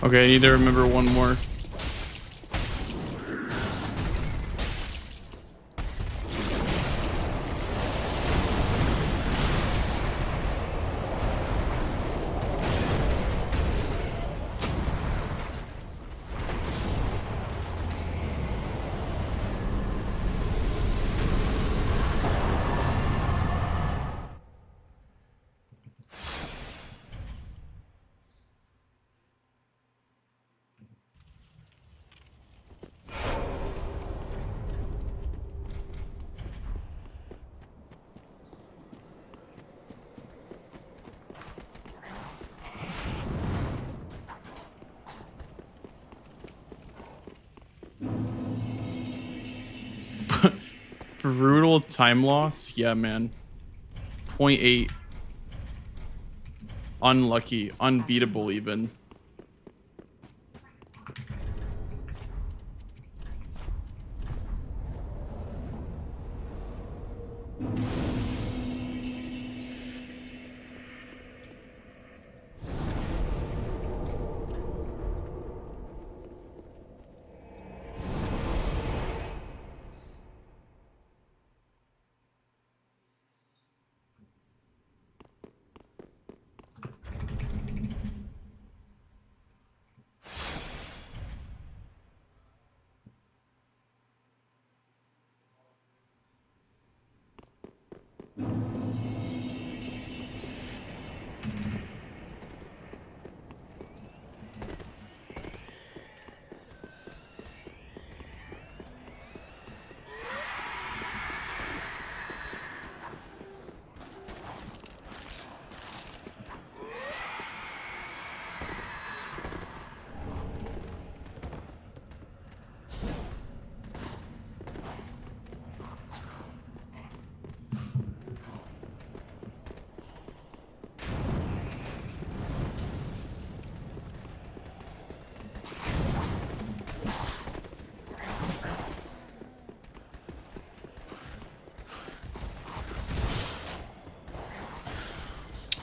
Okay, I need to remember one more. Brutal time loss? Yeah, man. 0.8. Unlucky. Unbeatable, even.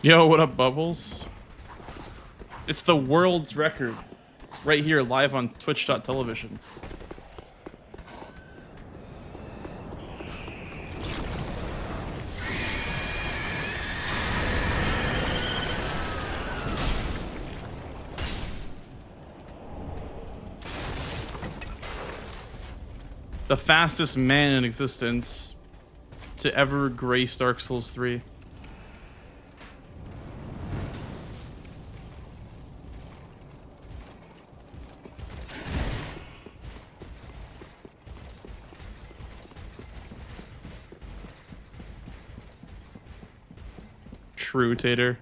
Yo, what up, Bubbles? It's the world's record. Right here, live on twitch.television. The fastest man in existence to ever grace Dark Souls 3. True, Tater.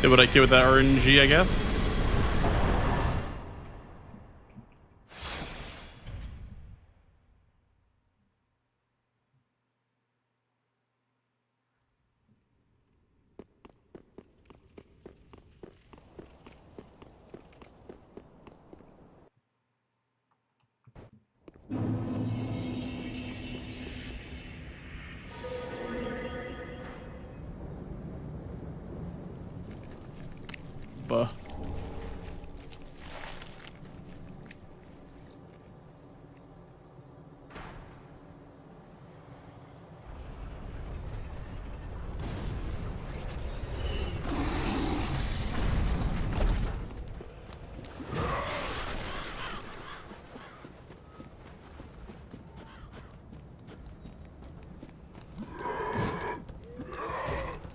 Did what I could with that RNG, I guess. Buh.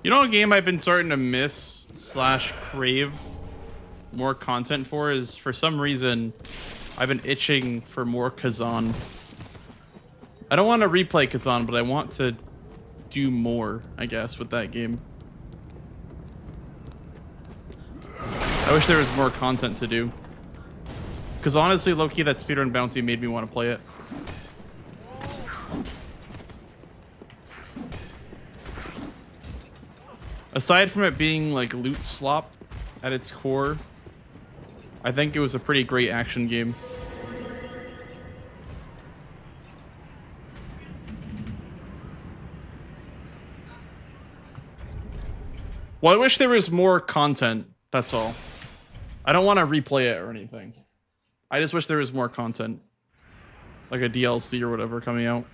You know, a game I've been starting to miss / crave more content for is, for some reason, I've been itching for more Kazan. I don't want to replay Kazan, but I want to do more, I guess, with that game. I wish there was more content to do. Because honestly, low-key, that speedrun bounty made me want to play it. Aside from it being like loot slop at its core, I think it was a pretty great action game. Well, I wish there was more content, that's all. I don't want to replay it or anything. I just wish there was more content. Like a DLC or whatever coming out.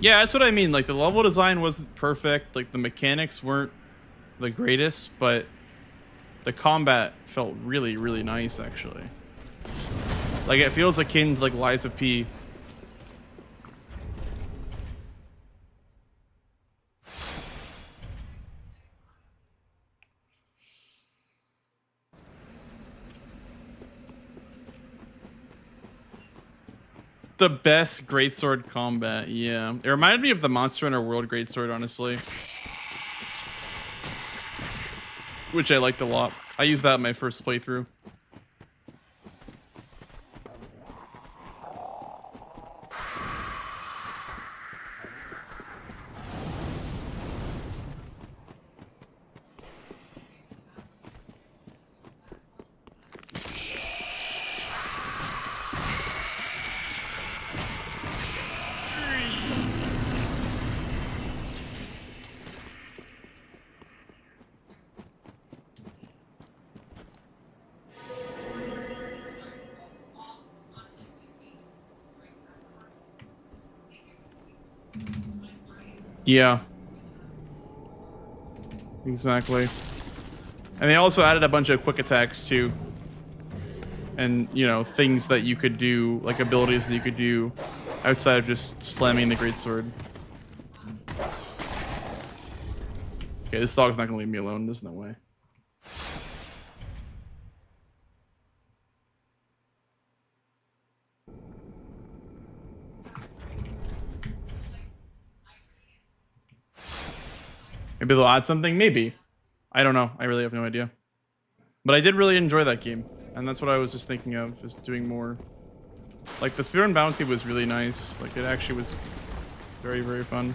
Yeah, that's what I mean. Like, the level design wasn't perfect. Like, the mechanics weren't the greatest, but the combat felt really, really nice, actually. Like, it feels akin to, like, Lies of P. The best greatsword combat, yeah. It reminded me of the Monster Hunter World greatsword, honestly. Which I liked a lot. I used that in my first playthrough. Yeah. Exactly. And they also added a bunch of quick attacks too. And, you know, things that you could do, like abilities that you could do outside of just slamming the greatsword. Okay, this dog's not gonna leave me alone. There's no way. Maybe they'll add something. Maybe. I don't know. I really have no idea. But I did really enjoy that game. And that's what I was just thinking of, is doing more. Like, the Speedrun Bounty was really nice. Like, it actually was very, very fun.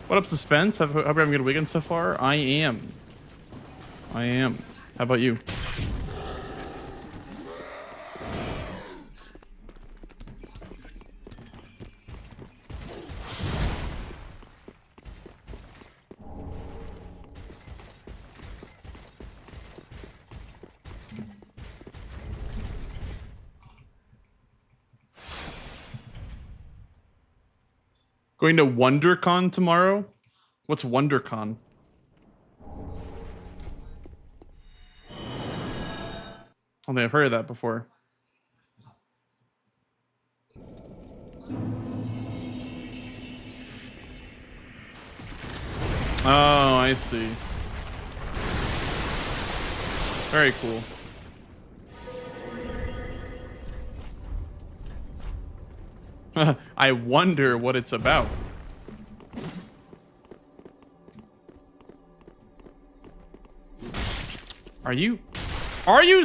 What up, Suspense? Hope you're having a good weekend so far. I am. I am. How about you? Going to WonderCon tomorrow? What's WonderCon? I don't think I've heard of that before. Oh, I see. Very cool. I wonder what it's about. Are you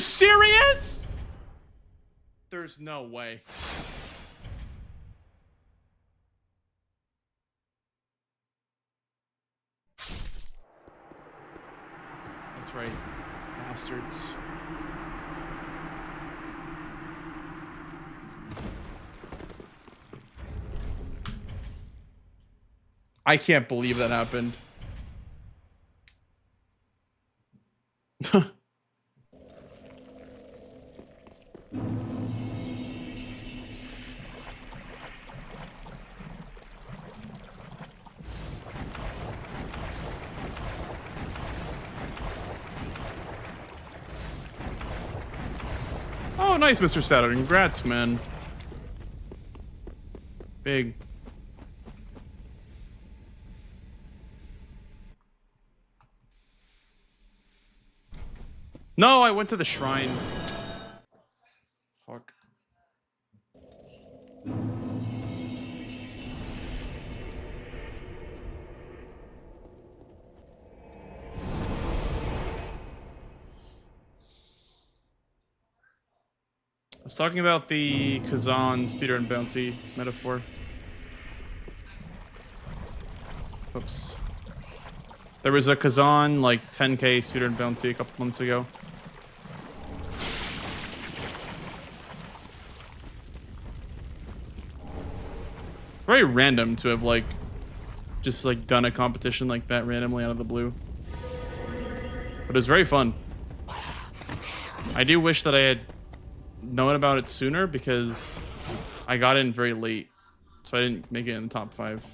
serious? There's no way. That's right, bastards. I can't believe that happened. Oh, nice, Mr. Saturn. Congrats, man. Big. No, I went to the shrine. Fuck. I was talking about the Kazan speedrun bounty metaphor. Oops. There was a Kazan, like, 10k speedrun bounty a couple months ago. Very random to have, like, just, like, done a competition like that randomly out of the blue. But it was very fun. I do wish that I had known about it sooner because I got in very late. So I didn't make it in the top 5.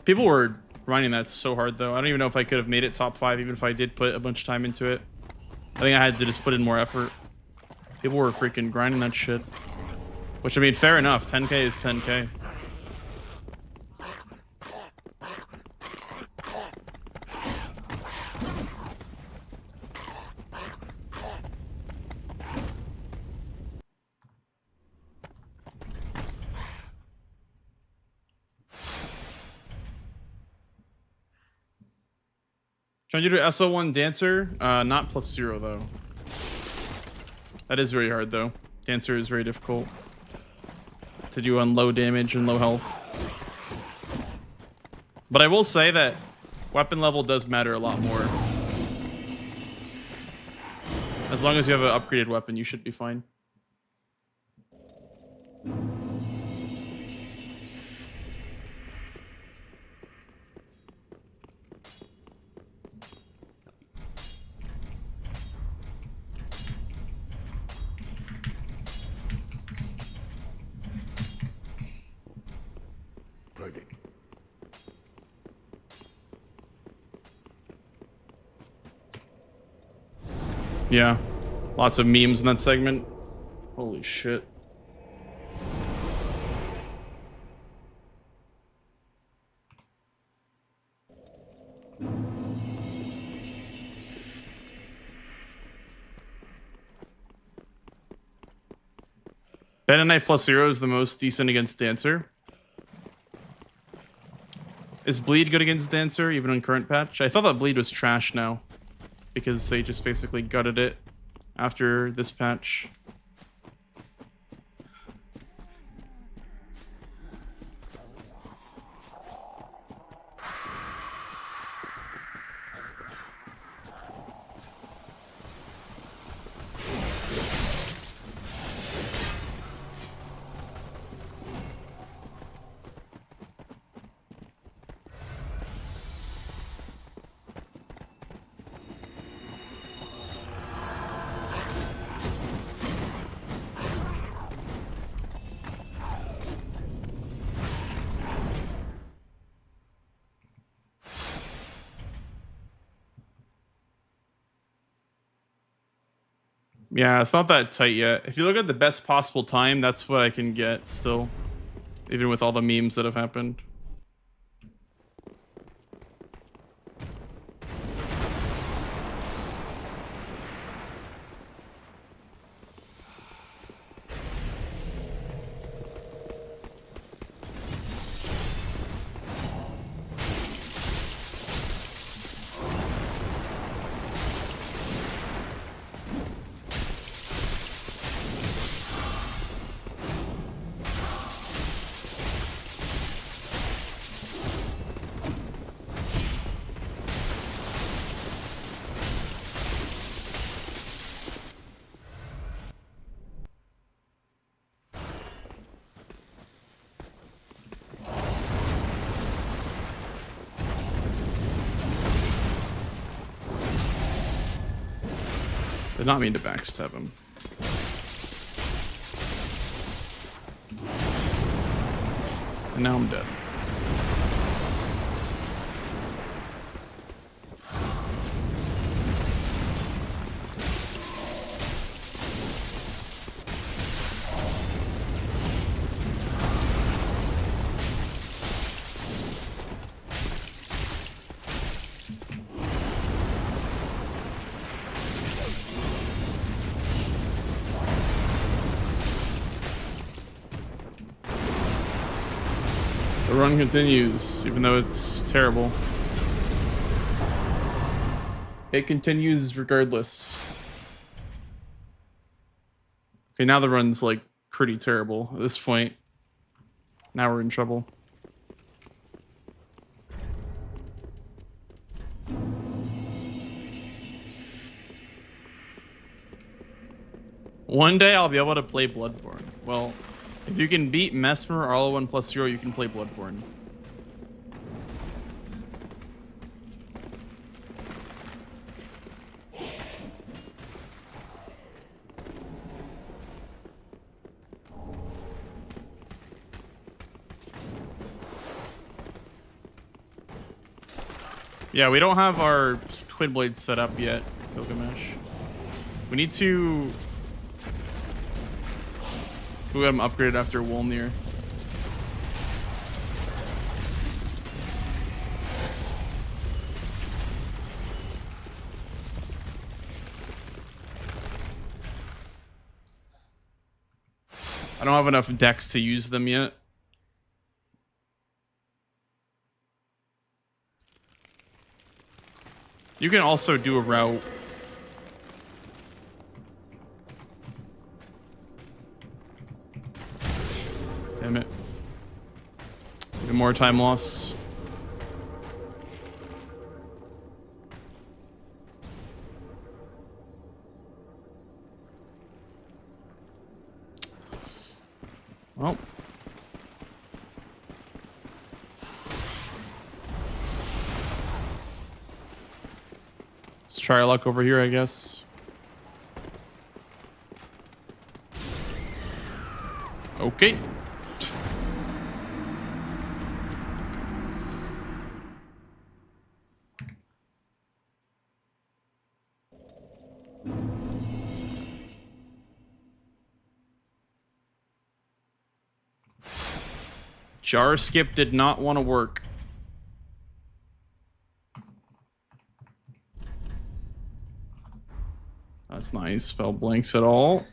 People were grinding that so hard, though. I don't even know if I could have made it top 5, even if I did put a bunch of time into it. I think I had to just put in more effort. People were freaking grinding that shit. Which, I mean, fair enough. 10k is 10k. Trying to do SO1 Dancer, not +0 though. That is very hard though. Dancer is very difficult to do on low damage and low health. But I will say that weapon level does matter a lot more. As long as you have an upgraded weapon, you should be fine. Yeah, lots of memes in that segment. Holy shit. Beta Knife +0 is the most decent against Dancer. Is Bleed good against Dancer, even on current patch? I thought that Bleed was trash now, because they just basically gutted it after this patch. Yeah, it's not that tight yet. If you look at the best possible time, that's what I can get still. Even with all the memes that have happened. Did not mean to backstab him. And now I'm dead. run continues, even though it's terrible. It continues regardless. Okay, now the run's like pretty terrible at this point. Now we're in trouble. One day I'll be able to play Bloodborne. Well, if you can beat Mesmer or all 1+0, you can play Bloodborne. Yeah, we don't have our twin blades set up yet, Gilgamesh. We need to... We got them upgraded after Wolnir. I don't have enough decks to use them yet. You can also do a route. Damn it. Even more time loss. Well. Let's try our luck over here, I guess. Okay. Jar skip did not want to work. That's nice. Spell blanks at all.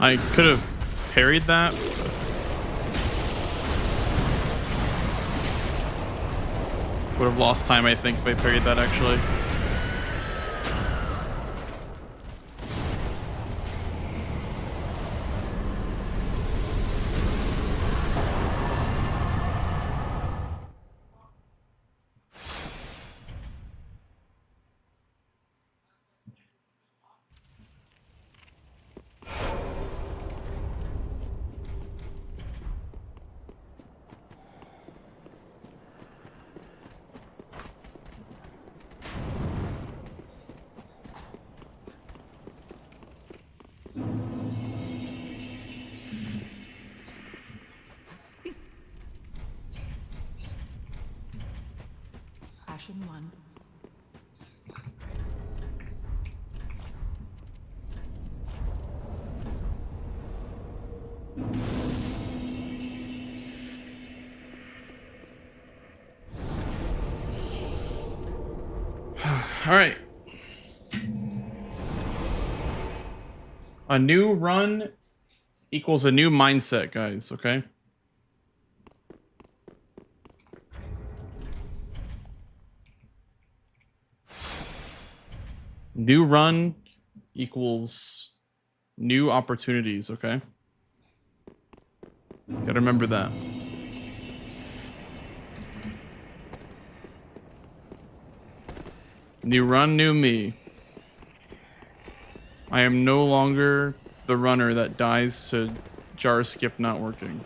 I could have parried that. Would have lost time, I think, if I parried that, actually. Ashen 1. All right. A new run equals a new mindset, guys, okay? New run equals new opportunities, okay? Gotta remember that. New run, new me. I am no longer the runner that dies to jar skip not working.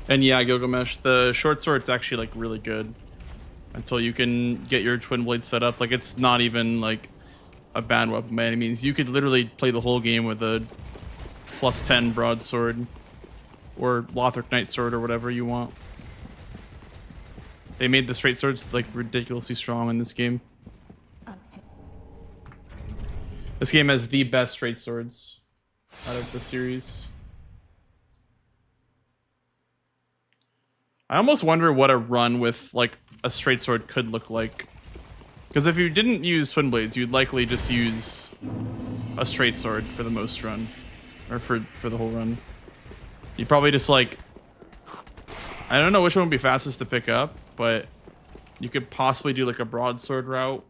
And yeah, Gilgamesh, the short sword's actually like really good until you can get your twin blade set up. Like it's not even like a bad weapon by any means. You could literally play the whole game with a +10 broadsword or Lothric Knight sword or whatever you want. They made the straight swords like ridiculously strong in this game. This game has the best straight swords out of the series. I almost wonder what a run with like a straight sword could look like. Because if you didn't use twin blades, you'd likely just use a straight sword for the most run. Or for the whole run. You'd probably just like... I don't know which one would be fastest to pick up, but you could possibly do like a broadsword route.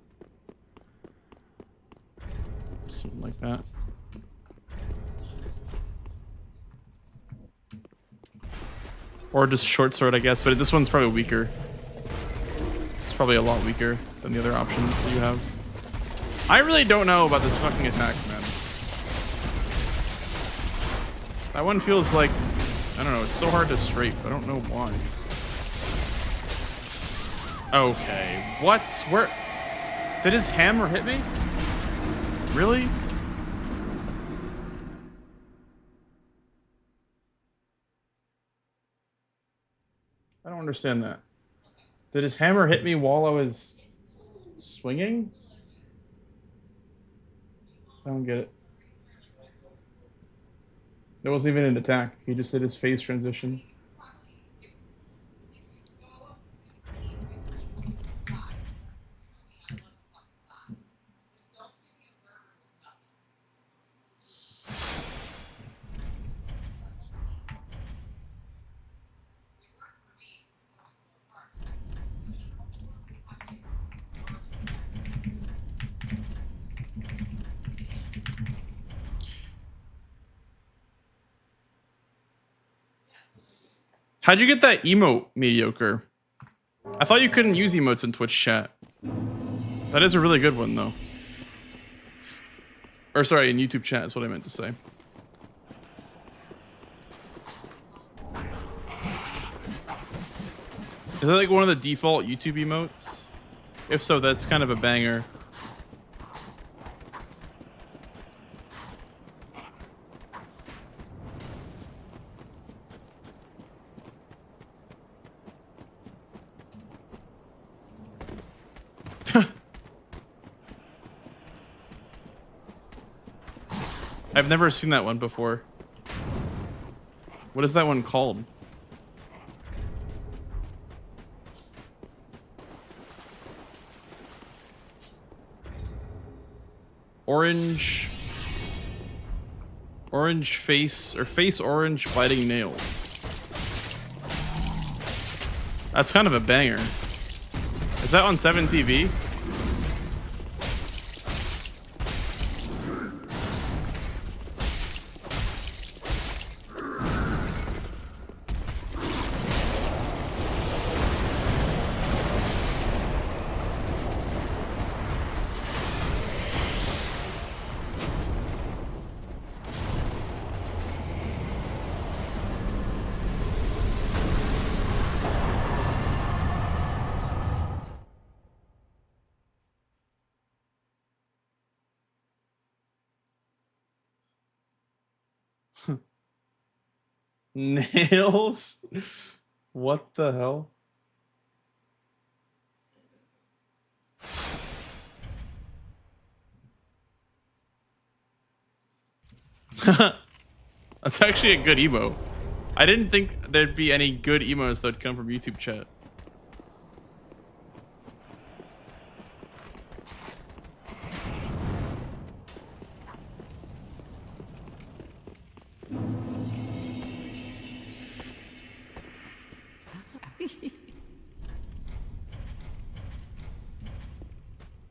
Something like that. Or just short sword, I guess, but this one's probably weaker. It's probably a lot weaker than the other options that you have. I really don't know about this fucking attack, man. That one feels like, I don't know, it's so hard to strafe. I don't know why. Okay, what? Where? Did his hammer hit me? Really? I don't understand that. Did his hammer hit me while I was swinging? I don't get it. That wasn't even an attack. He just did his phase transition. How'd you get that emote mediocre? I thought you couldn't use emotes in Twitch chat. That is a really good one, though. Or sorry, in YouTube chat is what I meant to say. Is that like one of the default YouTube emotes? If so, that's kind of a banger. I've never seen that one before. What is that one called? Orange face, or face orange biting nails. That's kind of a banger. Is that on 7TV? Nails? What the hell? That's actually a good emo. I didn't think there'd be any good emos that'd come from YouTube chat.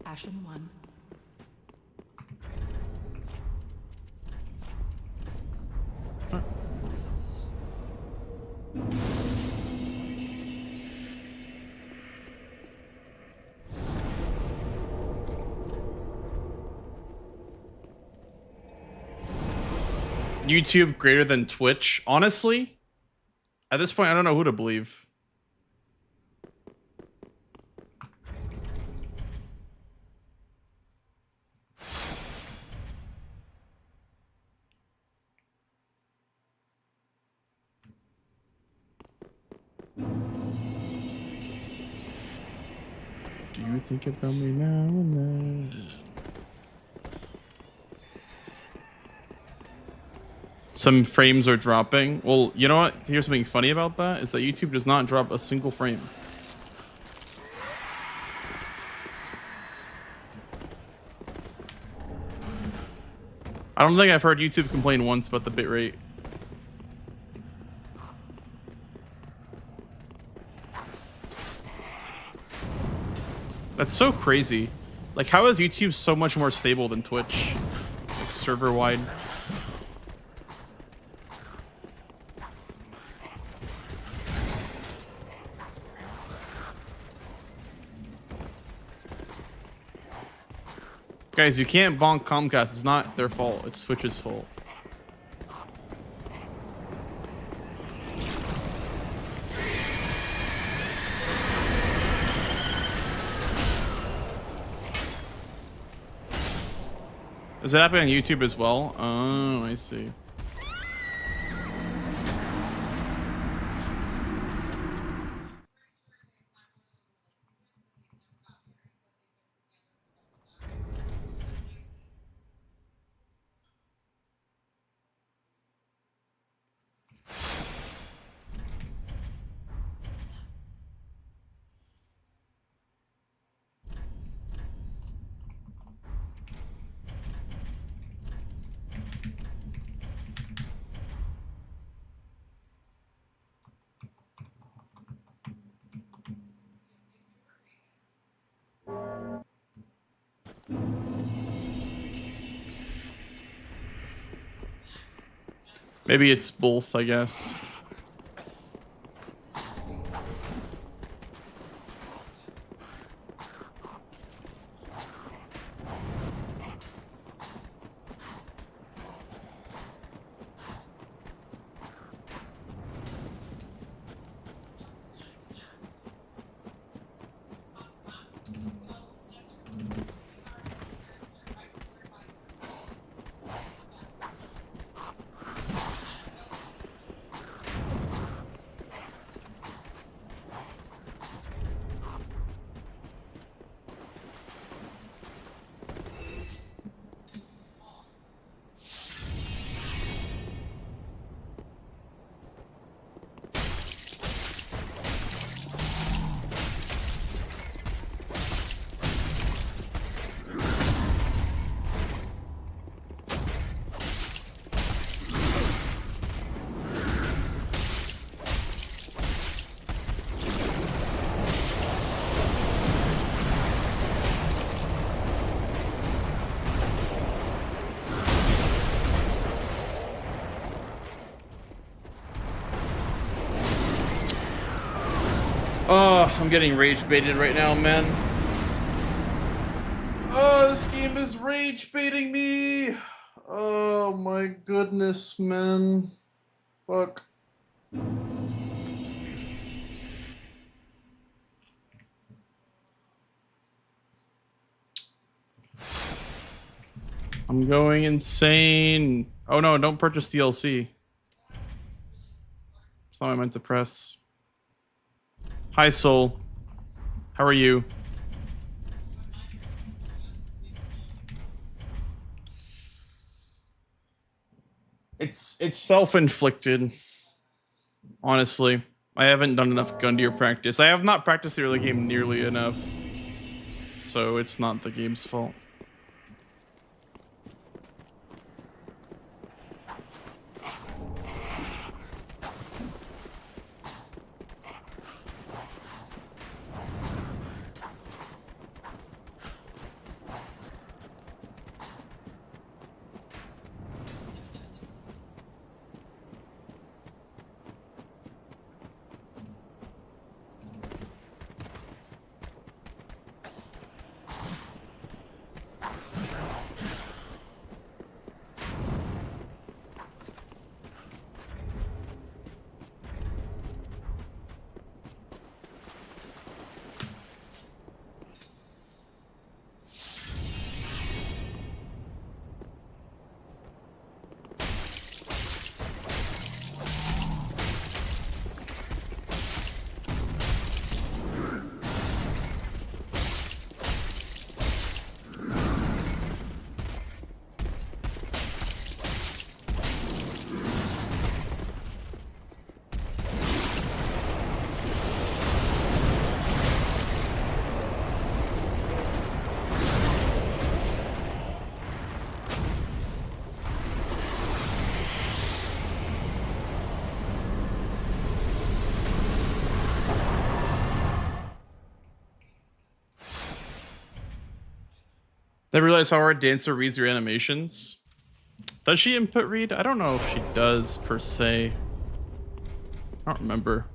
Ashen 1. YouTube greater than Twitch? Honestly, at this point, I don't know who to believe. Do you think about me now and then? Some frames are dropping. Well, you know what? Here's something funny about that is that YouTube does not drop a single frame. I don't think I've heard YouTube complain once about the bitrate. That's so crazy. Like, how is YouTube so much more stable than Twitch? Like, server-wide. Guys, you can't bonk Comcast. It's not their fault. It's Twitch's fault. Is it happening on YouTube as well? Oh, I see. Maybe it's both, I guess. Oh, I'm getting rage baited right now, man. Oh, this game is rage baiting me. Oh my goodness, man. Fuck. I'm going insane. Oh no, don't purchase DLC. That's not what I meant to press. Hi, Soul. How are you? It's self-inflicted. Honestly, I haven't done enough gun deer practice. I have not practiced the early game nearly enough, so it's not the game's fault. I realize how our dancer reads your animations. Does she input read? I don't know if she does per se. I don't remember.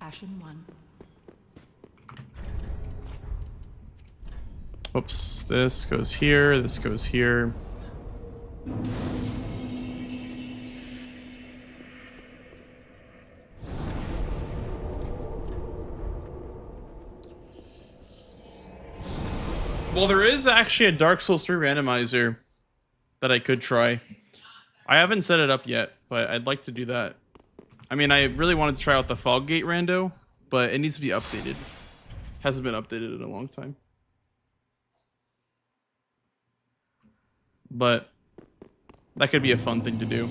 Ashen 1. Oops, this goes here, this goes here. Well, there is actually a Dark Souls 3 randomizer that I could try. I haven't set it up yet, but I'd like to do that. I mean, I really wanted to try out the Foggate rando, but it needs to be updated. Hasn't been updated in a long time. But that could be a fun thing to do.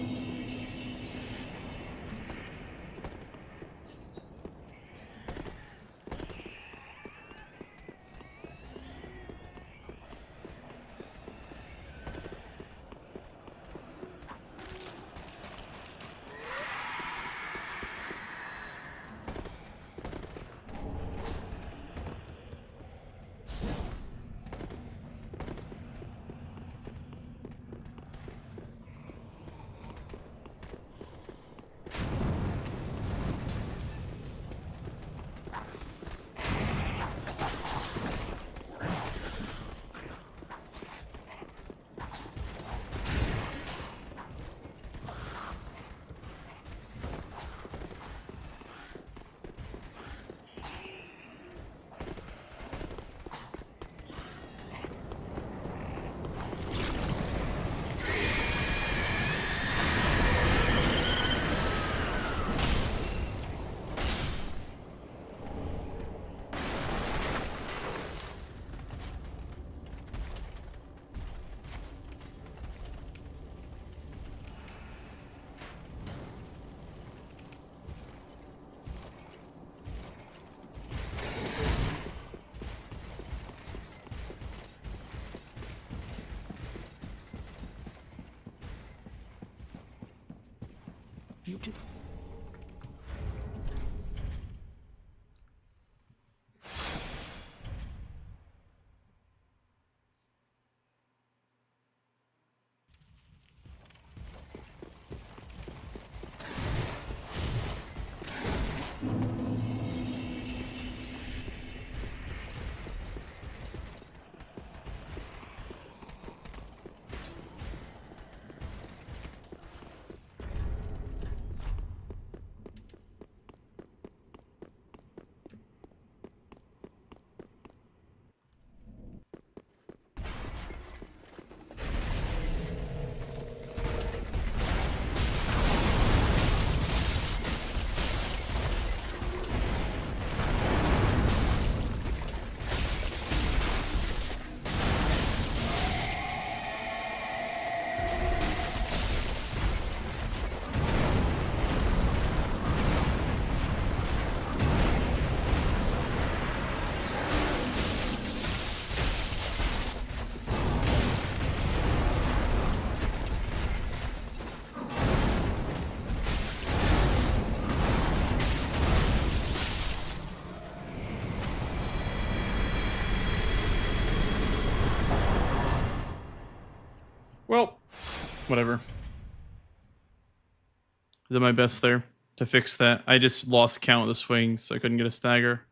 Muted. Whatever. I did my best there to fix that. I just lost count of the swings, so I couldn't get a stagger.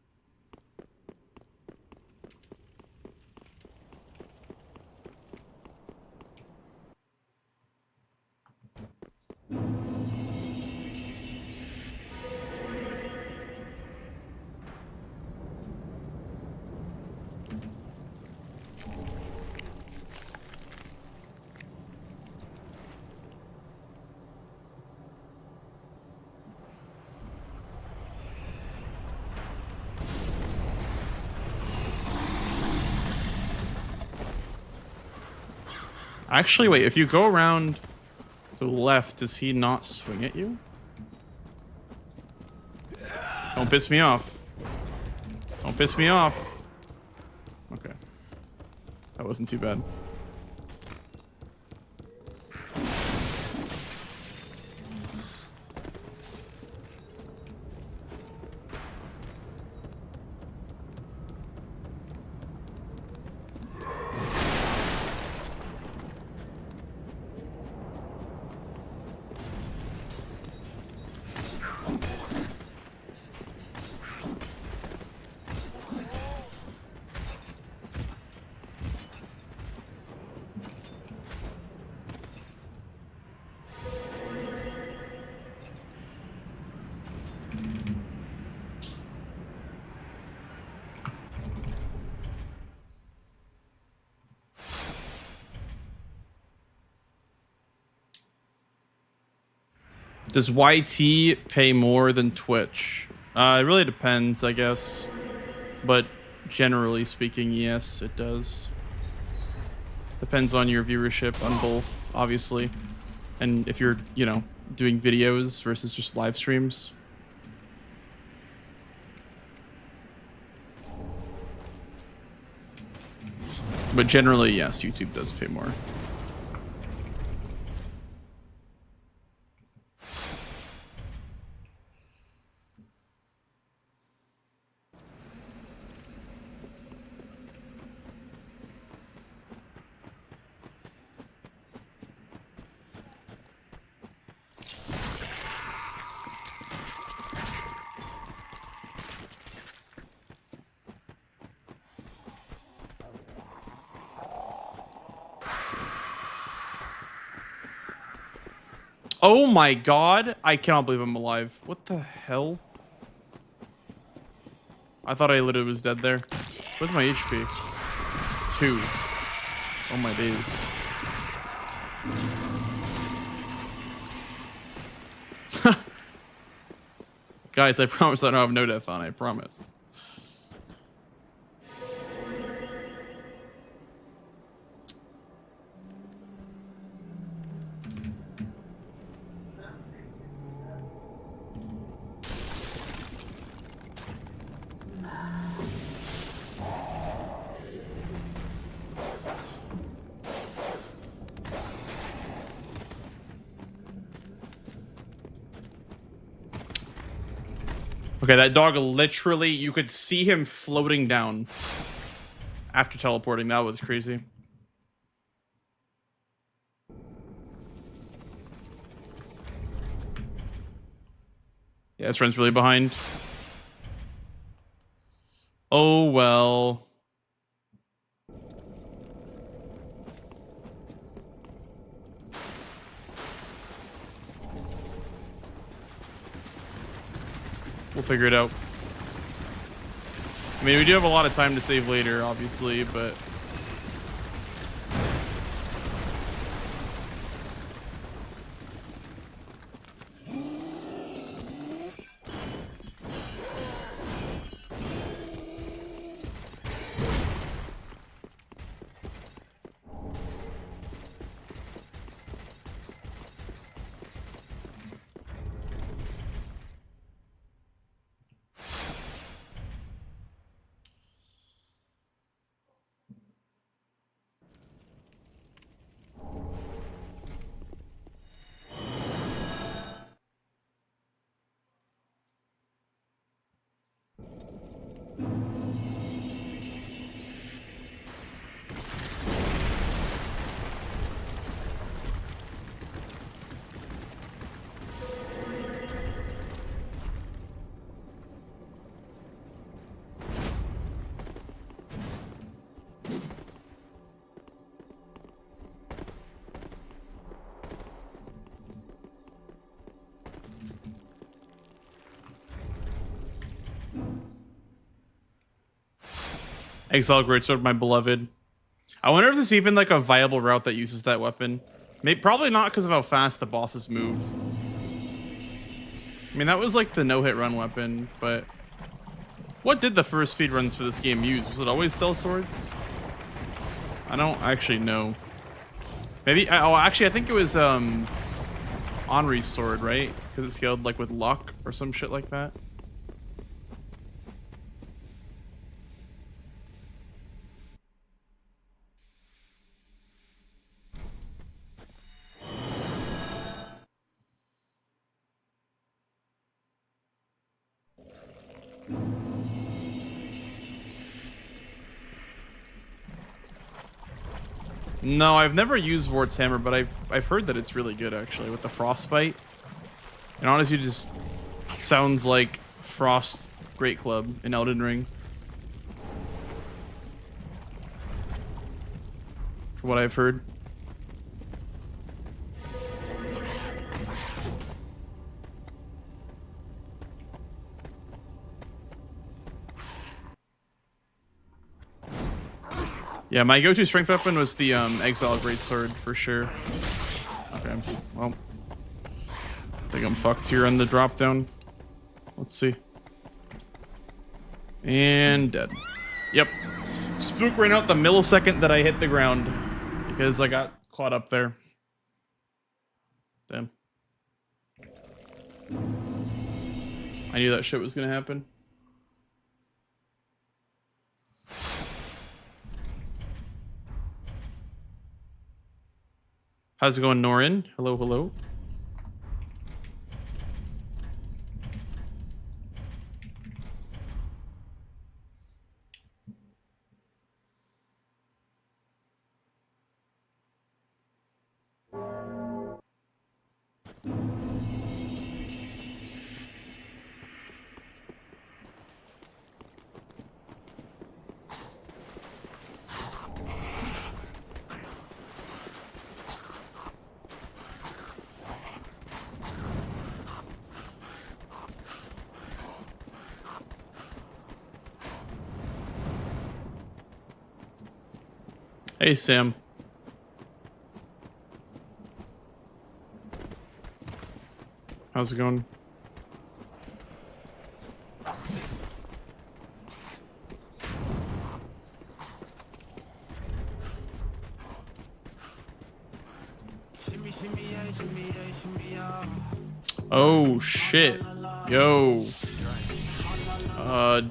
Actually, wait, if you go around to the left, does he not swing at you? Don't piss me off. Don't piss me off. Okay. That wasn't too bad. Does YT pay more than Twitch? It really depends, I guess. But generally speaking, yes, it does. Depends on your viewership on both, obviously. And if you're, you know, doing videos versus just live streams. But generally, yes, YouTube does pay more. Oh my god, I cannot believe I'm alive. What the hell? I thought I literally was dead there. Where's my HP? 2. Oh my days. Guys, I promise I don't have no death on, I promise. Okay, that dog literally, you could see him floating down after teleporting. That was crazy. Yeah, his friend's really behind. Oh, well. We'll figure it out. I mean, we do have a lot of time to save later, obviously, but... Exile Greatsword, my beloved. I wonder if there's even like a viable route that uses that weapon. Maybe, probably not because of how fast the bosses move. I mean, that was like the no-hit run weapon, but what did the first speedruns for this game use? Was it always cell swords? I don't actually know. Maybe, oh, actually, I think it was Henri's sword, right? Because it scaled like with luck or some shit like that. No, I've never used Vort's hammer, but I've heard that it's really good actually with the frostbite. And honestly, it just sounds like Frost Great Club in Elden Ring. From what I've heard. Yeah, my go-to strength weapon was the Exile Greatsword for sure. Okay, well, I think I'm fucked here on the drop down. Let's see. And dead. Yep. Spook ran out the millisecond that I hit the ground because I got caught up there. Damn. I knew that shit was gonna happen. How's it going, Norin? Hello, hello. Hey, Sam. How's it going? Oh, shit. Yo.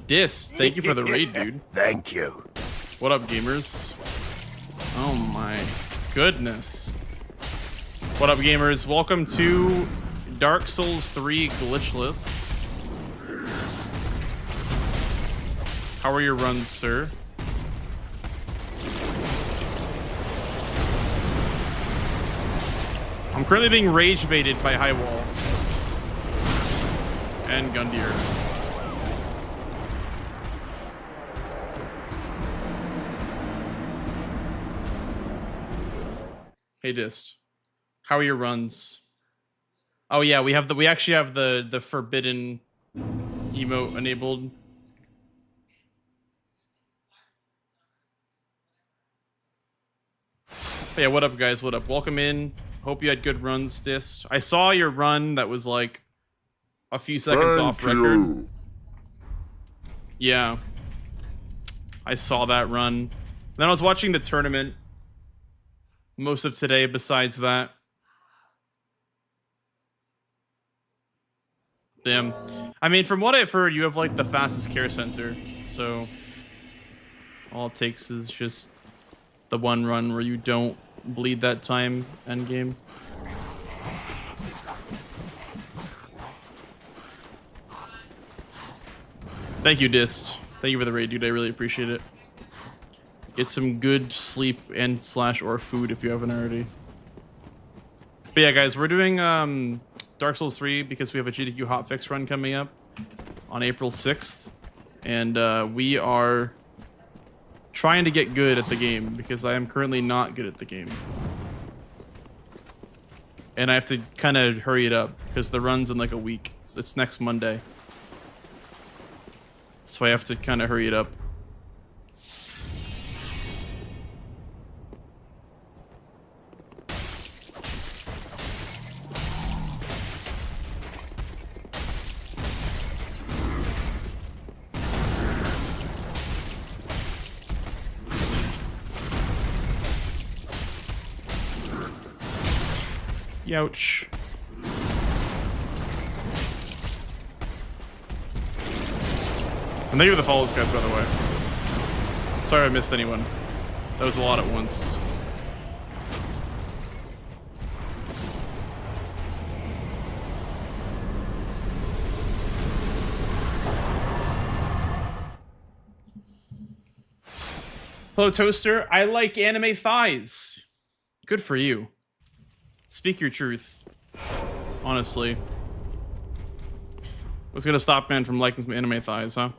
Dis, thank you for the raid, dude. Thank you. What up, gamers? Oh my goodness. What up, gamers? Welcome to Dark Souls 3 Glitchless. How are your runs, sir? I'm currently being rage baited by Highwall and Gundyr. Hey Dist, how are your runs? Oh yeah, we actually have the forbidden emote enabled. But yeah, what up guys? What up? Welcome in. Hope you had good runs, Dist. I saw your run that was like a few seconds off record. Yeah, I saw that run. Then I was watching the tournament most of today besides that. Damn. I mean, from what I've heard, you have like the fastest care center, so all it takes is just the one run where you don't bleed that time end game. Thank you, Dist. Thank you for the raid, dude. I really appreciate it. Get some good sleep and / or food if you haven't already. But yeah, guys, we're doing Dark Souls 3 because we have a GDQ hotfix run coming up on April 6th. And we are trying to get good at the game because I am currently not good at the game. And I have to kind of hurry it up because the run's in like a week. It's next Monday. So I have to kind of hurry it up. Youch. And thank you for the follows, guys, by the way. Sorry I missed anyone. That was a lot at once. Hello, Toaster. I like anime thighs. Good for you. Speak your truth. Honestly. What's gonna stop man from liking some anime thighs, huh?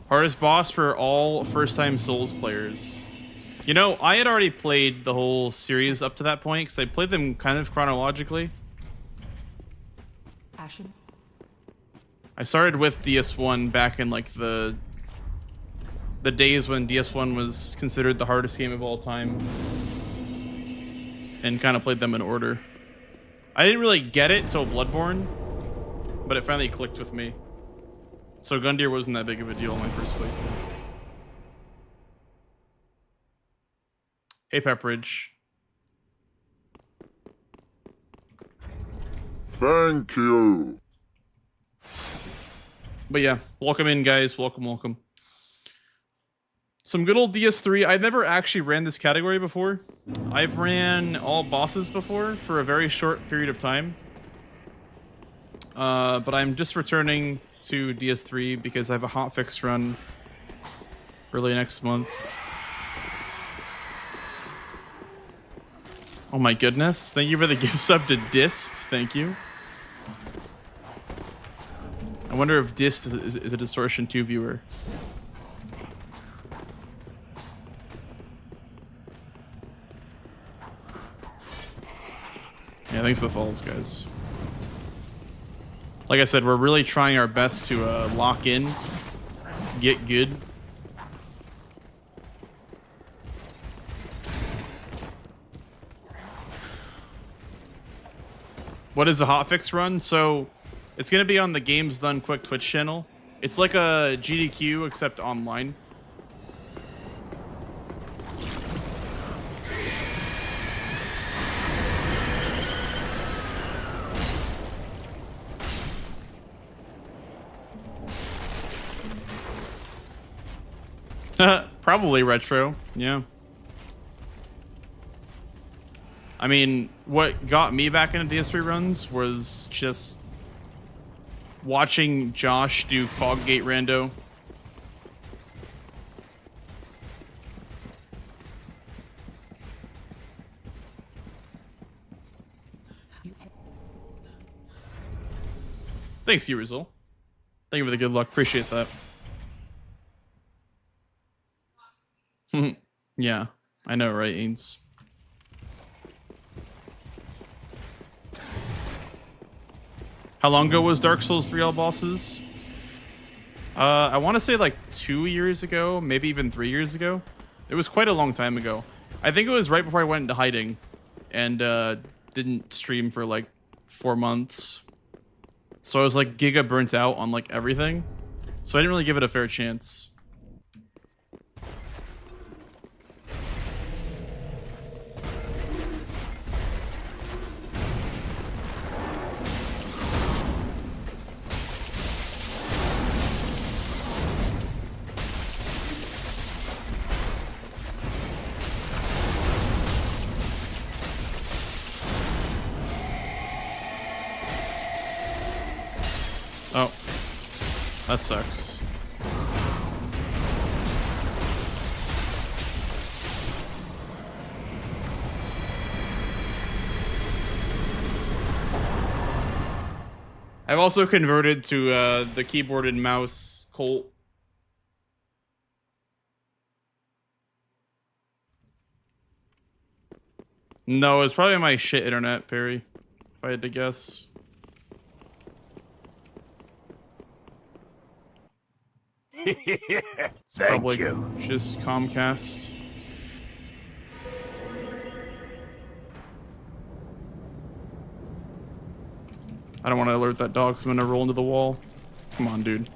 Hardest boss for all first-time Souls players. You know, I had already played the whole series up to that point because I played them kind of chronologically. Ashen. I started with DS1 back in like the days when DS1 was considered the hardest game of all time, and kind of played them in order. I didn't really get it till Bloodborne, but it finally clicked with me. So Gundyr wasn't that big of a deal in my first playthrough. Hey, Pepperidge. Thank you. But yeah, welcome in, guys. Welcome, welcome. Some good old DS3. I've never actually ran this category before. I've ran all bosses before for a very short period of time. But I'm just returning to DS3 because I have a hotfix run early next month. Oh my goodness. Thank you for the gift sub to Dist. Thank you. I wonder if Dist is a Distortion 2 viewer. Yeah, thanks for the follows, guys. Like I said, we're really trying our best to lock in, get good. What is a hotfix run? So it's going to be on the Games Done Quick Twitch channel. It's like a GDQ except online. Probably retro, yeah. I mean, what got me back into DS3 runs was just watching Josh do Foggate Rando. Thanks, Urizal. Thank you for the good luck. Appreciate that. Yeah, I know, right, Ains? How long ago was Dark Souls 3 all bosses? I want to say like 2 years ago, maybe even 3 years ago. It was quite a long time ago. I think it was right before I went into hiding and didn't stream for like 4 months. So I was like giga burnt out on like everything. So I didn't really give it a fair chance. Oh, that sucks. I've also converted to the keyboard and mouse Colt. No, it's probably my shit internet, Perry, if I had to guess. It's Thank probably you. just Comcast. I don't want to alert that dog, so I'm gonna roll into the wall. Come on, dude.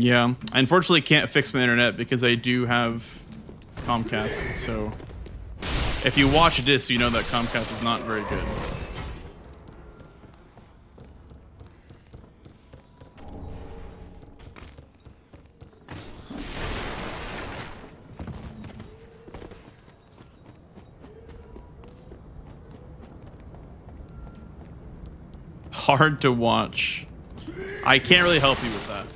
Yeah, I unfortunately can't fix my internet because I do have Comcast, so if you watch this, you know that Comcast is not very good. Hard to watch. I can't really help you with that.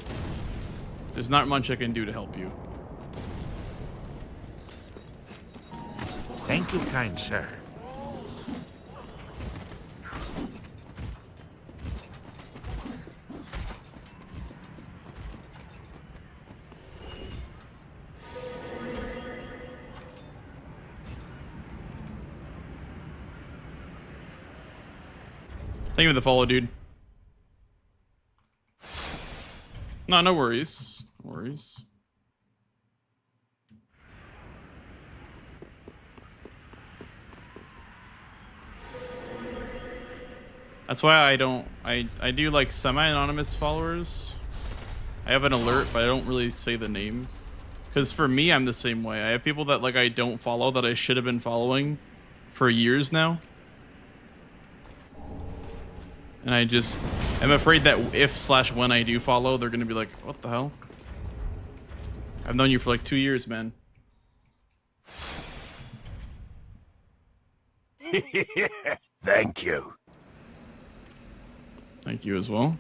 There's not much I can do to help you. Thank you, kind sir. Thank you for the follow, dude. No, no worries. No worries. That's why I don't... I do like semi-anonymous followers. I have an alert, but I don't really say the name. Because for me, I'm the same way. I have people that like I don't follow that I should have been following for years now. And I just... I'm afraid that if/when I do follow, they're going to be like, what the hell? I've known you for like 2 years, man. Thank you. Thank you as well.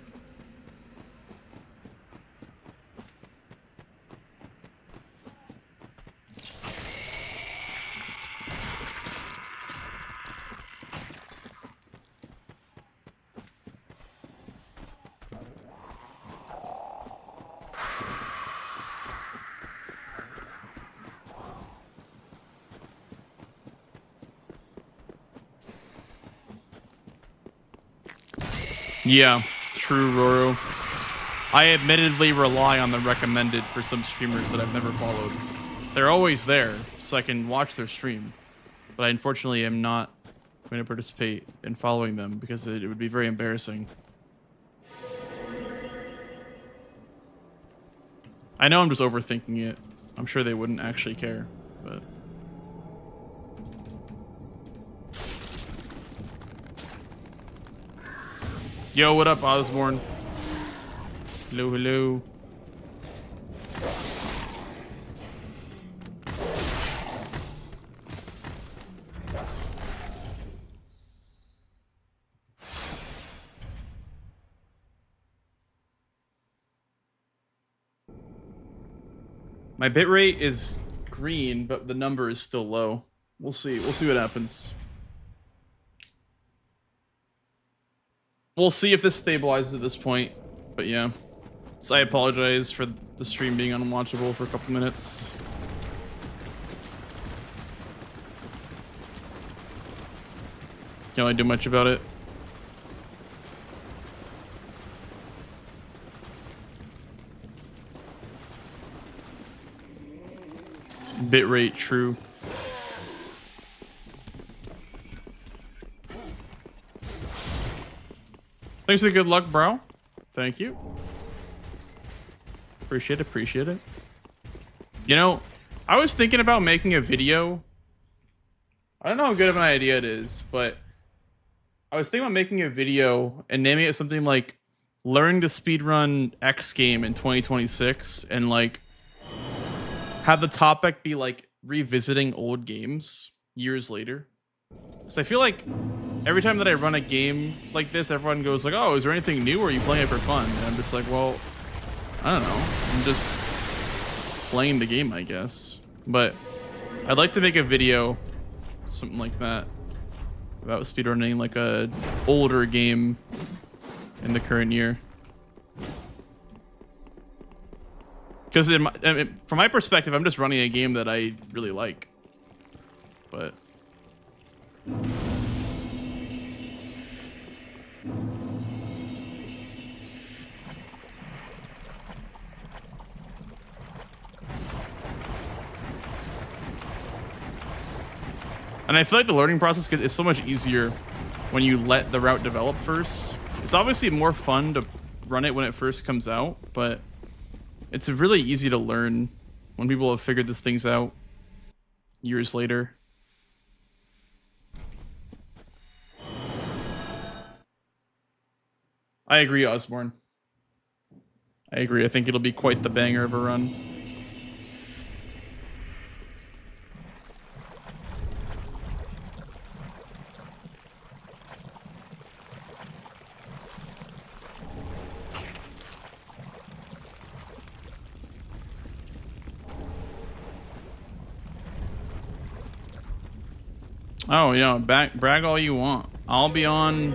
Yeah, true, Roro. I admittedly rely on the recommended for some streamers that I've never followed. They're always there, so I can watch their stream. But I unfortunately am not going to participate in following them because it would be very embarrassing. I know I'm just overthinking it. I'm sure they wouldn't actually care, but... Yo, what up, Osborne? Hello, hello. My bitrate is green, but the number is still low. We'll see. We'll see what happens. We'll see if this stabilizes at this point, but yeah. So I apologize for the stream being unwatchable for a couple minutes. Can't really do much about it. Bitrate, true. Thanks for the good luck, bro. Thank you. Appreciate it, appreciate it. You know, I was thinking about making a video. I don't know how good of an idea it is, but I was thinking about making a video and naming it something like learning to speedrun X game in 2026 and like have the topic be like revisiting old games years later. So I feel like every time that I run a game like this, everyone goes like, oh, is there anything new or are you playing it for fun? And I'm just like, well, I don't know. I'm just playing the game, I guess. But I'd like to make a video, something like that, about speedrunning like a older game in the current year. Because from my perspective, I'm just running a game that I really like. But... And I feel like the learning process is so much easier when you let the route develop first. It's obviously more fun to run it when it first comes out, but It's really easy to learn when people have figured these things out years later. I agree, Osborne. I agree. I think it'll be quite the banger of a run. Oh, yeah, brag all you want. I'll be on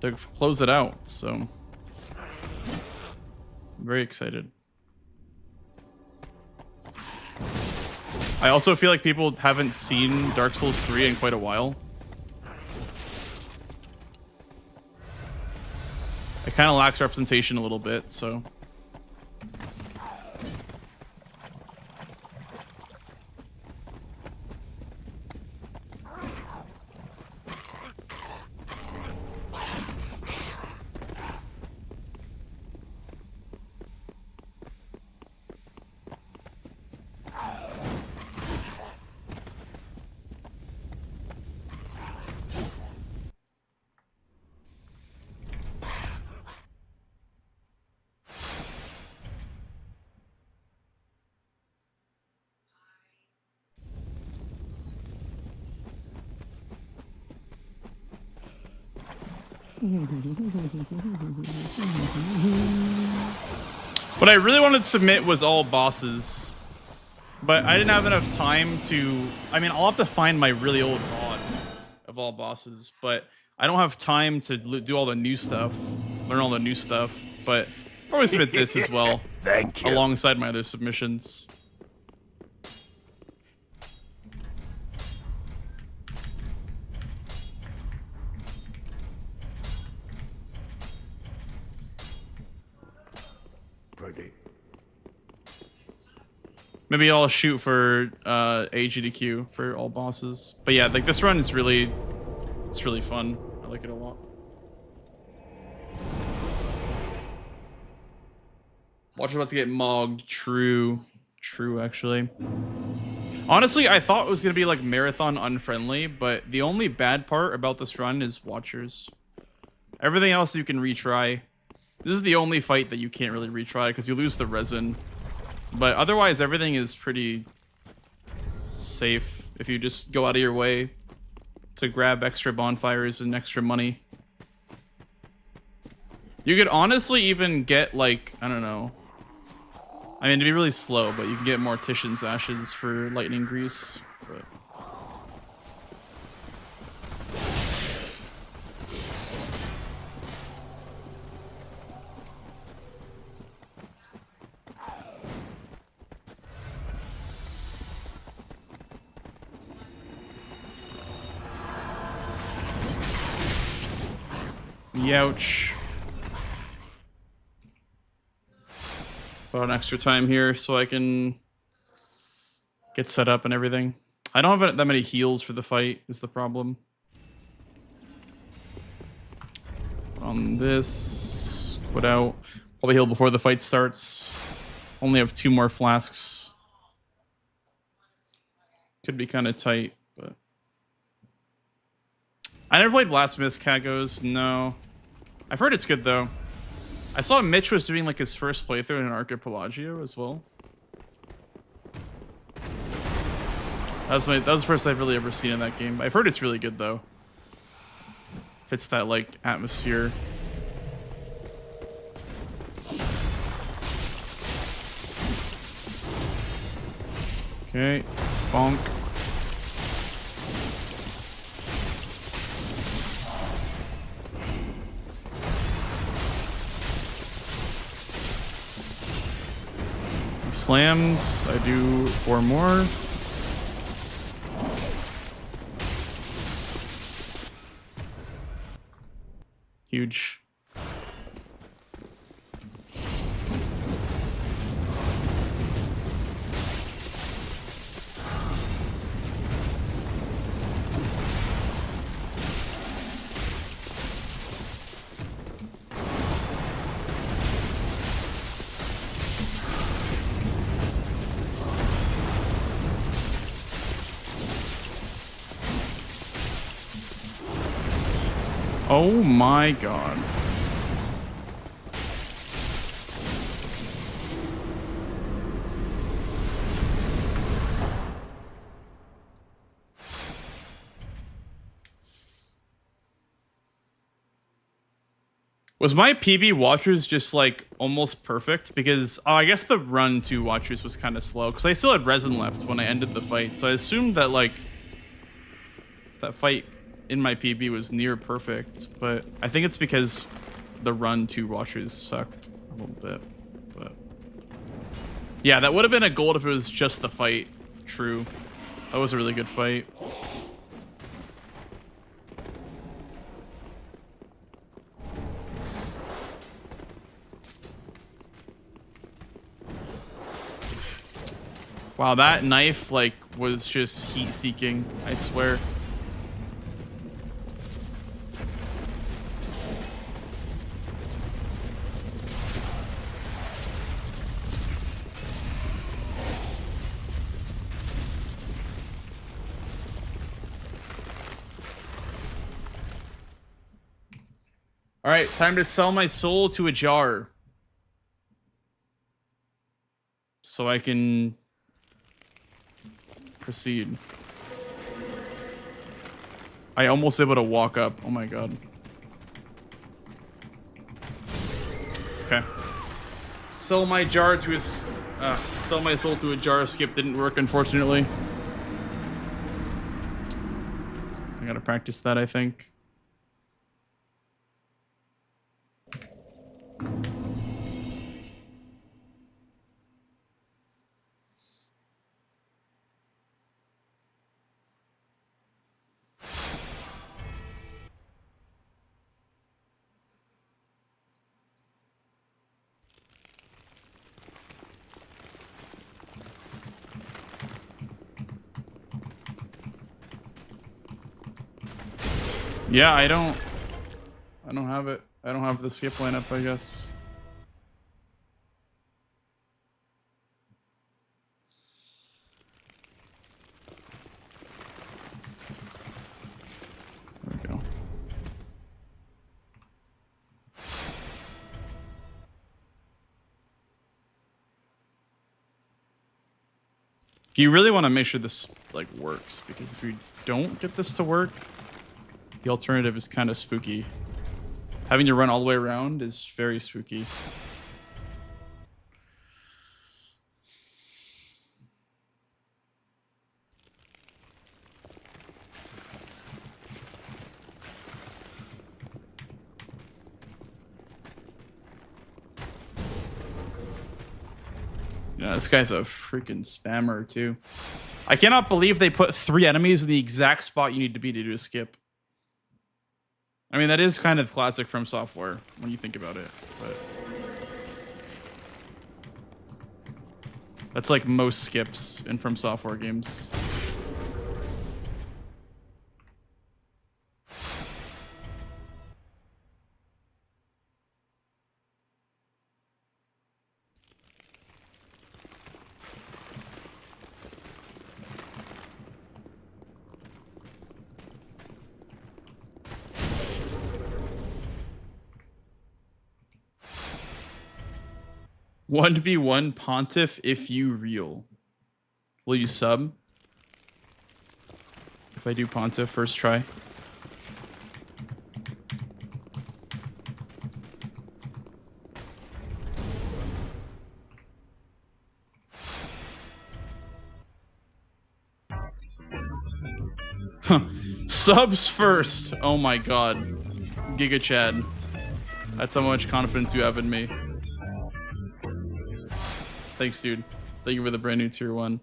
to close it out, so I'm very excited. I also feel like people haven't seen Dark Souls 3 in quite a while. It kind of lacks representation a little bit, so... What I really wanted to submit was all bosses, but I didn't have enough time to... I mean, I'll have to find my really old VOD of all bosses, but I don't have time to do all the new stuff, learn all the new stuff, but I'll probably submit this as well. Thank you. Alongside my other submissions. Maybe I'll shoot for AGDQ for all bosses. But yeah, like this run is really, it's really fun. I like it a lot. Watch about to get mogged. True, actually. Honestly, I thought it was gonna be like marathon unfriendly, but the only bad part about this run is watchers. Everything else you can retry. This is the only fight that you can't really retry because you lose the resin. But otherwise, everything is pretty safe if you just go out of your way to grab extra bonfires and extra money. You could honestly even get, like, I don't know. I mean, to be really slow, but you can get Mortician's Ashes for lightning grease. But... Youch. About an extra time here so I can get set up and everything. I don't have that many heals for the fight is the problem. On this, put out. Probably heal before the fight starts. Only have 2 more flasks. Could be kind of tight, but... I never played Blasphemous Kagos, no. I've heard it's good though. I saw Mitch was doing like his first playthrough in Archipelagio as well. That was the first I've really ever seen in that game. I've heard it's really good though. Fits that like atmosphere. Okay, bonk. Slams, I do 4 more. Huge. Oh my god. Was my PB watchers just like almost perfect? Because I guess the run to watchers was kind of slow because I still had resin left when I ended the fight. So I assumed that like that fight in my PB was near perfect, but I think it's because the run to watchers sucked a little bit. But yeah, that would have been a gold if it was just the fight. True. That was a really good fight. Wow, that knife, like, was just heat-seeking, I swear. All right, time to sell my soul to a jar. So I can proceed. I almost able to walk up. Oh my god. Okay. Sell my jar to a sell my soul to a jar. Skip didn't work, unfortunately. I gotta practice that, I think. Yeah, I don't have it. I don't have the skip lineup, I guess. There we go. Do you really want to make sure this like works? Because if you don't get this to work, the alternative is kind of spooky. Having to run all the way around is very spooky. Yeah, this guy's a freaking spammer too. I cannot believe they put 3 enemies in the exact spot you need to be to do a skip. I mean, that is kind of classic From Software when you think about it, but that's like most skips in From Software games. One v one Pontiff if you real. Will you sub? If I do Pontiff first try. Huh. Subs first. Oh my god. Giga Chad. That's how much confidence you have in me. Thanks, dude. Thank you for the brand new tier 1.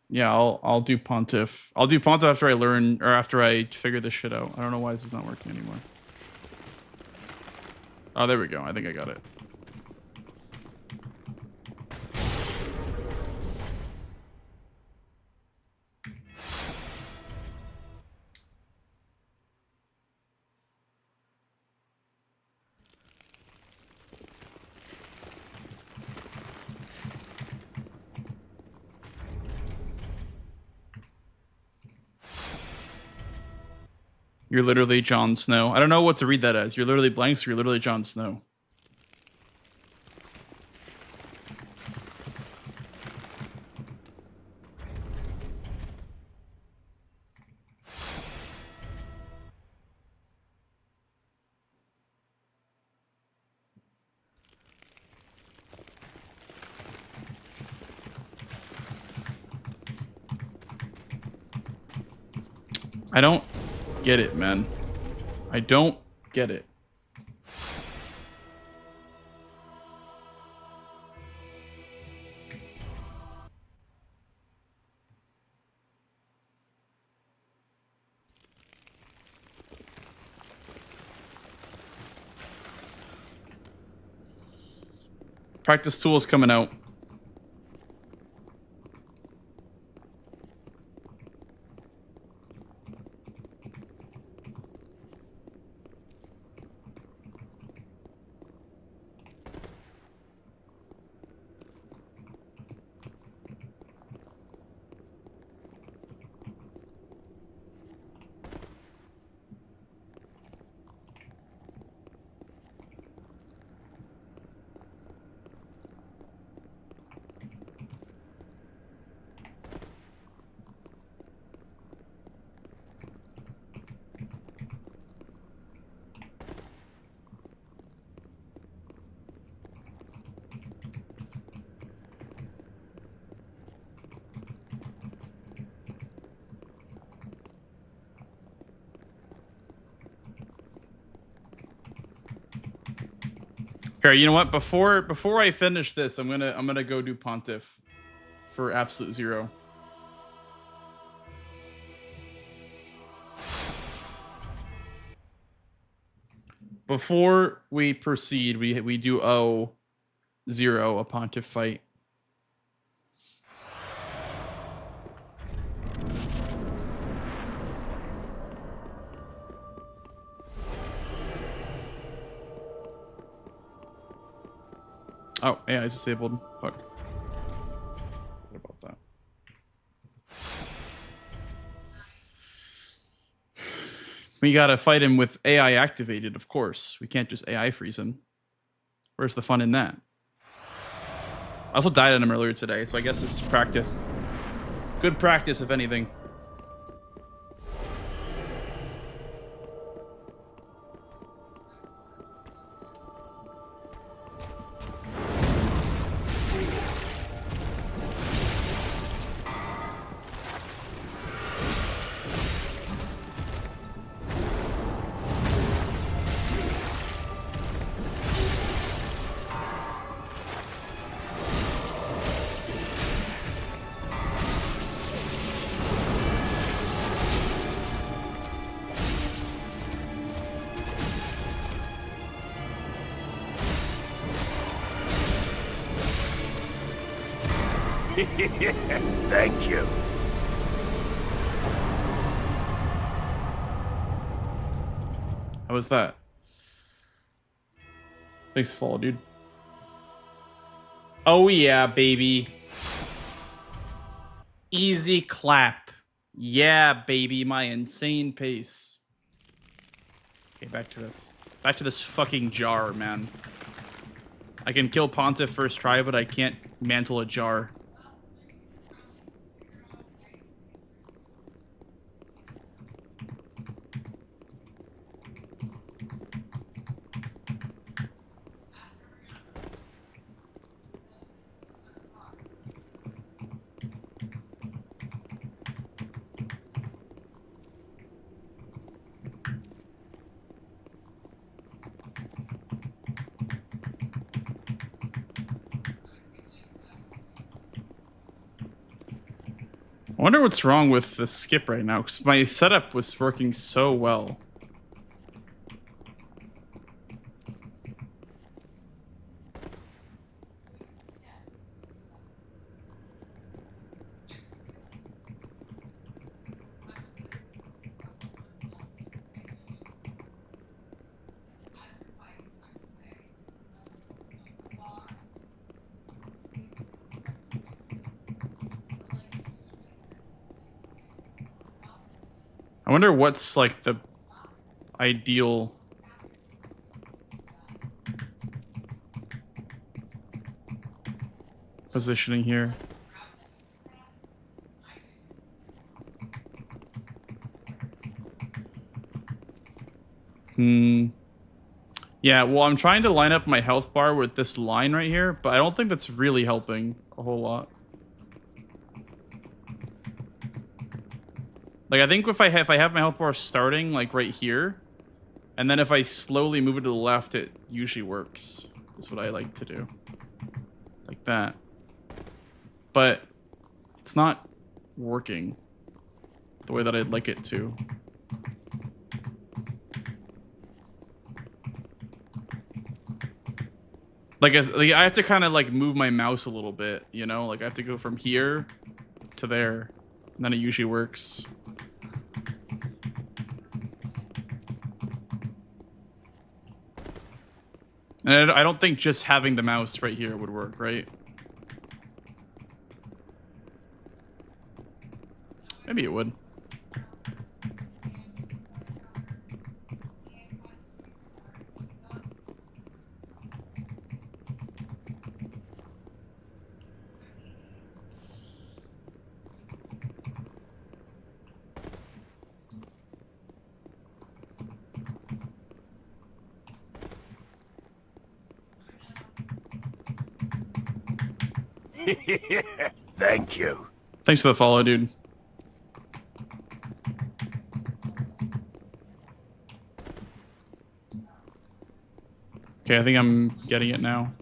Yeah, I'll do Pontiff. I'll do Pontiff after I learn or after I figure this shit out. I don't know why this is not working anymore. Oh, there we go. I think I got it. You're literally Jon Snow. I don't know what to read that as. You're literally blanks, or you're literally Jon Snow. I don't get it, man. I don't get it. Practice tool is coming out. Okay, you know what? Before I finish this, I'm gonna go do Pontiff for absolute zero. Before we proceed, we do owe zero a Pontiff fight. Oh, yeah, it's disabled. Fuck. What about that? We gotta fight him with AI activated, of course. We can't just AI freeze him. Where's the fun in that? I also died on him earlier today, so I guess this is practice. Good practice, if anything. Thank you. How was that? Thanks, fall, dude. Oh yeah, baby. Easy clap. Yeah, baby, my insane pace. Okay, back to this. Back to this fucking jar, man. I can kill Pontiff first try, but I can't mantle a jar. I wonder what's wrong with the skip right now, because my setup was working so well. I wonder what's like the ideal positioning here. Yeah, well, I'm trying to line up my health bar with this line right here, but I don't think that's really helping a whole lot. Like, I think if I have my health bar starting like right here, and then if I slowly move it to the left, it usually works. That's what I like to do. Like that. But it's not working the way that I'd like it to. Like, I have to kind of like move my mouse a little bit, you know? Like I have to go from here to there, and then it usually works. And I don't think just having the mouse right here would work, right? Maybe it would. Thank you. Thanks for the follow, dude. Okay, I think I'm getting it now.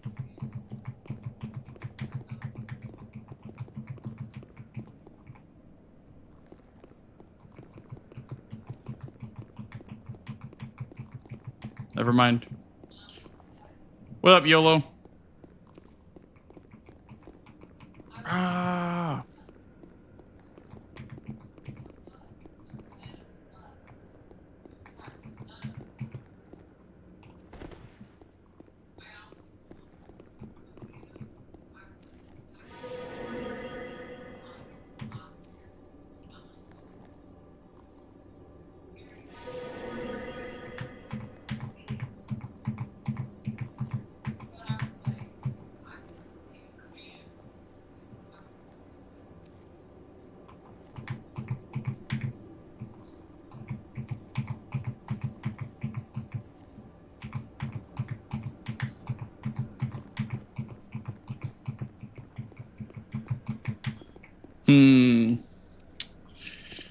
Never mind. What up, YOLO? Ah.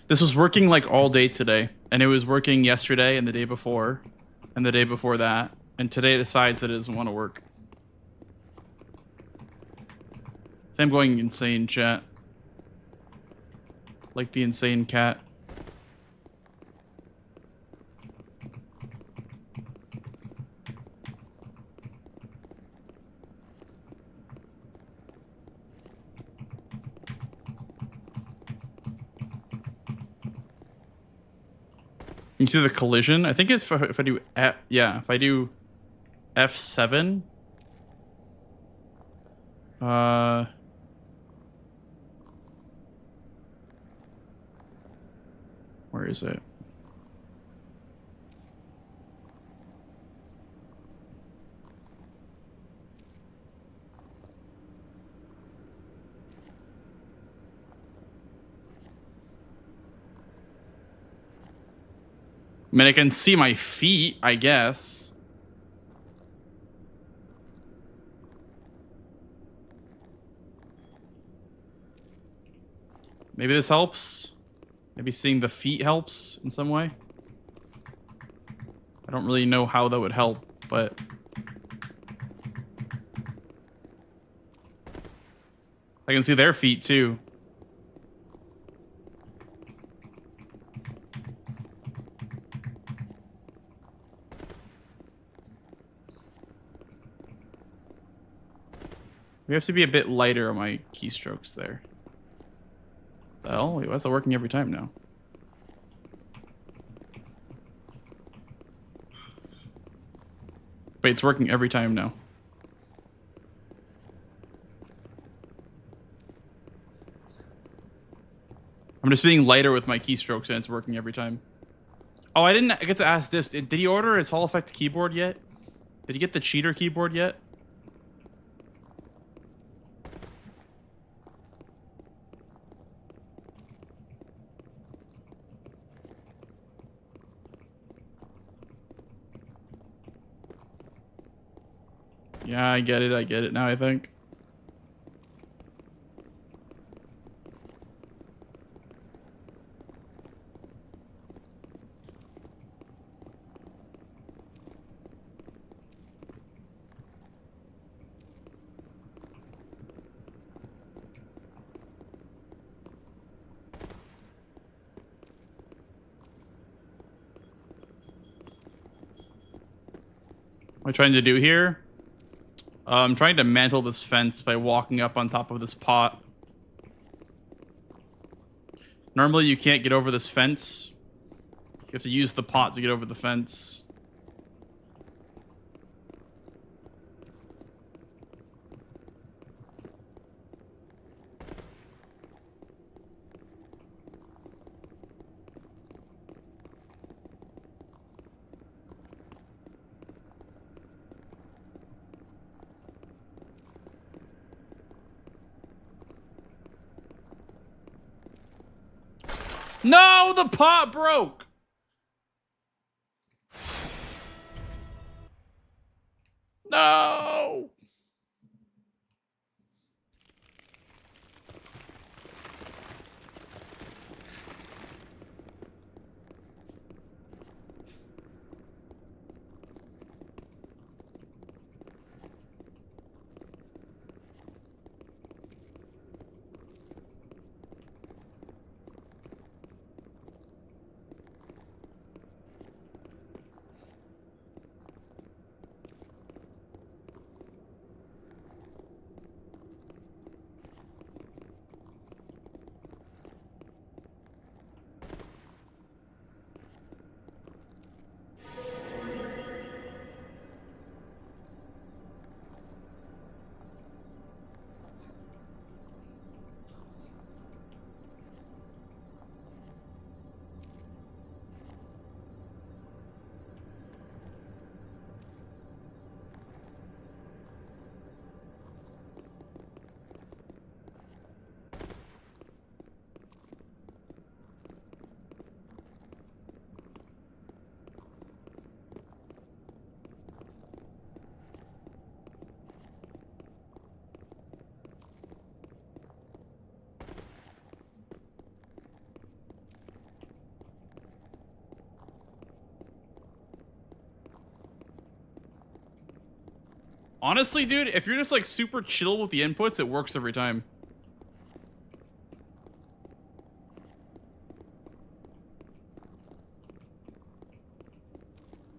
This was working like all day today, and it was working yesterday and the day before, and the day before that, and today it decides that it doesn't want to work. I think I'm going insane, chat. Like the insane cat. You see the collision? I think it's if I do if I do F7. Where is it? I mean, I can see my feet, I guess. Maybe this helps. Maybe seeing the feet helps in some way. I don't really know how that would help, but... I can see their feet, too. We have to be a bit lighter on my keystrokes there. The hell? Wait, why is that working every time now? Wait, it's working every time now. I'm just being lighter with my keystrokes and it's working every time. Oh, I didn't get to ask this. Did he order his Hall Effect keyboard yet? Did he get the cheater keyboard yet? Yeah, I get it. I get it now, I think. What am I trying to do here? I'm trying to mantle this fence by walking up on top of this pot. Normally, you can't get over this fence. You have to use the pot to get over the fence. No, the pot broke. No. Honestly, dude, if you're just like super chill with the inputs, it works every time.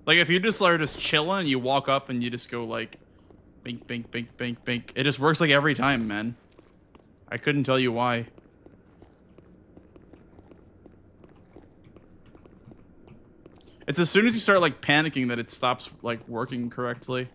Like if you just are just chilling and you walk up and you just go like bink, bink, bink, bink, bink. It just works like every time, man. I couldn't tell you why. It's as soon as you start like panicking that it stops like working correctly.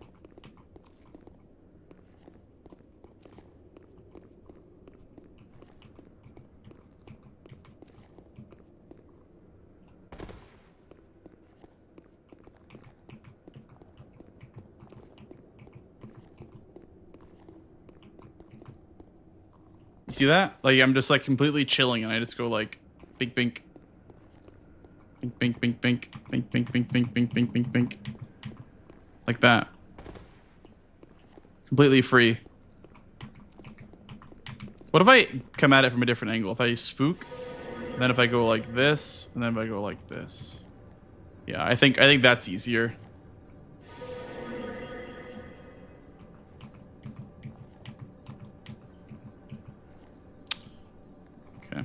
You see that? Like I'm just like completely chilling and I just go like bink, bink. Bink, bink, bink, bink, bink, bink, bink, bink, bink, bink, bink, bink. Like that. Completely free. What if I come at it from a different angle? If I spook, and then if I go like this, and then if I go like this. Yeah, I think that's easier. Okay.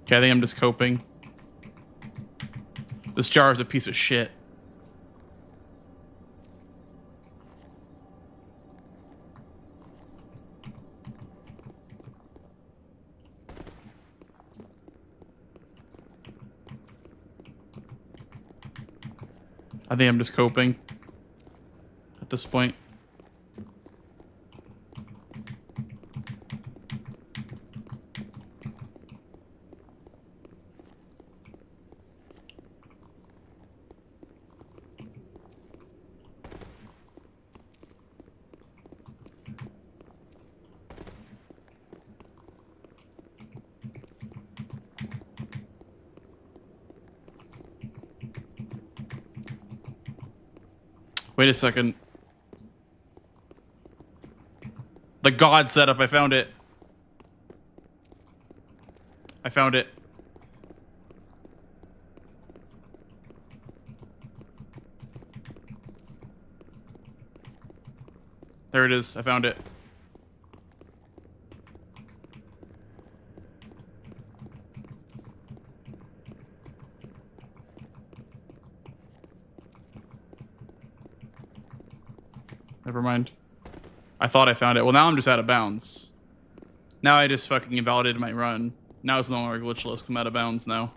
Okay, I think I'm just coping. This jar is a piece of shit. I think I'm just coping at this point. Wait a second. The God setup, I found it. I found it. There it is. I found it. Never mind. I thought I found it. Well, now I'm just out of bounds. Now I just fucking invalidated my run. Now it's no longer glitchless because I'm out of bounds now.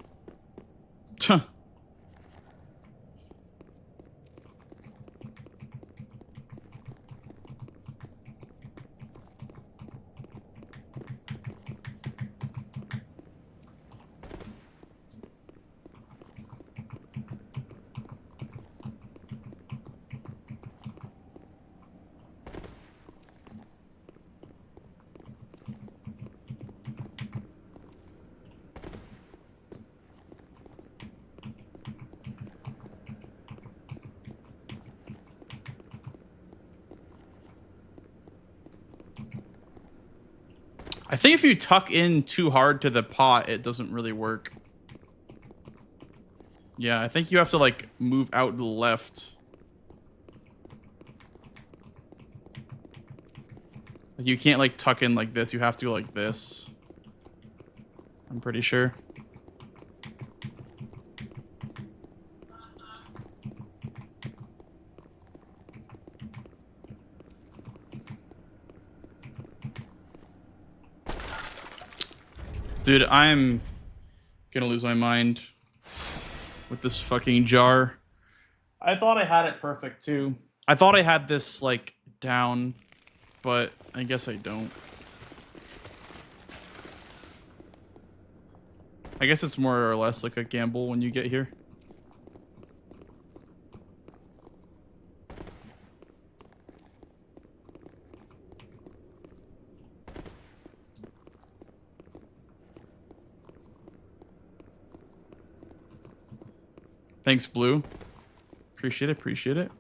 I think if you tuck in too hard to the pot, it doesn't really work. Yeah, I think you have to like move out to the left. You can't like tuck in like this. You have to go like this. I'm pretty sure. Dude, I'm gonna lose my mind with this fucking jar. I thought I had it perfect too. I thought I had this like down, but I guess I don't. I guess it's more or less like a gamble when you get here. Thanks, Blue. Appreciate it, appreciate it.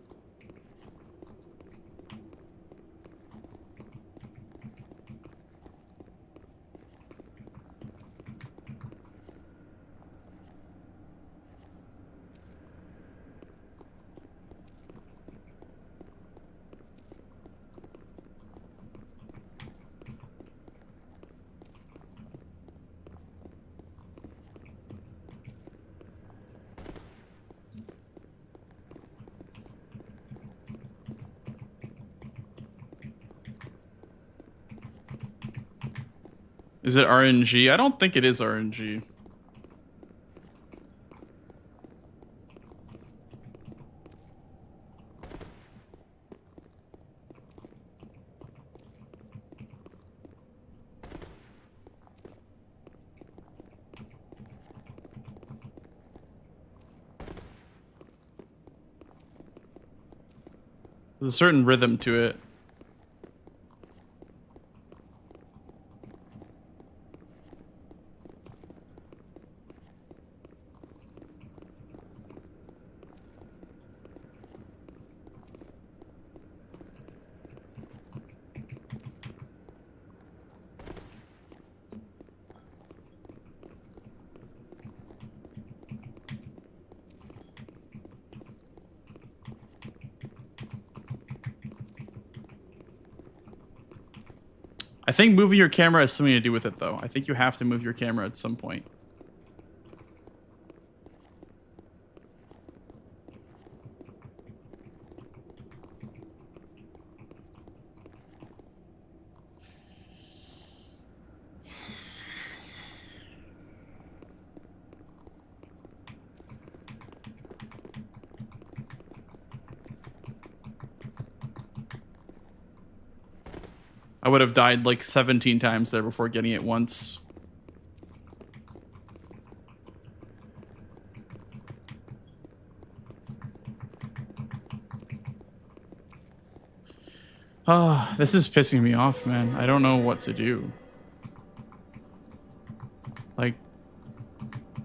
Is it RNG? I don't think it is RNG. There's a certain rhythm to it. I think moving your camera has something to do with it, though. I think you have to move your camera at some point. I would have died like 17 times there before getting it once. Ah, this is pissing me off, man. I don't know what to do. Like,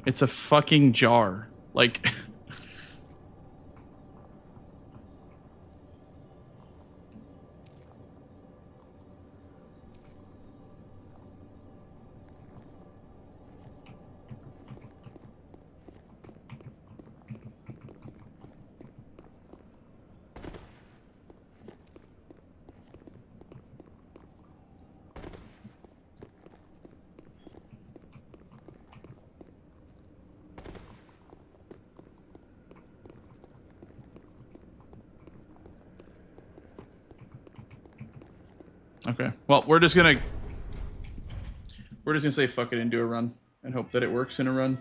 it's a fucking jar. Like, okay. Well, we're just gonna say fuck it and do a run and hope that it works in a run.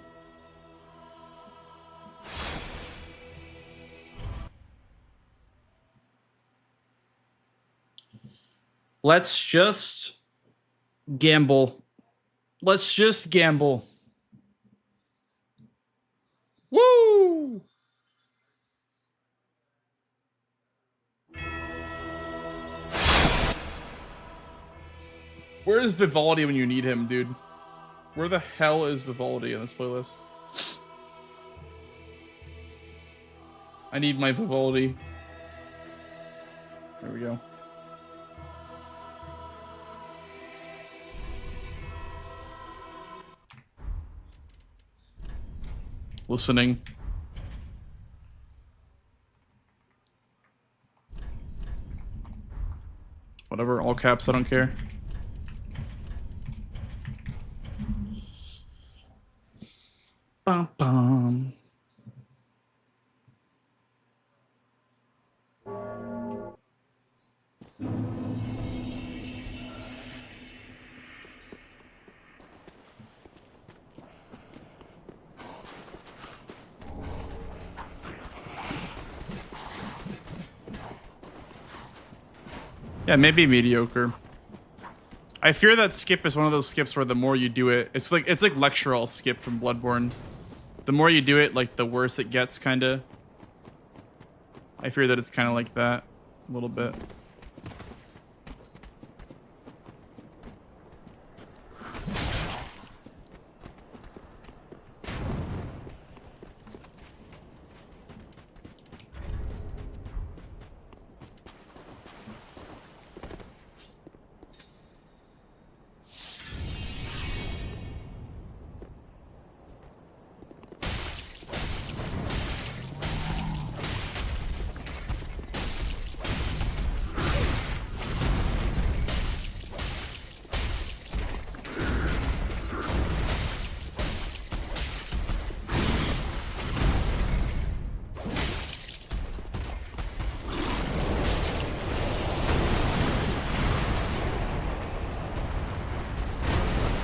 Let's just gamble. Let's just gamble. Woo! Where is Vivaldi when you need him, dude? Where the hell is Vivaldi in this playlist? I need my Vivaldi. There we go. Listening. Whatever, all caps, I don't care. Bum bum. Yeah, maybe mediocre. I fear that skip is one of those skips where the more you do it, it's like lectural skip from Bloodborne. The more you do it, like the worse it gets, kinda. I fear that it's kind of like that a little bit.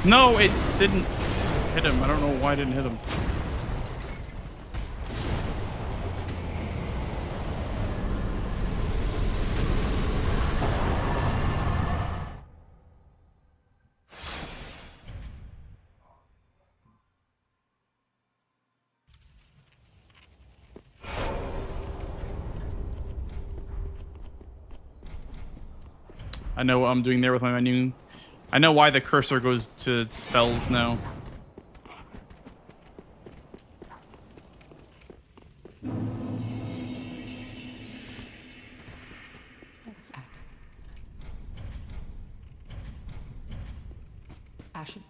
No, it didn't hit him. I don't know why it didn't hit him. I know what I'm doing there with my menu. I know why the cursor goes to spells now. Ashen.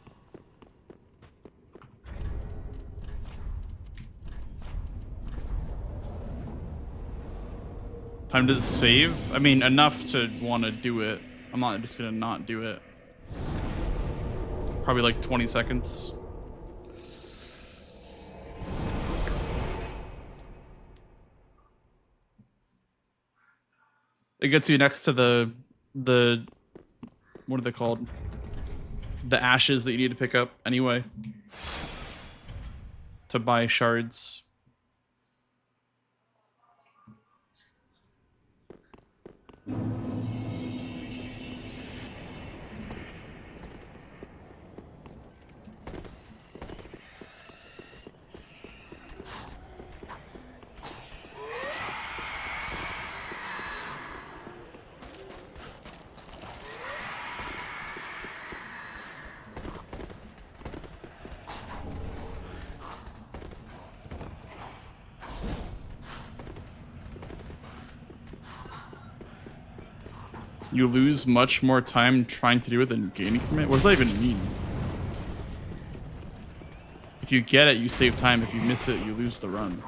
Time to save? I mean, enough to want to do it. I'm not just gonna not do it. Probably like 20 seconds. It gets you next to the what are they called? The ashes that you need to pick up anyway. To buy shards. You lose much more time trying to do it than gaining from it? What does that even mean? If you get it, you save time. If you miss it, you lose the run.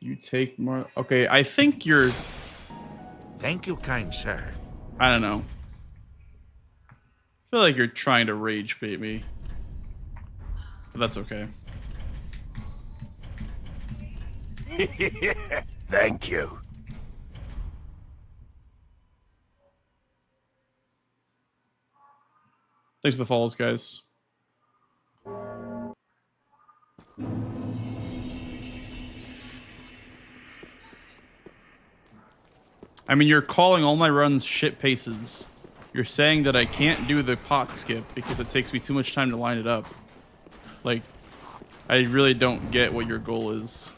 You take more. Okay, I think you're. Thank you, kind sir. I don't know. I feel like you're trying to rage bait me. But that's okay. Thank you. Thanks for the follows, guys. I mean, you're calling all my runs shit paces. You're saying that I can't do the pot skip because it takes me too much time to line it up. Like, I really don't get what your goal is.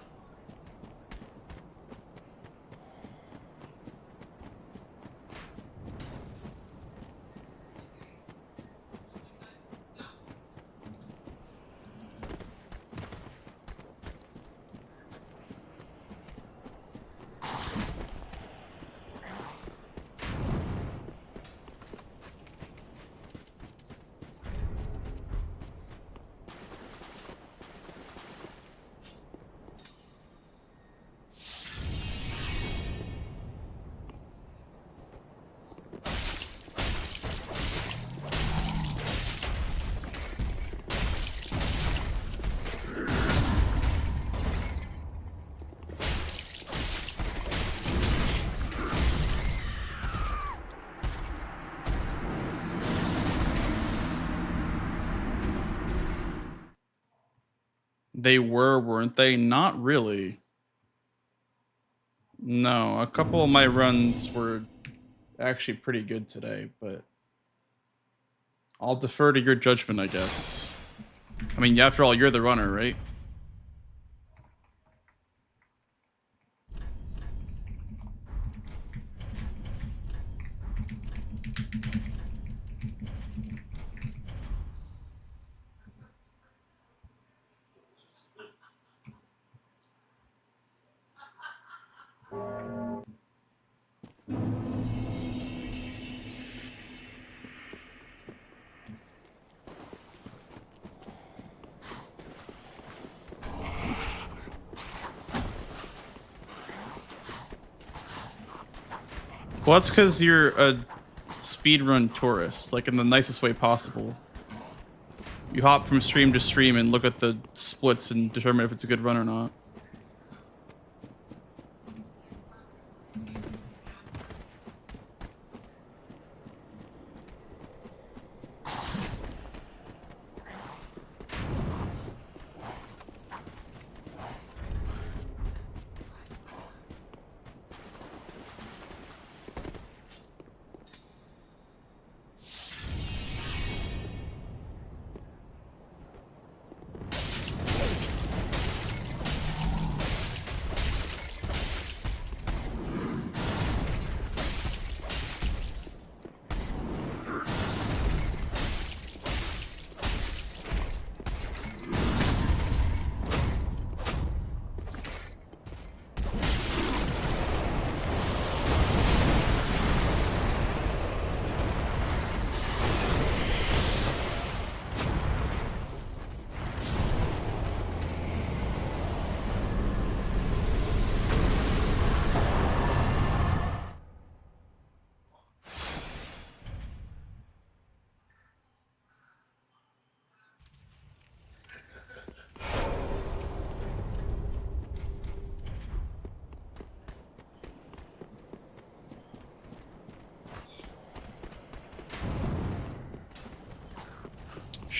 They were, weren't they? Not really. No, a couple of my runs were actually pretty good today, but I'll defer to your judgment, I guess. I mean, after all, you're the runner, right? Well, that's because you're a speedrun tourist, like in the nicest way possible. You hop from stream to stream and look at the splits and determine if it's a good run or not.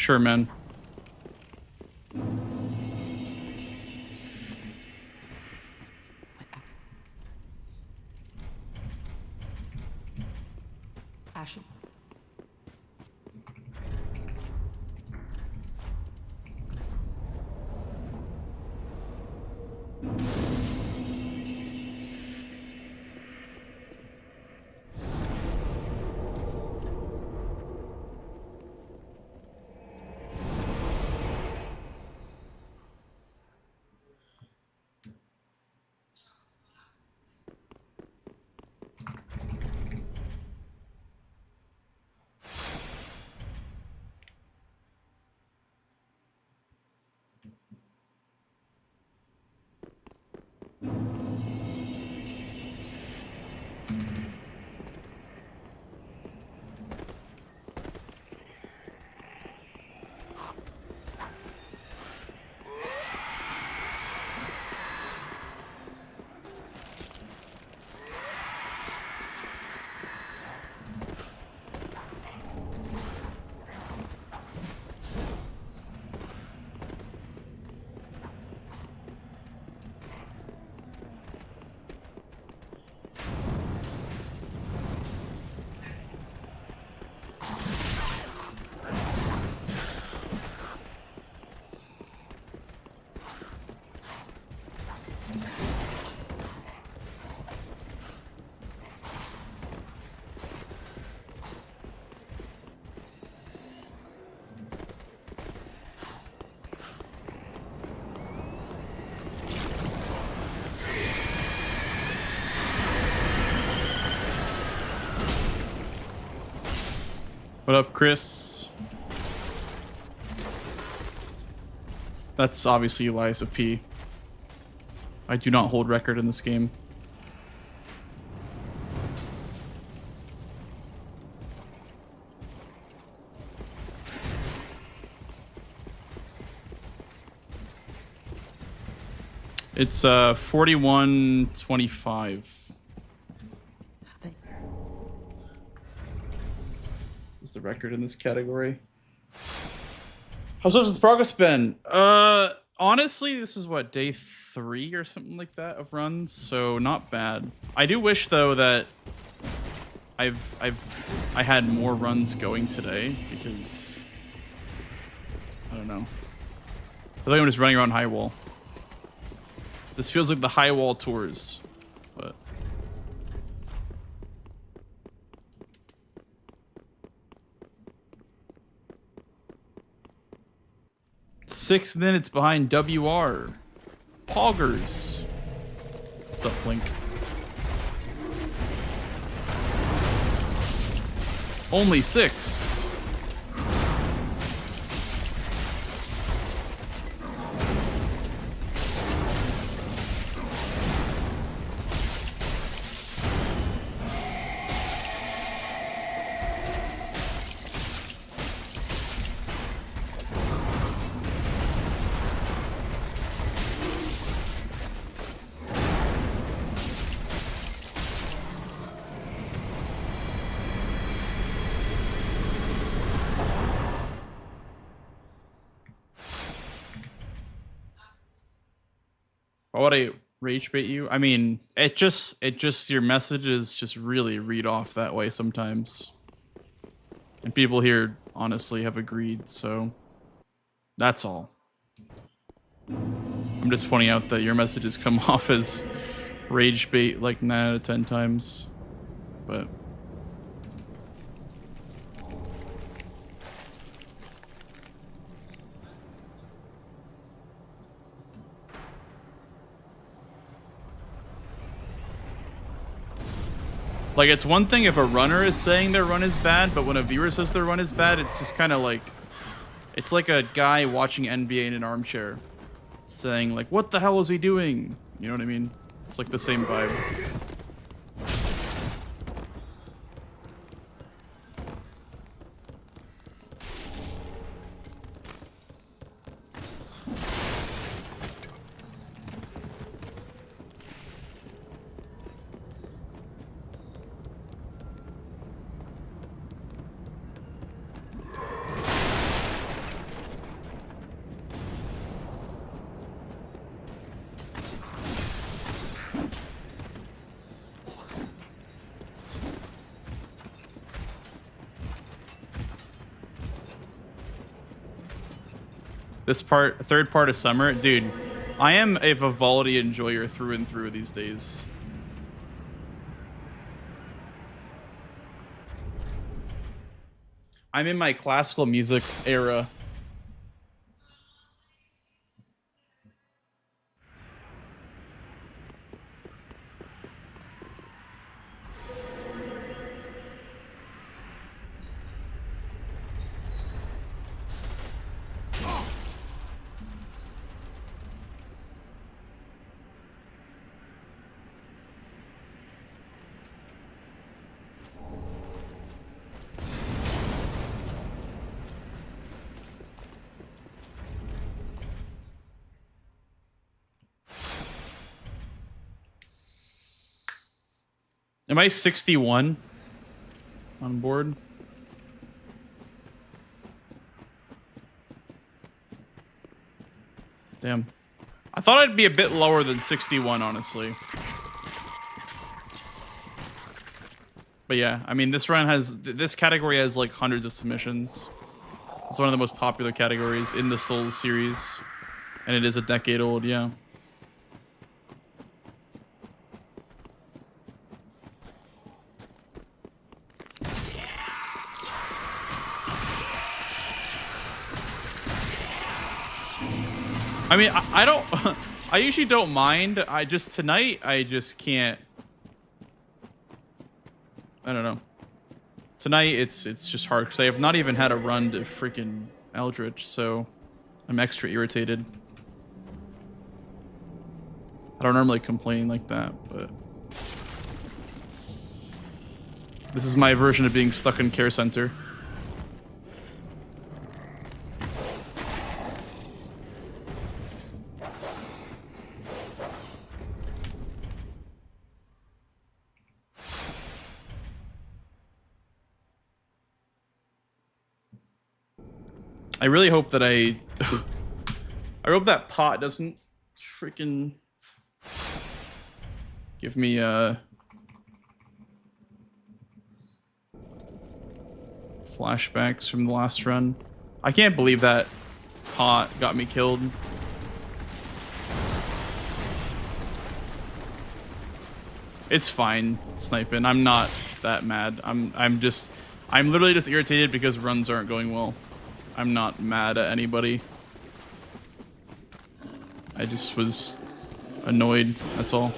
Sure, man. Ashen. What up, Chris? That's obviously Eliza P. I do not hold record in this game. It's 41-25. Is the record in this category? How's the progress been? Honestly, this is what, day 3 or something like that of runs, so not bad. I do wish though that I had more runs going today because I don't know. I feel like I'm just running around high wall. This feels like the high wall tours, but. Six minutes behind WR. Poggers. What's up, Blink? Only 6. Why would I rage bait you? I mean, it just your messages just really read off that way sometimes. And people here honestly have agreed, so that's all. I'm just pointing out that your messages come off as rage bait like 9 out of 10 times. But like, it's one thing if a runner is saying their run is bad, but when a viewer says their run is bad, it's just kind of like, it's like a guy watching NBA in an armchair saying like, what the hell is he doing? You know what I mean? It's like the same vibe. This part, third part of summer, dude. I am a Vivaldi enjoyer through and through these days. I'm in my classical music era. Am I 61 on board? Damn. I thought I'd be a bit lower than 61, honestly. But yeah, I mean, this run has... This category has, like, hundreds of submissions. It's one of the most popular categories in the Souls series. And it is a decade old, yeah. I mean, I don't... I usually don't mind. Tonight, I just can't... I don't know. Tonight, it's just hard, because I have not even had a run to freaking Eldritch, so I'm extra irritated. I don't normally complain like that, but... This is my version of being stuck in Care Center. I really hope that I hope that pot doesn't freaking give me flashbacks from the last run. I can't believe that pot got me killed. It's fine, sniping. I'm not that mad. I'm literally just irritated because runs aren't going well. I'm not mad at anybody. I just was annoyed, that's all.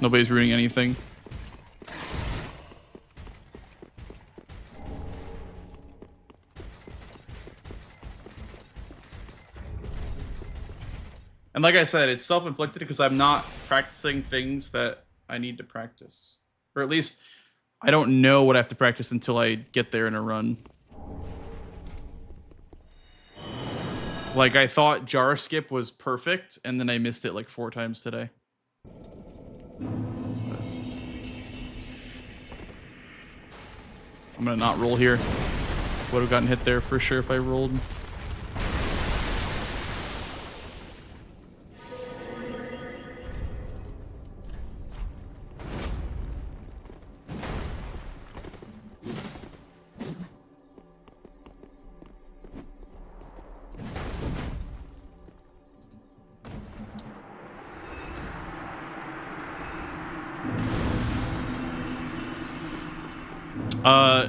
Nobody's ruining anything. And like I said, it's self-inflicted because I'm not practicing things that I need to practice. Or at least, I don't know what I have to practice until I get there in a run. Like, I thought jar skip was perfect, and then I missed it like 4 times today. But I'm gonna not roll here. Would have gotten hit there for sure if I rolled.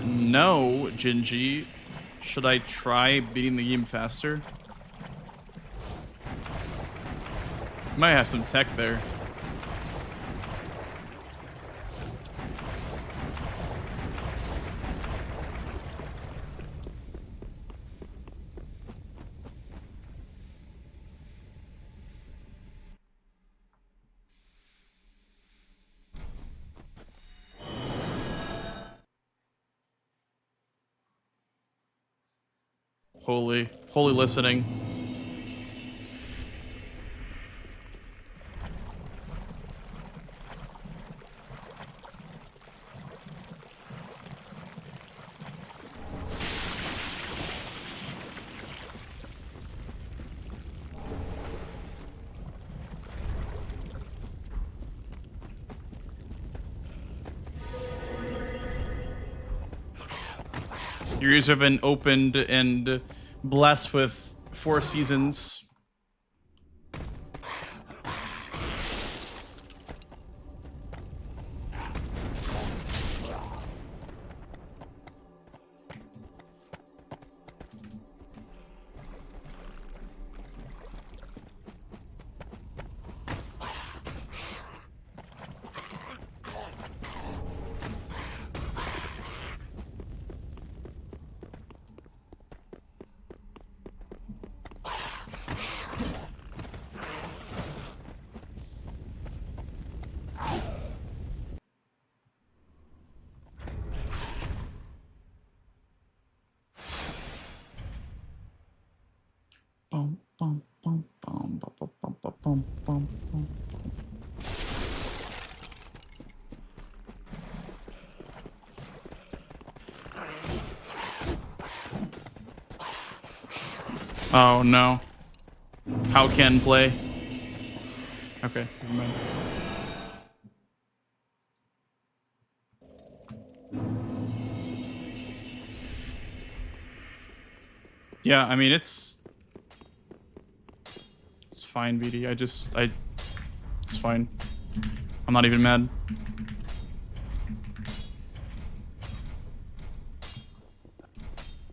No, Gingy. Should I try beating the game faster? Might have some tech there. Holy listening. Your ears have been opened and blessed with 4 seasons. Bum, bum, bum, bum, bum, bum, bum, bum, bum, bum, bum. Oh no. How can play? Okay, never mind. Yeah, I mean it's fine, VD. It's fine. I'm not even mad.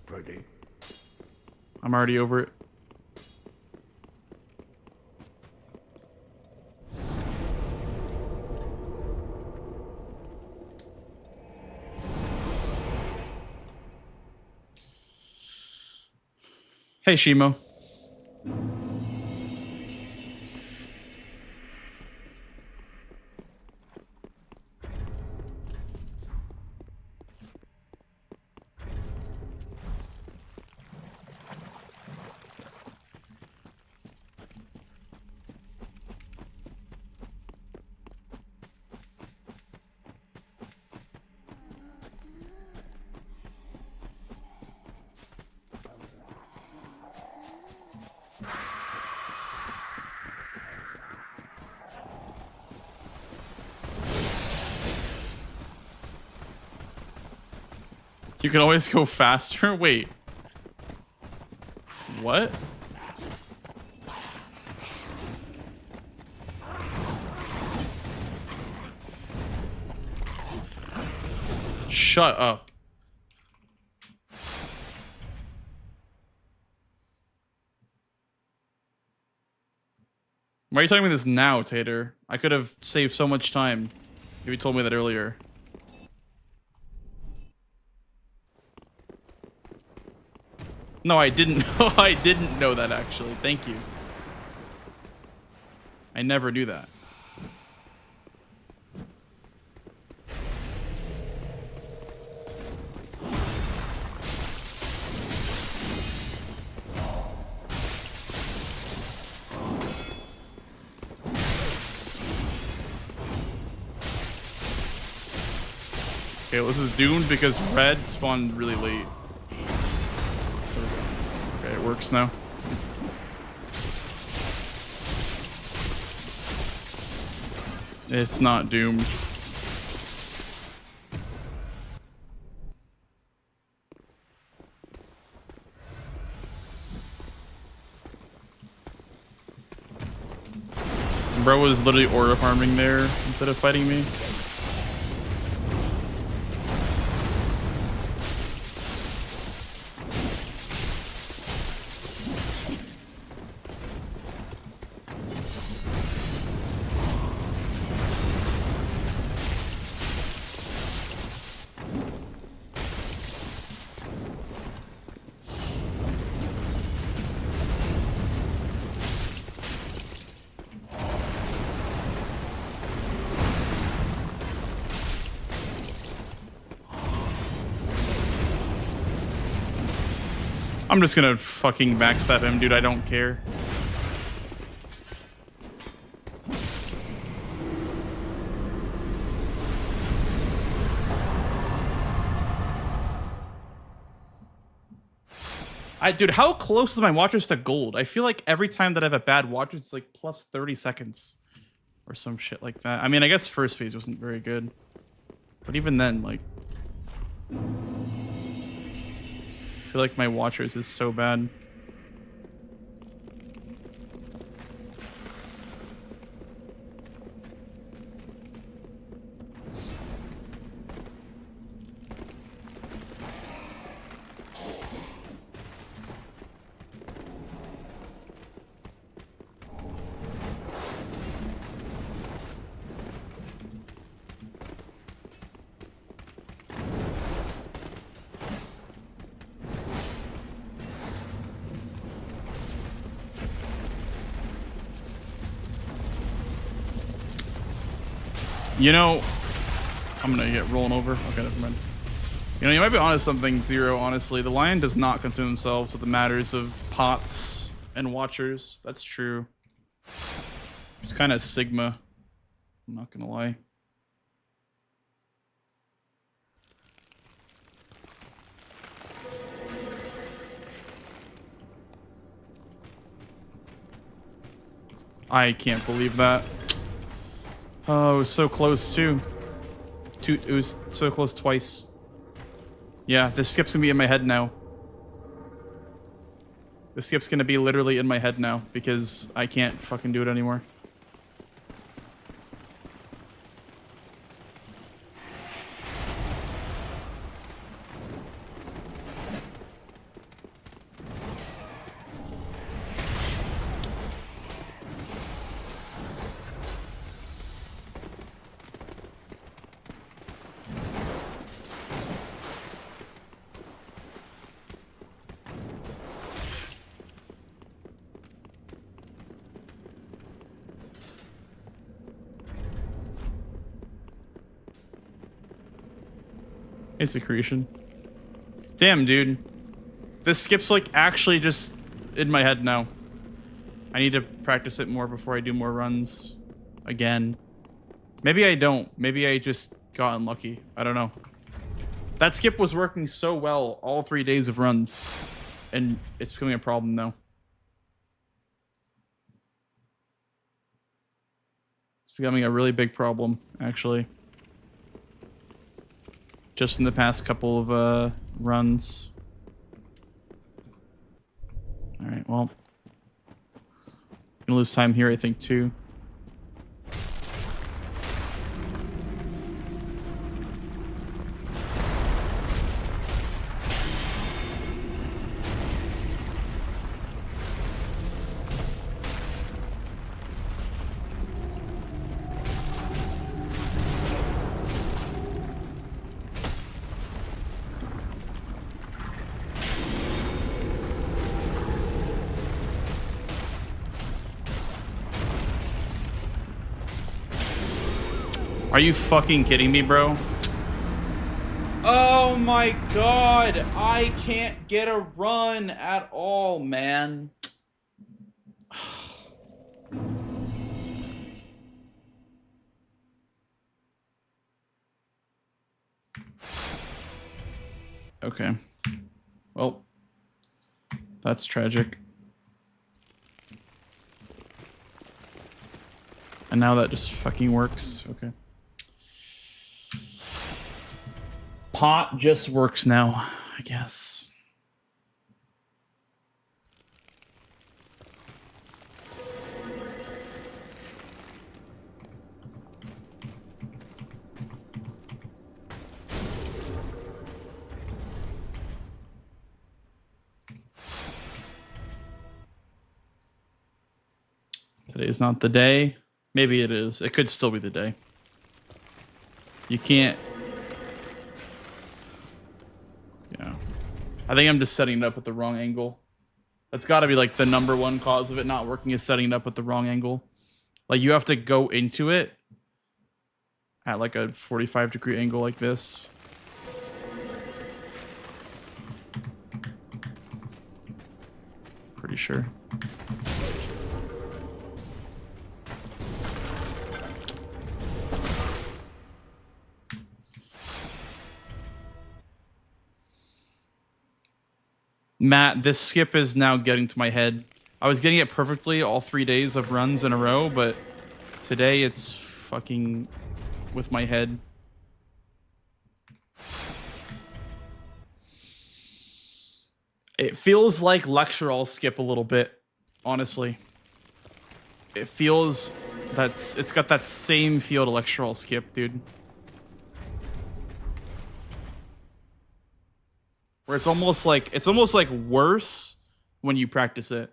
Ready? I'm already over it. Hey, Shimo. You can always go faster? Wait. What? Shut up. Why are you telling me this now, Tater? I could have saved so much time if you told me that earlier. No, I didn't know. I didn't know that, actually. Thank you. I never do that. Okay, well, this is doomed because red spawned really late. Okay, it works now. It's not doomed. Bro was literally aura farming there instead of fighting me. I'm just gonna fucking backstab him, dude. I don't care. Dude, how close is my watchers to gold? I feel like every time that I have a bad watcher, it's like plus 30 seconds. Or some shit like that. I mean, I guess first phase wasn't very good. But even then, like... I feel like my watchers is so bad. You know, I'm gonna get rolling over. Okay, never mind. You know, you might be honest something, Zero, honestly. The lion does not concern themselves with the matters of pots and watchers. That's true. It's kind of Sigma. I'm not gonna lie. I can't believe that. Oh, it was so close too. It was so close twice. Yeah, this skip's gonna be in my head now. This skip's gonna be literally in my head now because I can't fucking do it anymore. Hey, Secretion. Damn, dude. This skip's like actually just in my head now. I need to practice it more before I do more runs again. Maybe I don't. Maybe I just got unlucky. I don't know. That skip was working so well all 3 days of runs, and it's becoming a problem now. It's becoming a really big problem, actually. Just in the past couple of runs. All right, well, gonna lose time here, I think, too. Are you fucking kidding me, bro? Oh my god, I can't get a run at all, man. Okay. Well, that's tragic. And now that just fucking works. Okay. Pot just works now, I guess. Today's not the day. Maybe it is. It could still be the day. You can't... Yeah. I think I'm just setting it up with the wrong angle. That's got to be like the #1 cause of it not working, is setting it up with the wrong angle. Like you have to go into it at like a 45-degree angle like this. Pretty sure. Matt, this skip is now getting to my head. I was getting it perfectly all 3 days of runs in a row, but today it's fucking with my head. It feels like lecture I'll skip a little bit, honestly. It feels it's got that same feel to lecture I'll skip, dude. Where it's almost like worse when you practice it.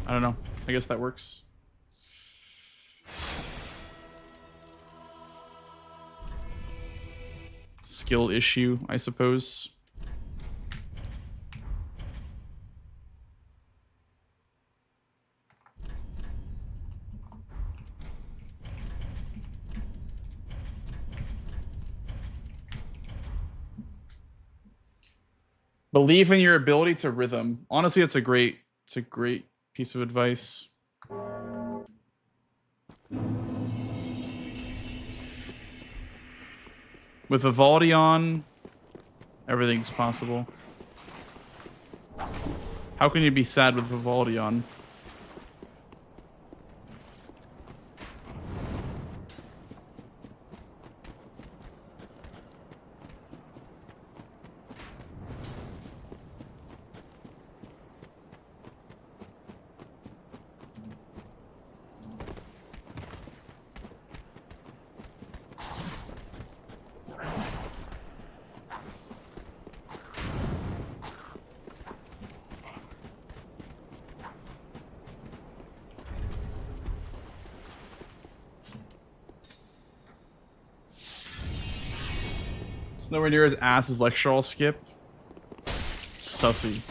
I don't know. I guess that works. Skill issue, I suppose. Believe in your ability to rhythm. Honestly, it's a great piece of advice. With Vivaldi on, everything's possible. How can you be sad with Vivaldi on? It's nowhere near as ass as lecture I'll skip. Sussy.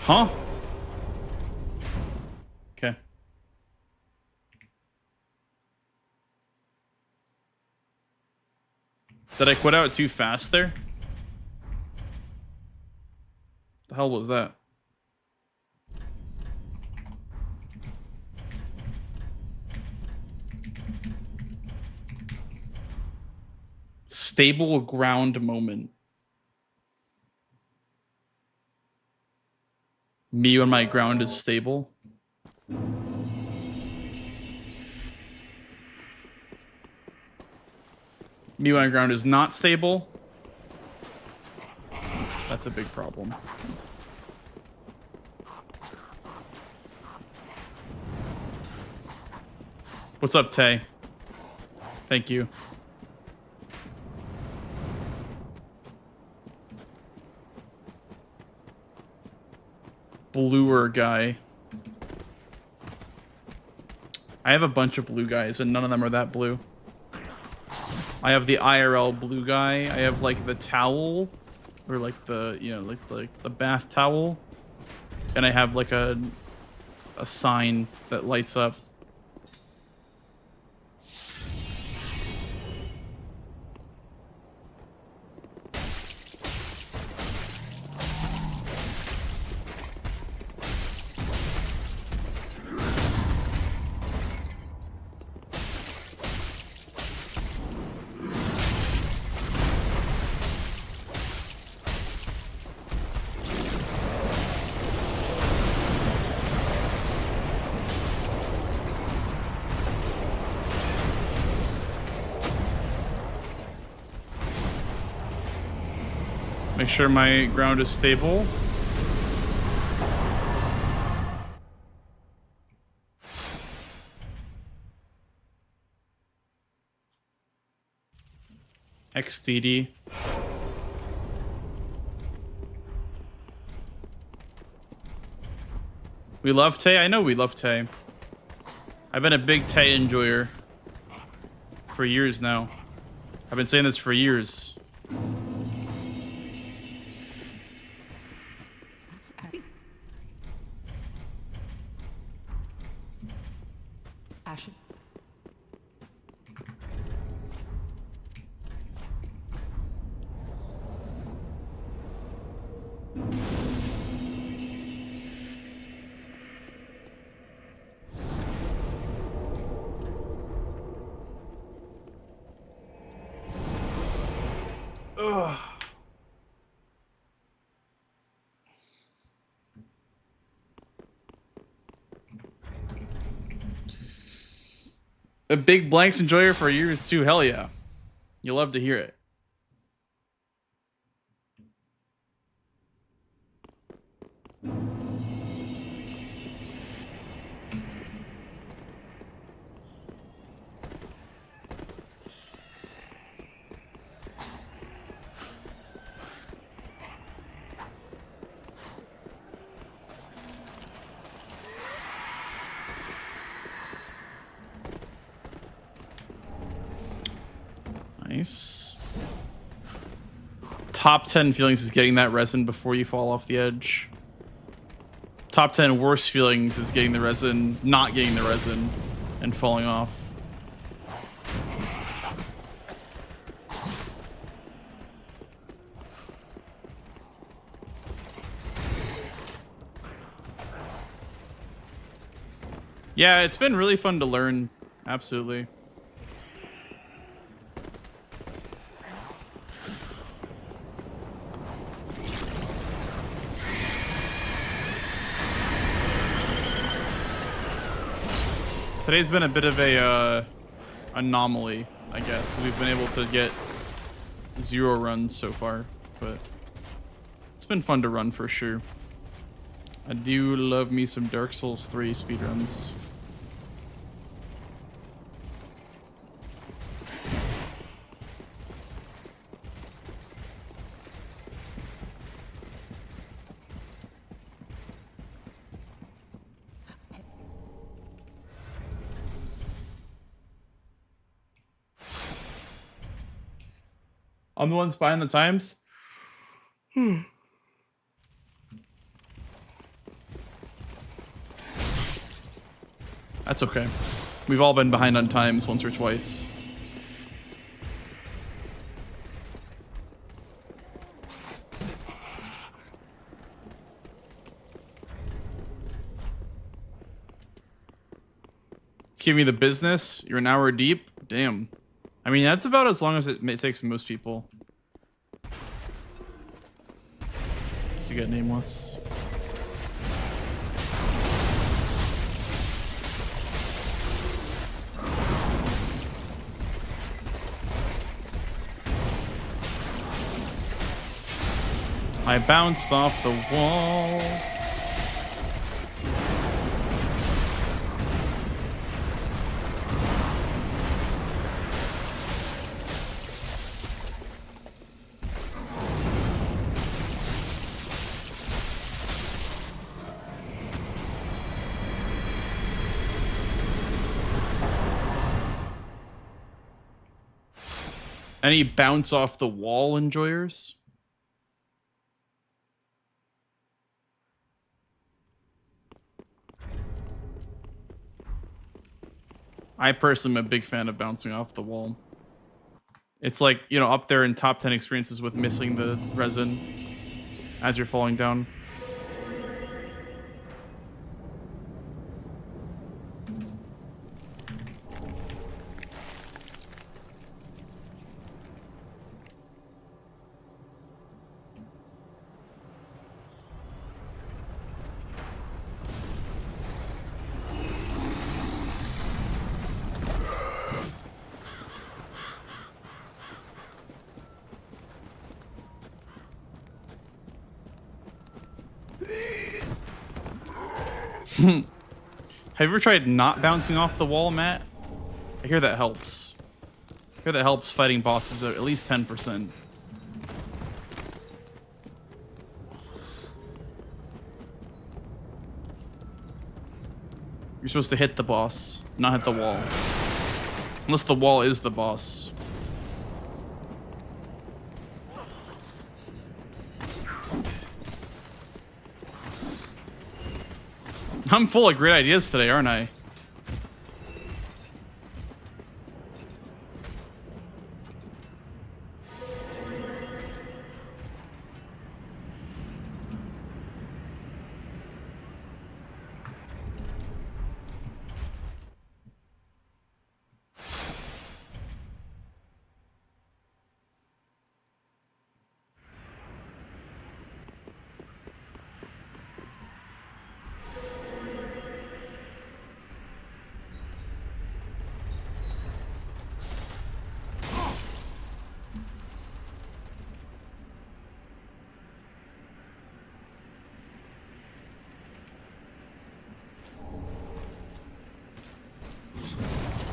Huh? Okay. Did I quit out too fast there? The hell was that? Stable ground moment. Me when my ground is stable. Me when my ground is not stable. That's a big problem. What's up, Tay? Thank you. Bluer guy. I have a bunch of blue guys, and none of them are that blue. I have the IRL blue guy. I have like the towel, or like the like the bath towel, and I have like a sign that lights up. Make sure my ground is stable. XDD. We love Tay? I know we love Tay. I've been a big Tay enjoyer for years now. I've been saying this for years. Ashen. Ugh. A big blanks enjoyer for years too. Hell yeah. You love to hear it. Nice. Top 10 feelings is getting that resin before you fall off the edge. Top 10 worst feelings is getting the resin, not getting the resin, and falling off. Yeah, it's been really fun to learn. Absolutely. Today's been a bit of a anomaly, I guess. We've been able to get 0 runs so far, but it's been fun to run for sure. I do love me some Dark Souls 3 speedruns. I'm the ones buying the times. That's okay. We've all been behind on times once or twice. It's giving me the business. You're an hour deep. Damn. I mean, that's about as long as it takes most people to get nameless. I bounced off the wall. Any bounce off the wall enjoyers? I personally am a big fan of bouncing off the wall. It's like, you know, up there in top 10 experiences with missing the resin as you're falling down. Have you ever tried not bouncing off the wall, Matt? I hear that helps. I hear that helps fighting bosses at least 10%. You're supposed to hit the boss, not hit the wall. Unless the wall is the boss. I'm full of great ideas today, aren't I?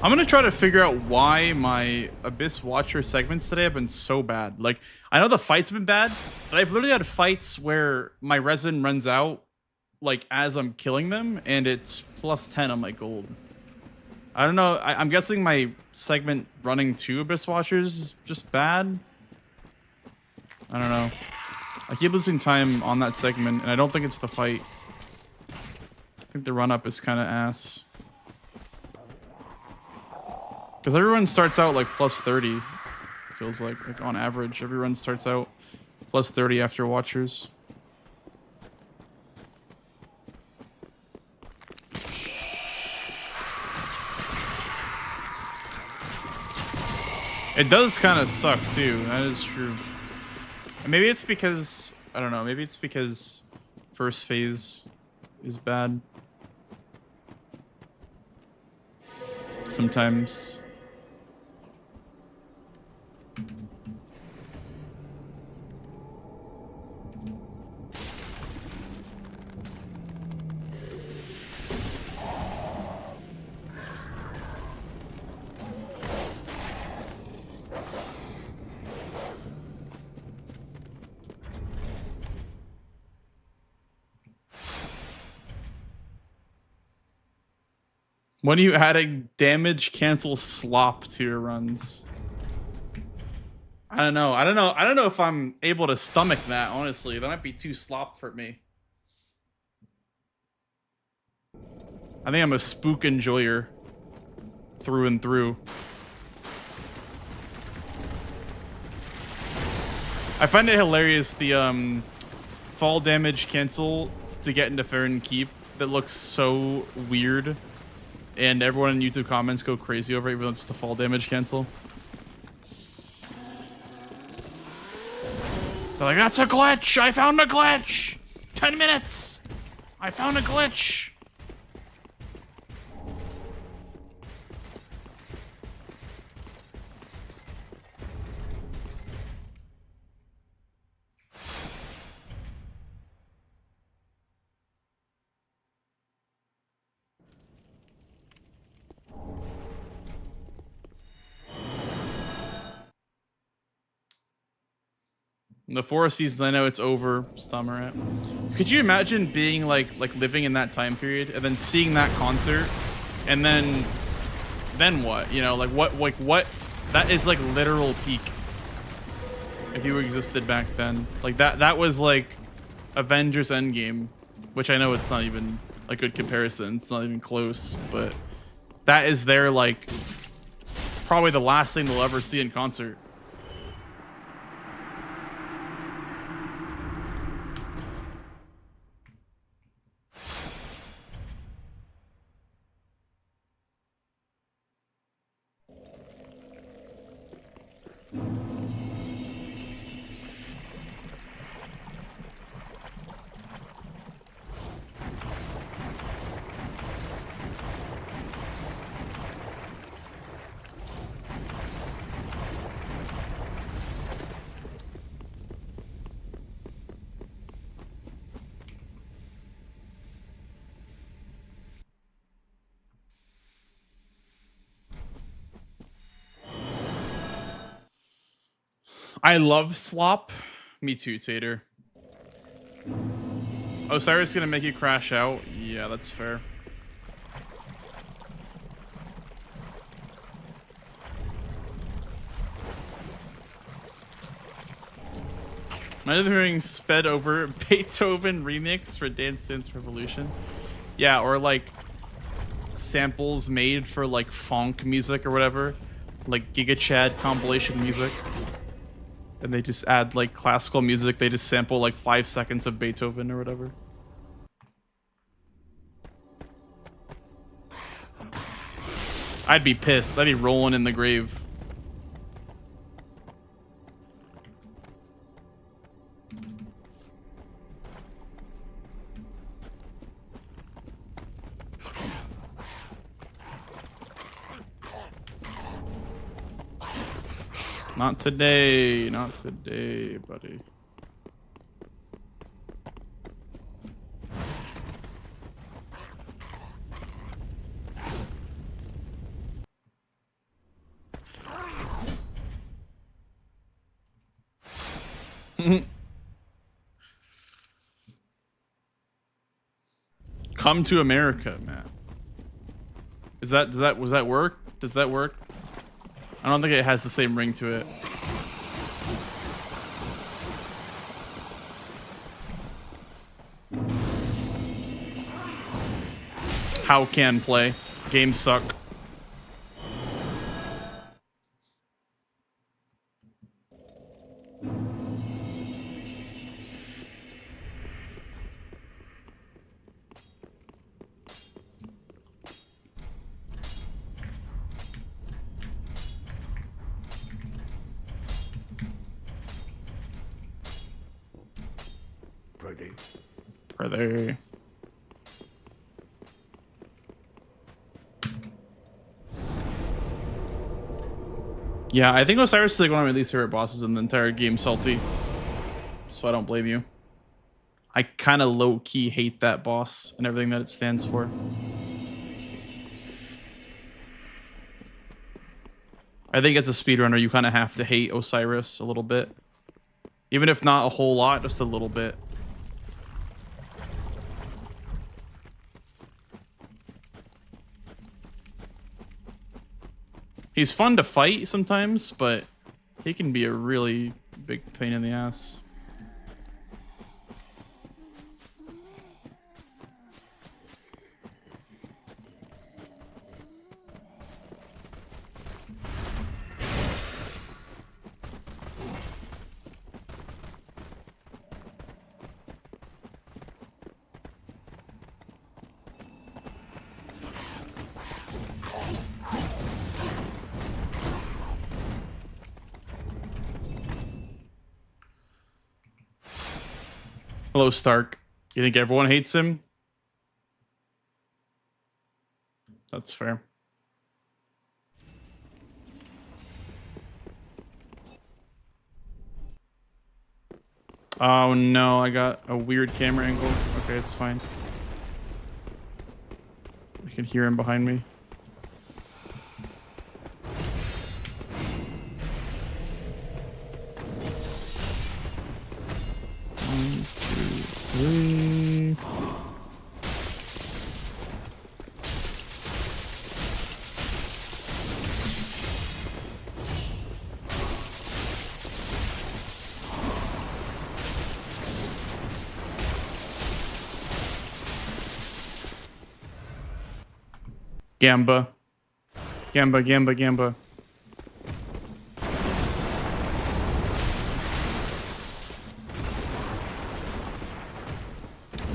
I'm gonna try to figure out why my Abyss Watcher segments today have been so bad. Like, I know the fights have been bad, but I've literally had fights where my resin runs out, like, as I'm killing them, and it's plus 10 on my gold. I don't know. I'm guessing my segment running 2 Abyss Watchers is just bad. I don't know. I keep losing time on that segment, and I don't think it's the fight. I think the run-up is kind of ass. Because everyone starts out like plus 30. It feels like on average, everyone starts out plus 30 after Watchers. It does kind of suck too. That is true. And maybe it's because, I don't know, maybe it's because first phase is bad. Sometimes. When are you adding damage cancel slop to your runs? I don't know. I don't know if I'm able to stomach that, honestly. That might be too slop for me. I think I'm a spook enjoyer through and through. I find it hilarious, the fall damage cancel to get into Fair and Keep that looks so weird. And everyone in YouTube comments go crazy over it, even though it's just a fall damage cancel. They're like, that's a glitch! I found a glitch! 10 minutes! I found a glitch! In the forest seasons, I know it's over, Stommerat. Could you imagine being like living in that time period and then seeing that concert, and then what? You know, like what? That is like literal peak. If you existed back then, like that was like Avengers Endgame, which I know it's not even a good comparison. It's not even close, but that is their like probably the last thing they'll ever see in concert. I love slop. Me too, Tater. Osiris gonna make you crash out? Yeah, that's fair. Am I hearing sped over Beethoven remix for Dance Dance Revolution? Yeah, or like samples made for like funk music or whatever, like Giga Chad compilation music. And they just add like classical music. They just sample like 5 seconds of Beethoven or whatever. I'd be pissed. I'd be rolling in the grave. Not today. Not today, buddy. Come to America, Matt. Was that work? Does that work? I don't think it has the same ring to it. How can play? Games suck. Brother. Yeah, I think Osiris is like one of my least favorite bosses in the entire game, Salty. So I don't blame you. I kind of low-key hate that boss and everything that it stands for. I think as a speedrunner, you kind of have to hate Osiris a little bit. Even if not a whole lot, just a little bit. He's fun to fight sometimes, but he can be a really big pain in the ass. Hello, Stark. You think everyone hates him? That's fair. Oh no, I got a weird camera angle. Okay, it's fine. I can hear him behind me. One, two, three. Gamba. Gamba, Gamba, Gamba.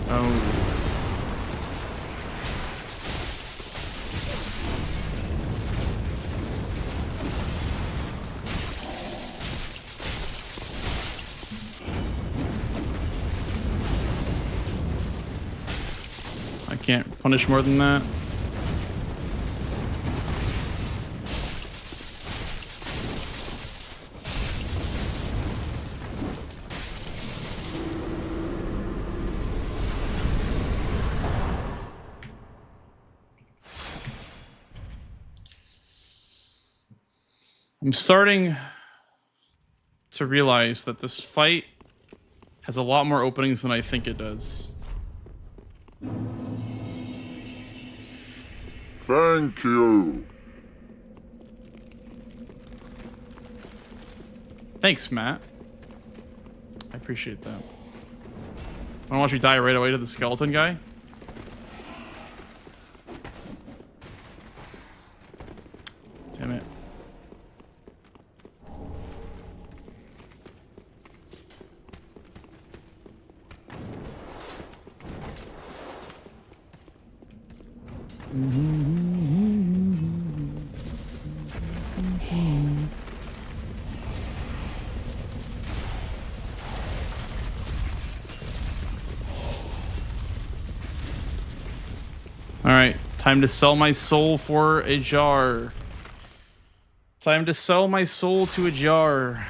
Oh. I can't punish more than that. I'm starting to realize that this fight has a lot more openings than I think it does. Thank you. Thanks, Matt. Appreciate that. I don't want you to die right away to the skeleton guy. Damn it. All right, time to sell my soul for a jar. Time to sell my soul to a jar.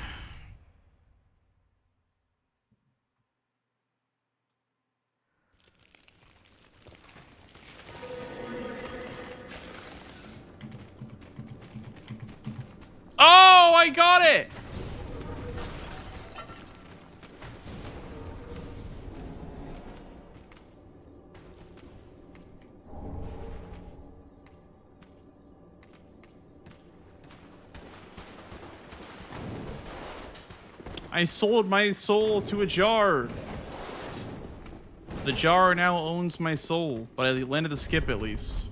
Oh, I got it! I sold my soul to a jar. The jar now owns my soul, but I landed the skip at least.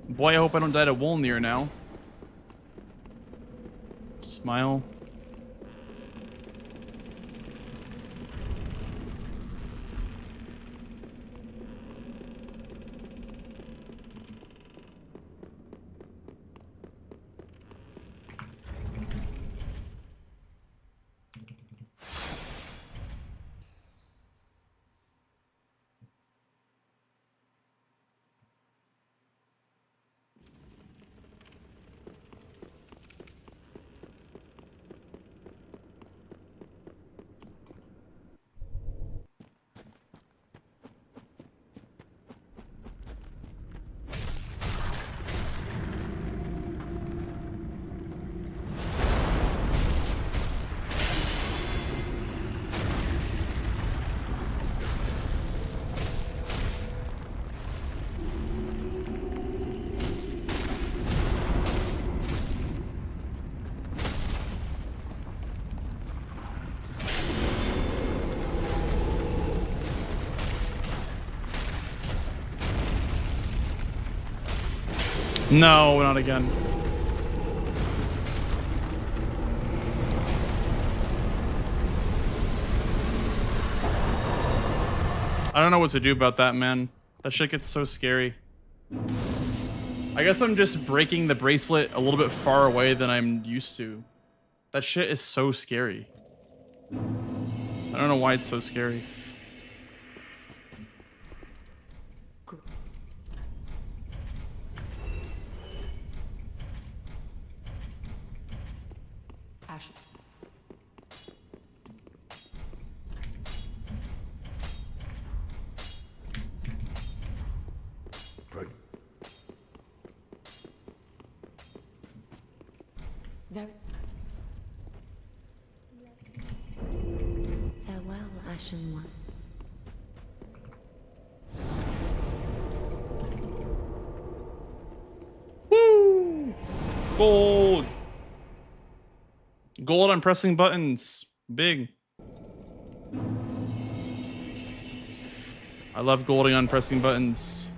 Boy, I hope I don't die to Wolnir now. Smile. No, not again. I don't know what to do about that, man. That shit gets so scary. I guess I'm just breaking the bracelet a little bit far away than I'm used to. That shit is so scary. I don't know why it's so scary. Ashes. Right. Very. Farewell, Ashen One. Woo! Gold! Gold on pressing buttons. Big. I love golding on pressing buttons.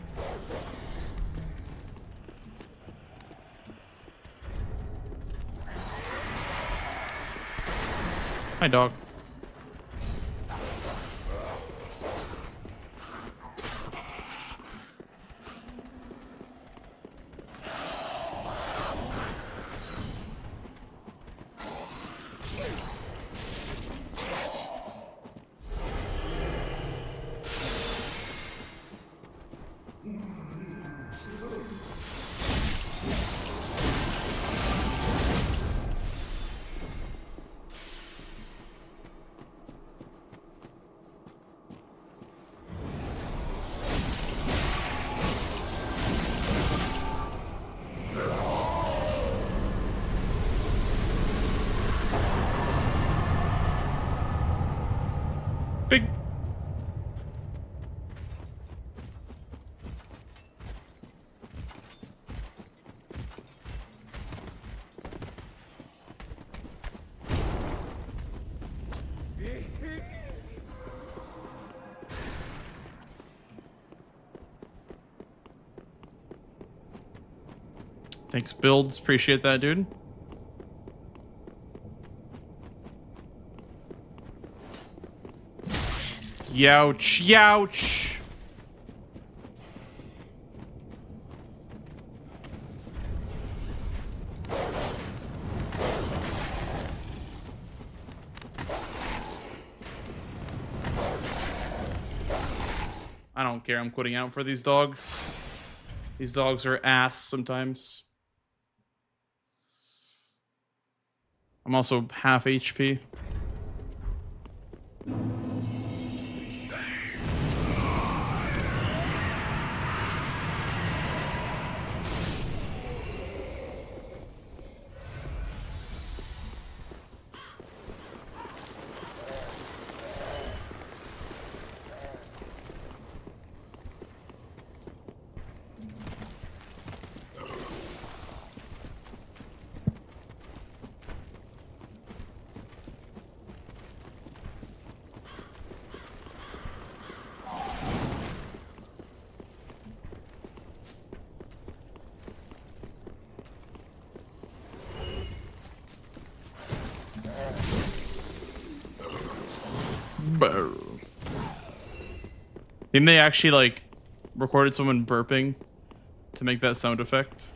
Hi, dog. Thanks, builds. Appreciate that, dude. Youch, youch. I don't care. I'm quitting out for these dogs. These dogs are ass sometimes. I'm also half HP. Didn't they actually like recorded someone burping to make that sound effect?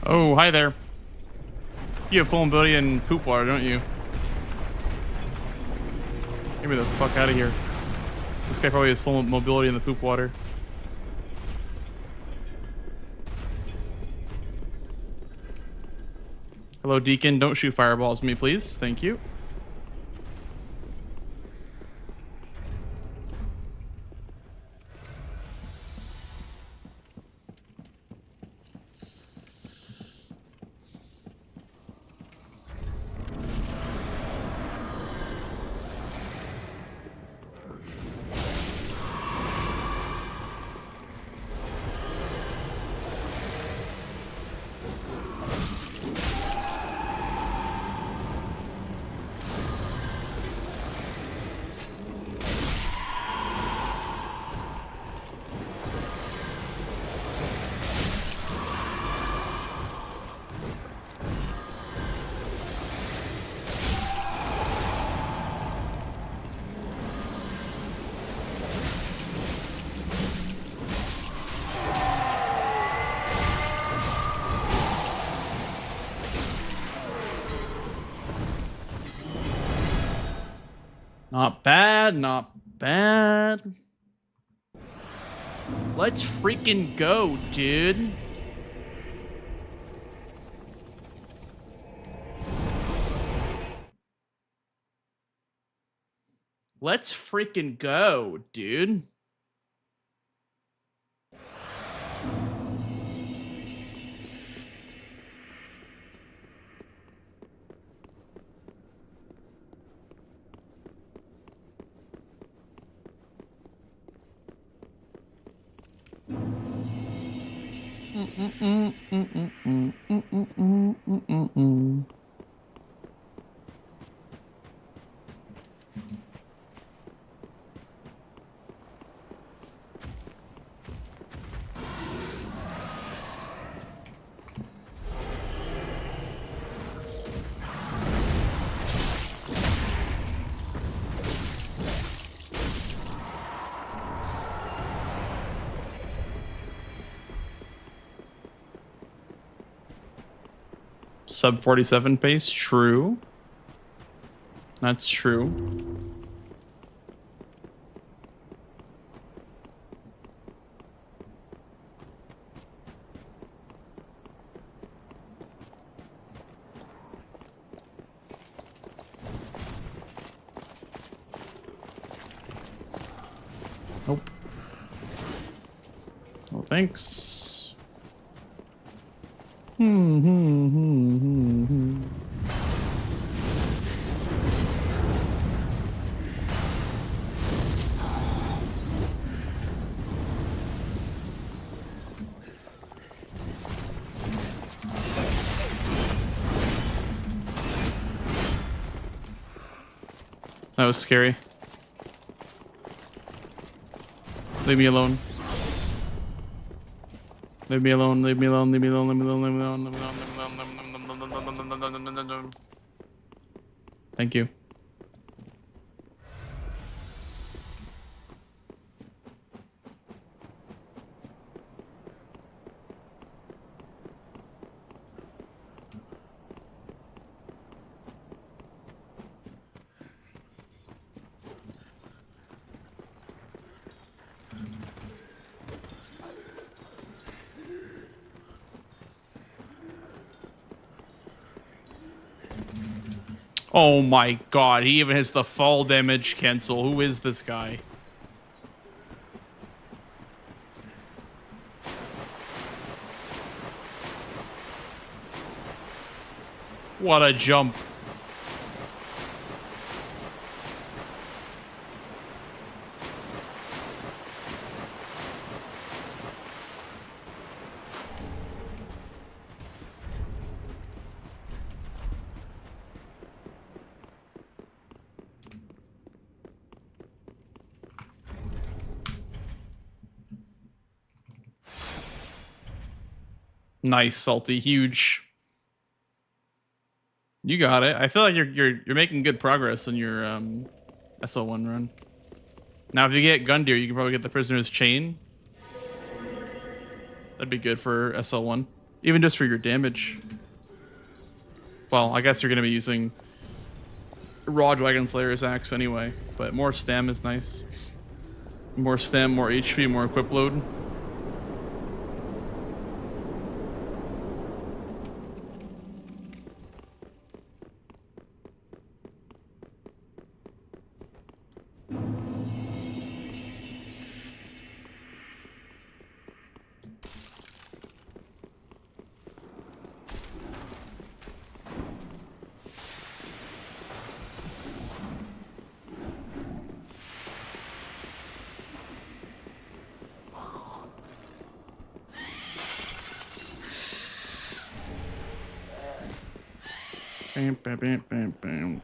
Oh, hi there. You have full mobility and poop water, don't you? Get me the fuck out of here. This guy probably has full mobility in the poop water. Hello, Deacon. Don't shoot fireballs at me, please. Thank you. Not bad, not bad. Let's freaking go, dude. Let's freaking go, dude. Sub 47 pace, true. That's true. Nope. No thanks. That was scary. Leave me alone. Leave me alone, leave me alone, leave me alone, leave me alone, leave me alone, leave me alone, leave me alone, leave me alone. Thank you. Oh my god, he even hits the fall damage cancel. Who is this guy? What a jump. Nice, Salty, huge. You got it. I feel like you're making good progress on your SL1 run. Now, if you get Gundyr, you can probably get the Prisoner's Chain. That'd be good for SL1, even just for your damage. Well, I guess you're gonna be using Raw Dragon Slayer's axe anyway, but more stam is nice. More stam, more HP, more equip load. Bam, bam, bam, bam, bam.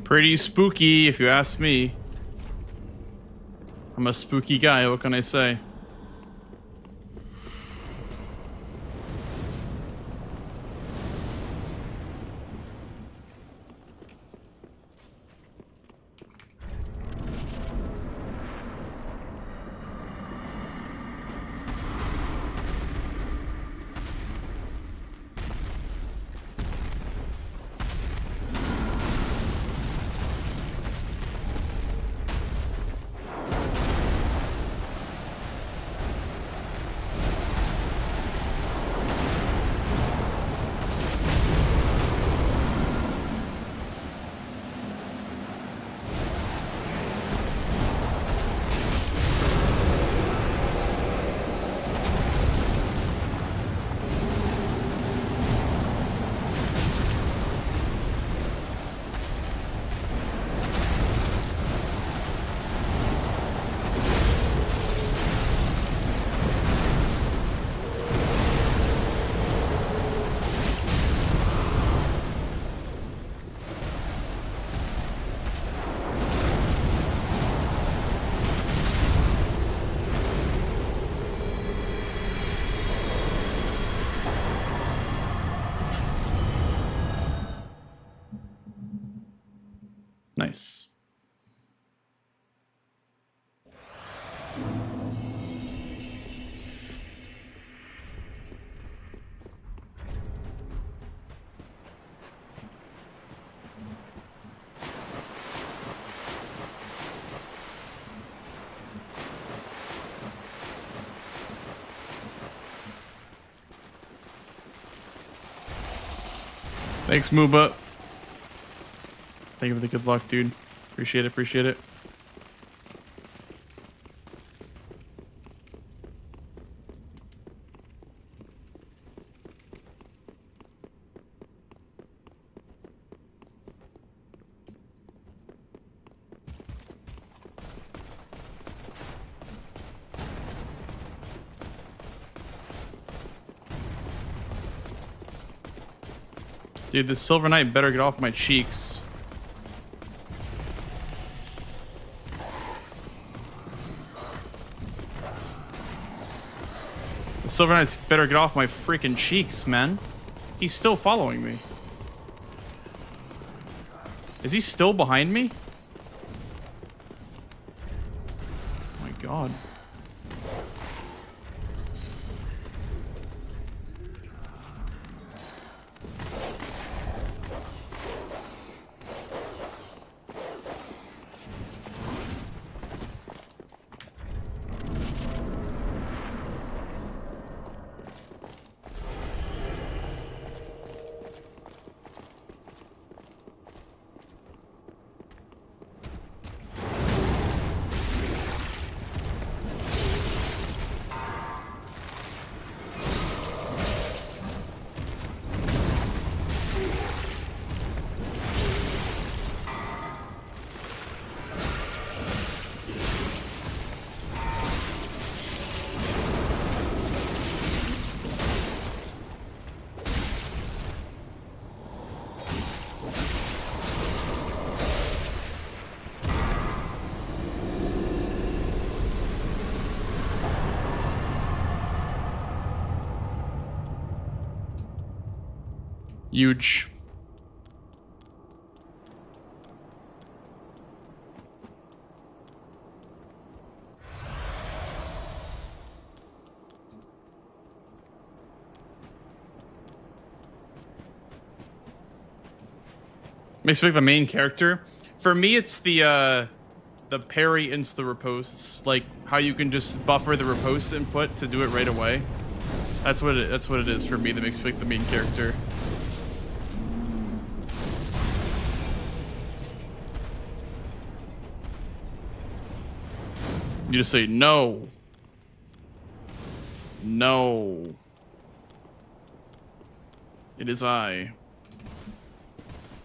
Pretty spooky, if you ask me. I'm a spooky guy, what can I say? Nice. Thanks, Mooba. Thank you for the good luck, dude. Appreciate it, appreciate it. Dude, this Silver Knight better get off my cheeks. The Silver Knight's better get off my freaking cheeks, man. He's still following me. Is he still behind me? Oh my god. Huge. Makes me like the main character. For me, it's the parry into the riposts, like how you can just buffer the riposte input to do it right away. That's what it is for me. That makes me like the main character. You just say no. No. It is I.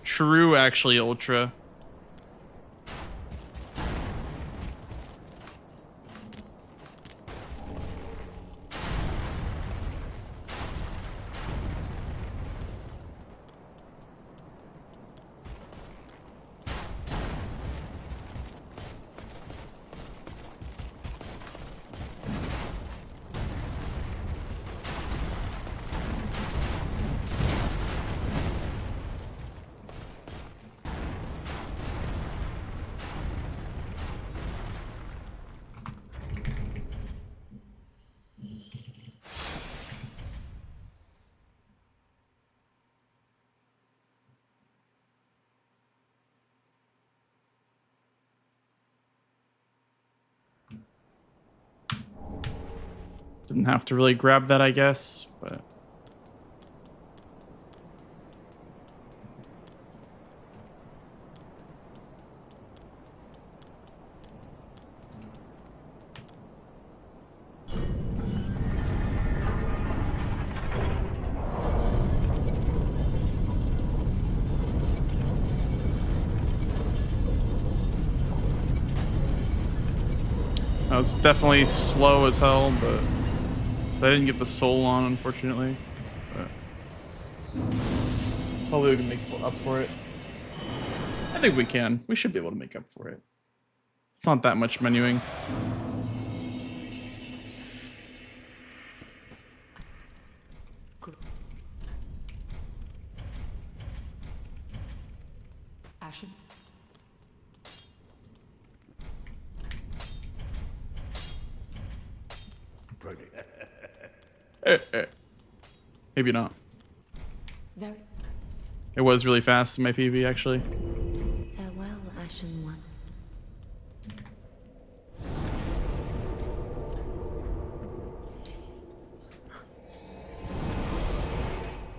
True, actually, Ultra. Didn't have to really grab that, I guess, but. That was definitely slow as hell, but so I didn't get the soul on, unfortunately. But hopefully we can make up for it. I think we can. We should be able to make up for it. It's not that much menuing. Ashen. Maybe not. Very It was really fast in my PB, actually. farewell, Ashen One.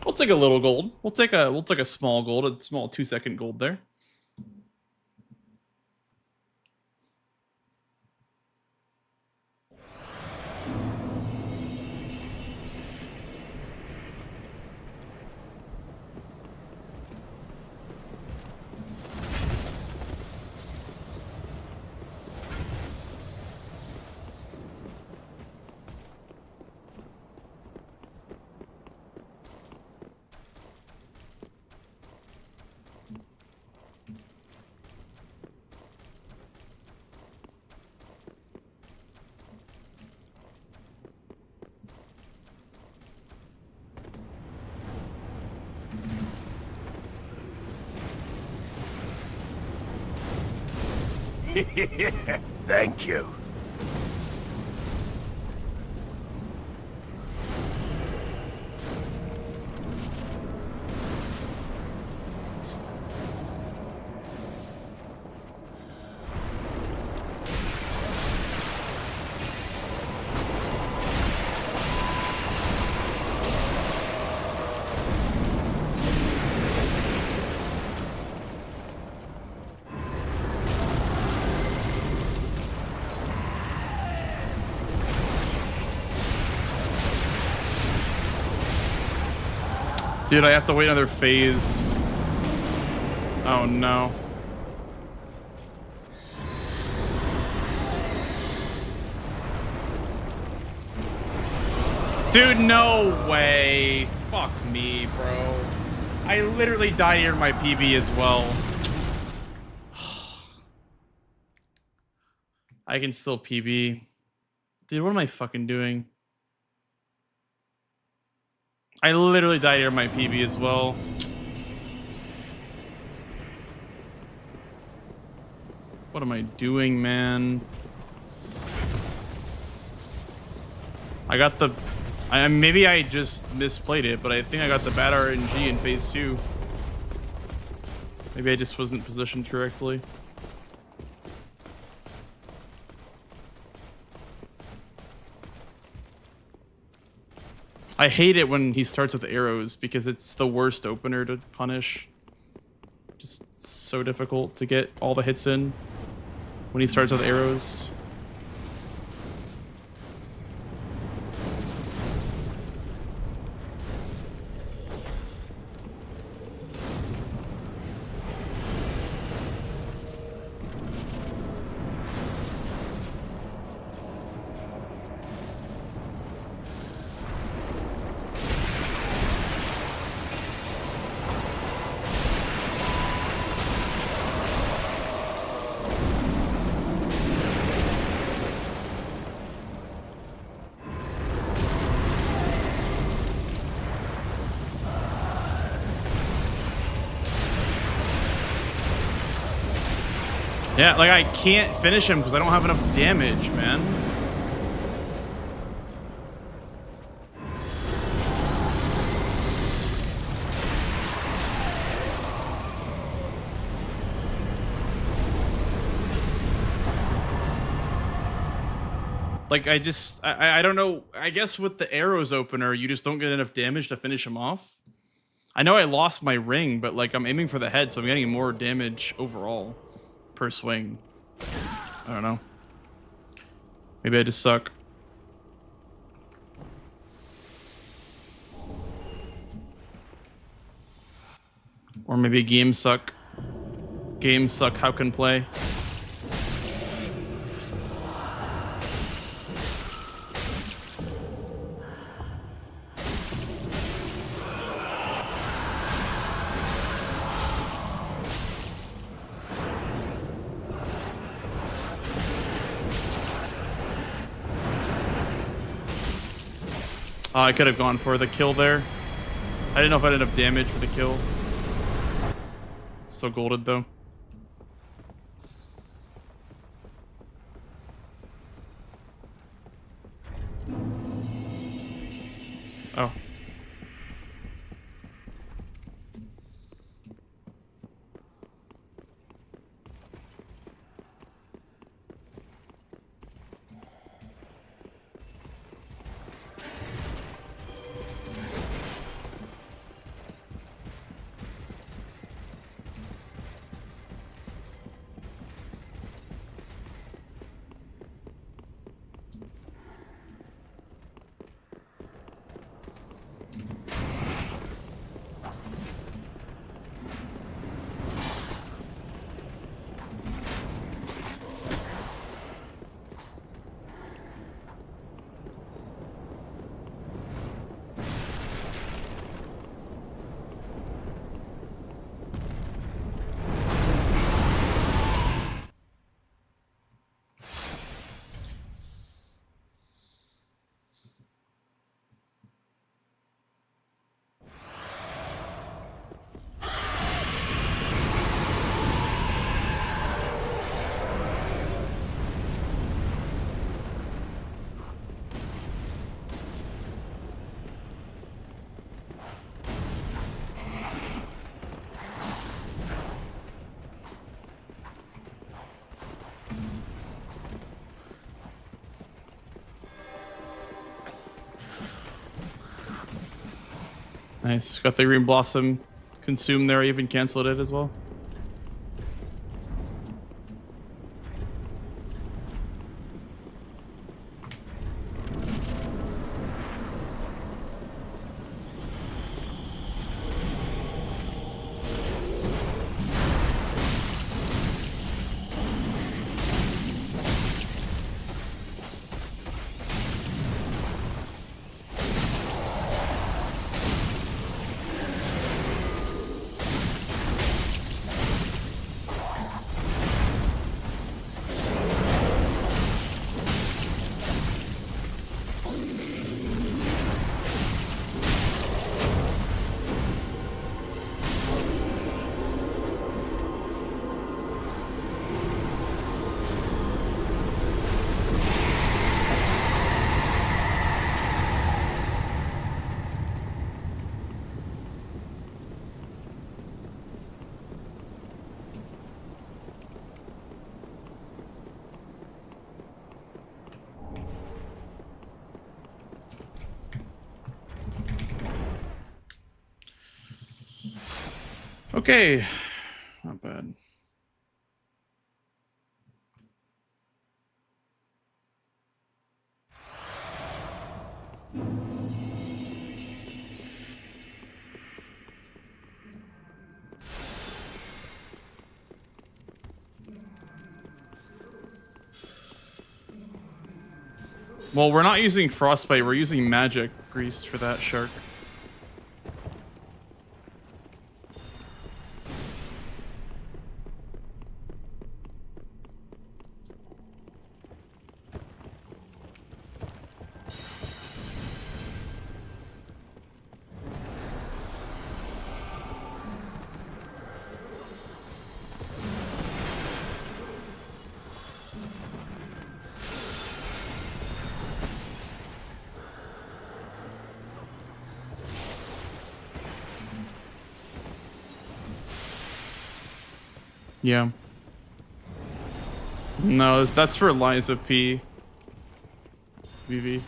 We'll take a little gold. We'll take a small gold, a small 2-second gold there. Thank you. Dude, I have to wait another phase. Oh no. Dude, no way. Fuck me, bro. I literally died here in my PB as well. I can still PB. Dude, what am I fucking doing? I literally died here in my PB as well. What am I doing, man? I got the... maybe I just misplayed it, but I think I got the bad RNG in phase 2. Maybe I just wasn't positioned correctly. I hate it when he starts with arrows because it's the worst opener to punish. Just so difficult to get all the hits in when he starts with arrows. Yeah, like I can't finish him because I don't have enough damage, man. Like, I don't know. I guess with the arrows opener, you just don't get enough damage to finish him off. I know I lost my ring, but like I'm aiming for the head, so I'm getting more damage overall per swing. I don't know. Maybe I just suck. Or maybe games suck. Games suck. How can play? I could have gone for the kill there. I didn't know if I had enough damage for the kill. Still golded though. Oh. Nice. Got the green blossom consumed there. I even canceled it as well. Okay, not bad. Well, we're not using frostbite, we're using magic grease for that shark. Yeah. No, that's for Liza P. VV.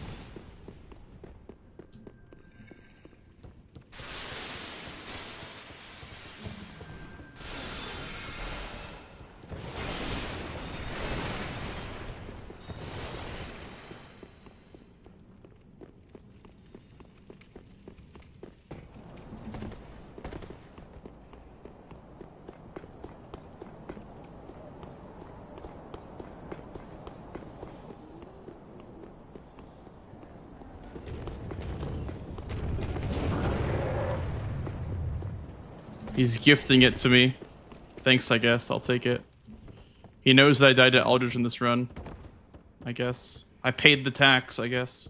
He's gifting it to me. Thanks, I guess. I'll take it. He knows that I died to Aldrich in this run. I guess. I paid the tax, I guess.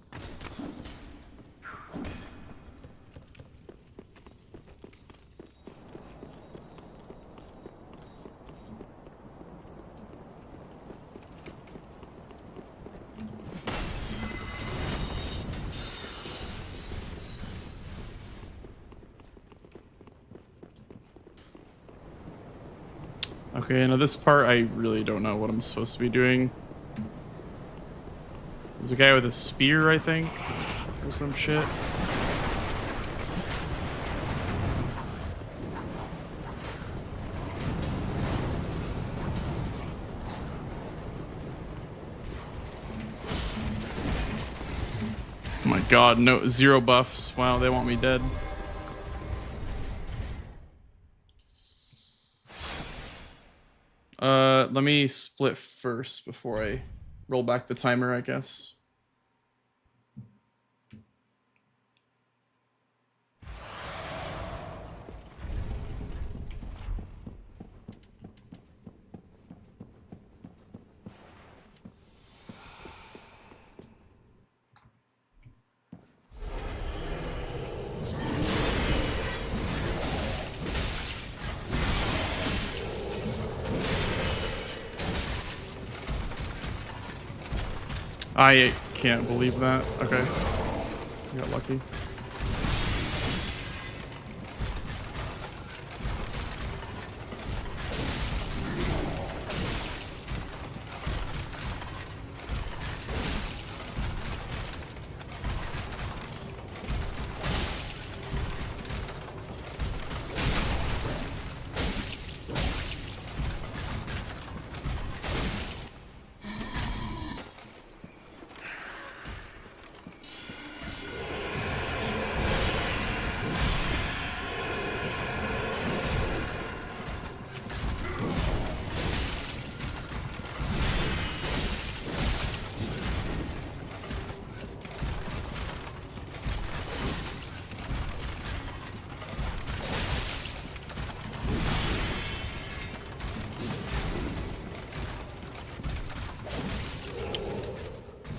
Okay, now this part, I really don't know what I'm supposed to be doing. There's a guy with a spear, I think, or some shit. Oh my god, no, 0 buffs. Wow, they want me dead. Let me split first before I roll back the timer, I guess. I can't believe that. Okay. I got lucky.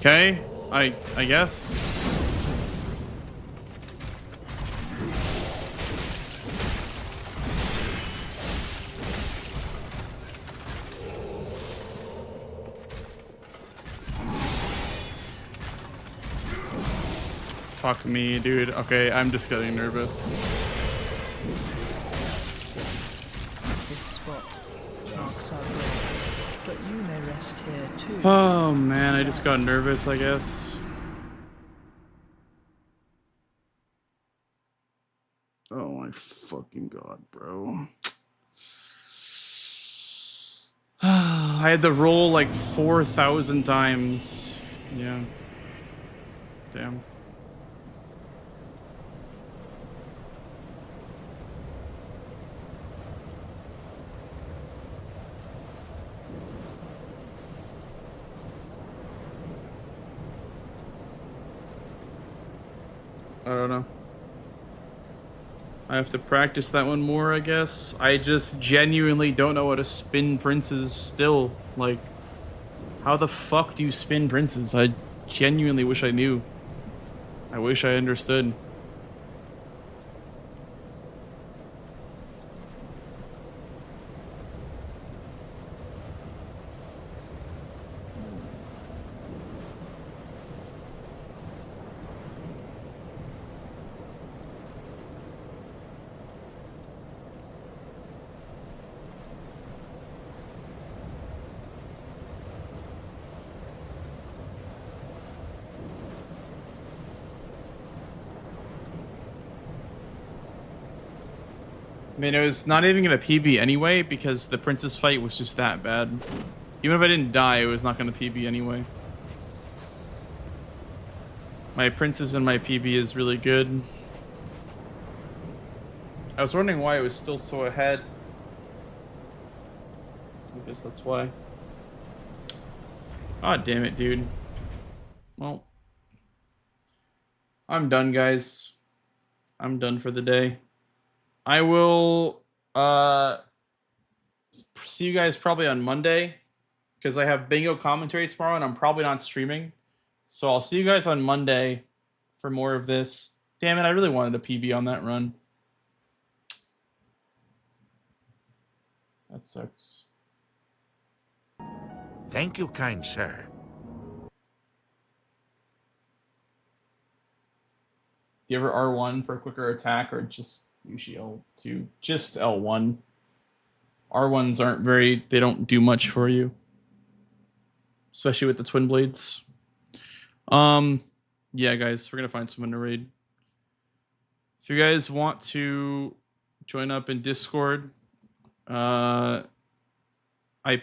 Okay, I guess. Fuck me, dude. Okay, I'm just getting nervous. This spot marks our grave, but you may rest here too. Oh man, I just got nervous, I guess. Oh my fucking god, bro. I had to roll like 4,000 times. Yeah. Damn. I don't know. I have to practice that one more, I guess. I just genuinely don't know how to spin princes still. Like, how the fuck do you spin princes? I genuinely wish I knew. I wish I understood. I mean, it was not even gonna PB anyway because the princess fight was just that bad. Even if I didn't die, it was not gonna PB anyway. My princess and my PB is really good. I was wondering why it was still so ahead. I guess that's why. Ah, damn it, dude. Well, I'm done, guys. I'm done for the day. I will see you guys probably on Monday because I have bingo commentary tomorrow and I'm probably not streaming. So I'll see you guys on Monday for more of this. Damn it, I really wanted a PB on that run. That sucks. Thank you, kind sir. Do you ever R1 for a quicker attack or just usually L2? Just L1. R1s aren't very, they don't do much for you. Especially with the twin blades. Yeah, guys, we're gonna find someone to raid. If you guys want to join up in Discord, I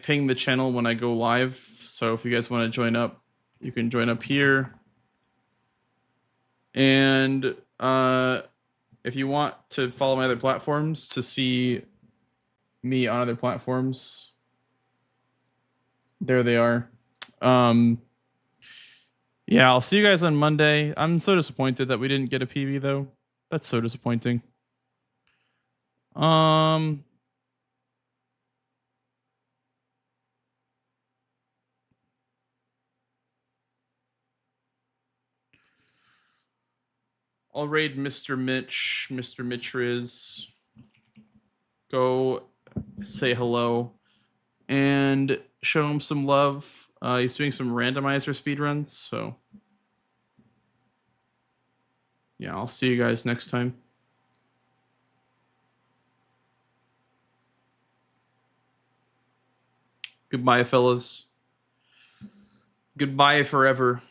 ping the channel when I go live. So if you guys want to join up, you can join up here. And if you want to follow my other platforms to see me on other platforms, there they are. Yeah, I'll see you guys on Monday. I'm so disappointed that we didn't get a PB though. That's so disappointing. I'll raid Mr. Mitch. Mr. Mitch Riz. Go say hello and show him some love. He's doing some randomizer speedruns, so yeah, I'll see you guys next time. Goodbye, fellas. Goodbye forever.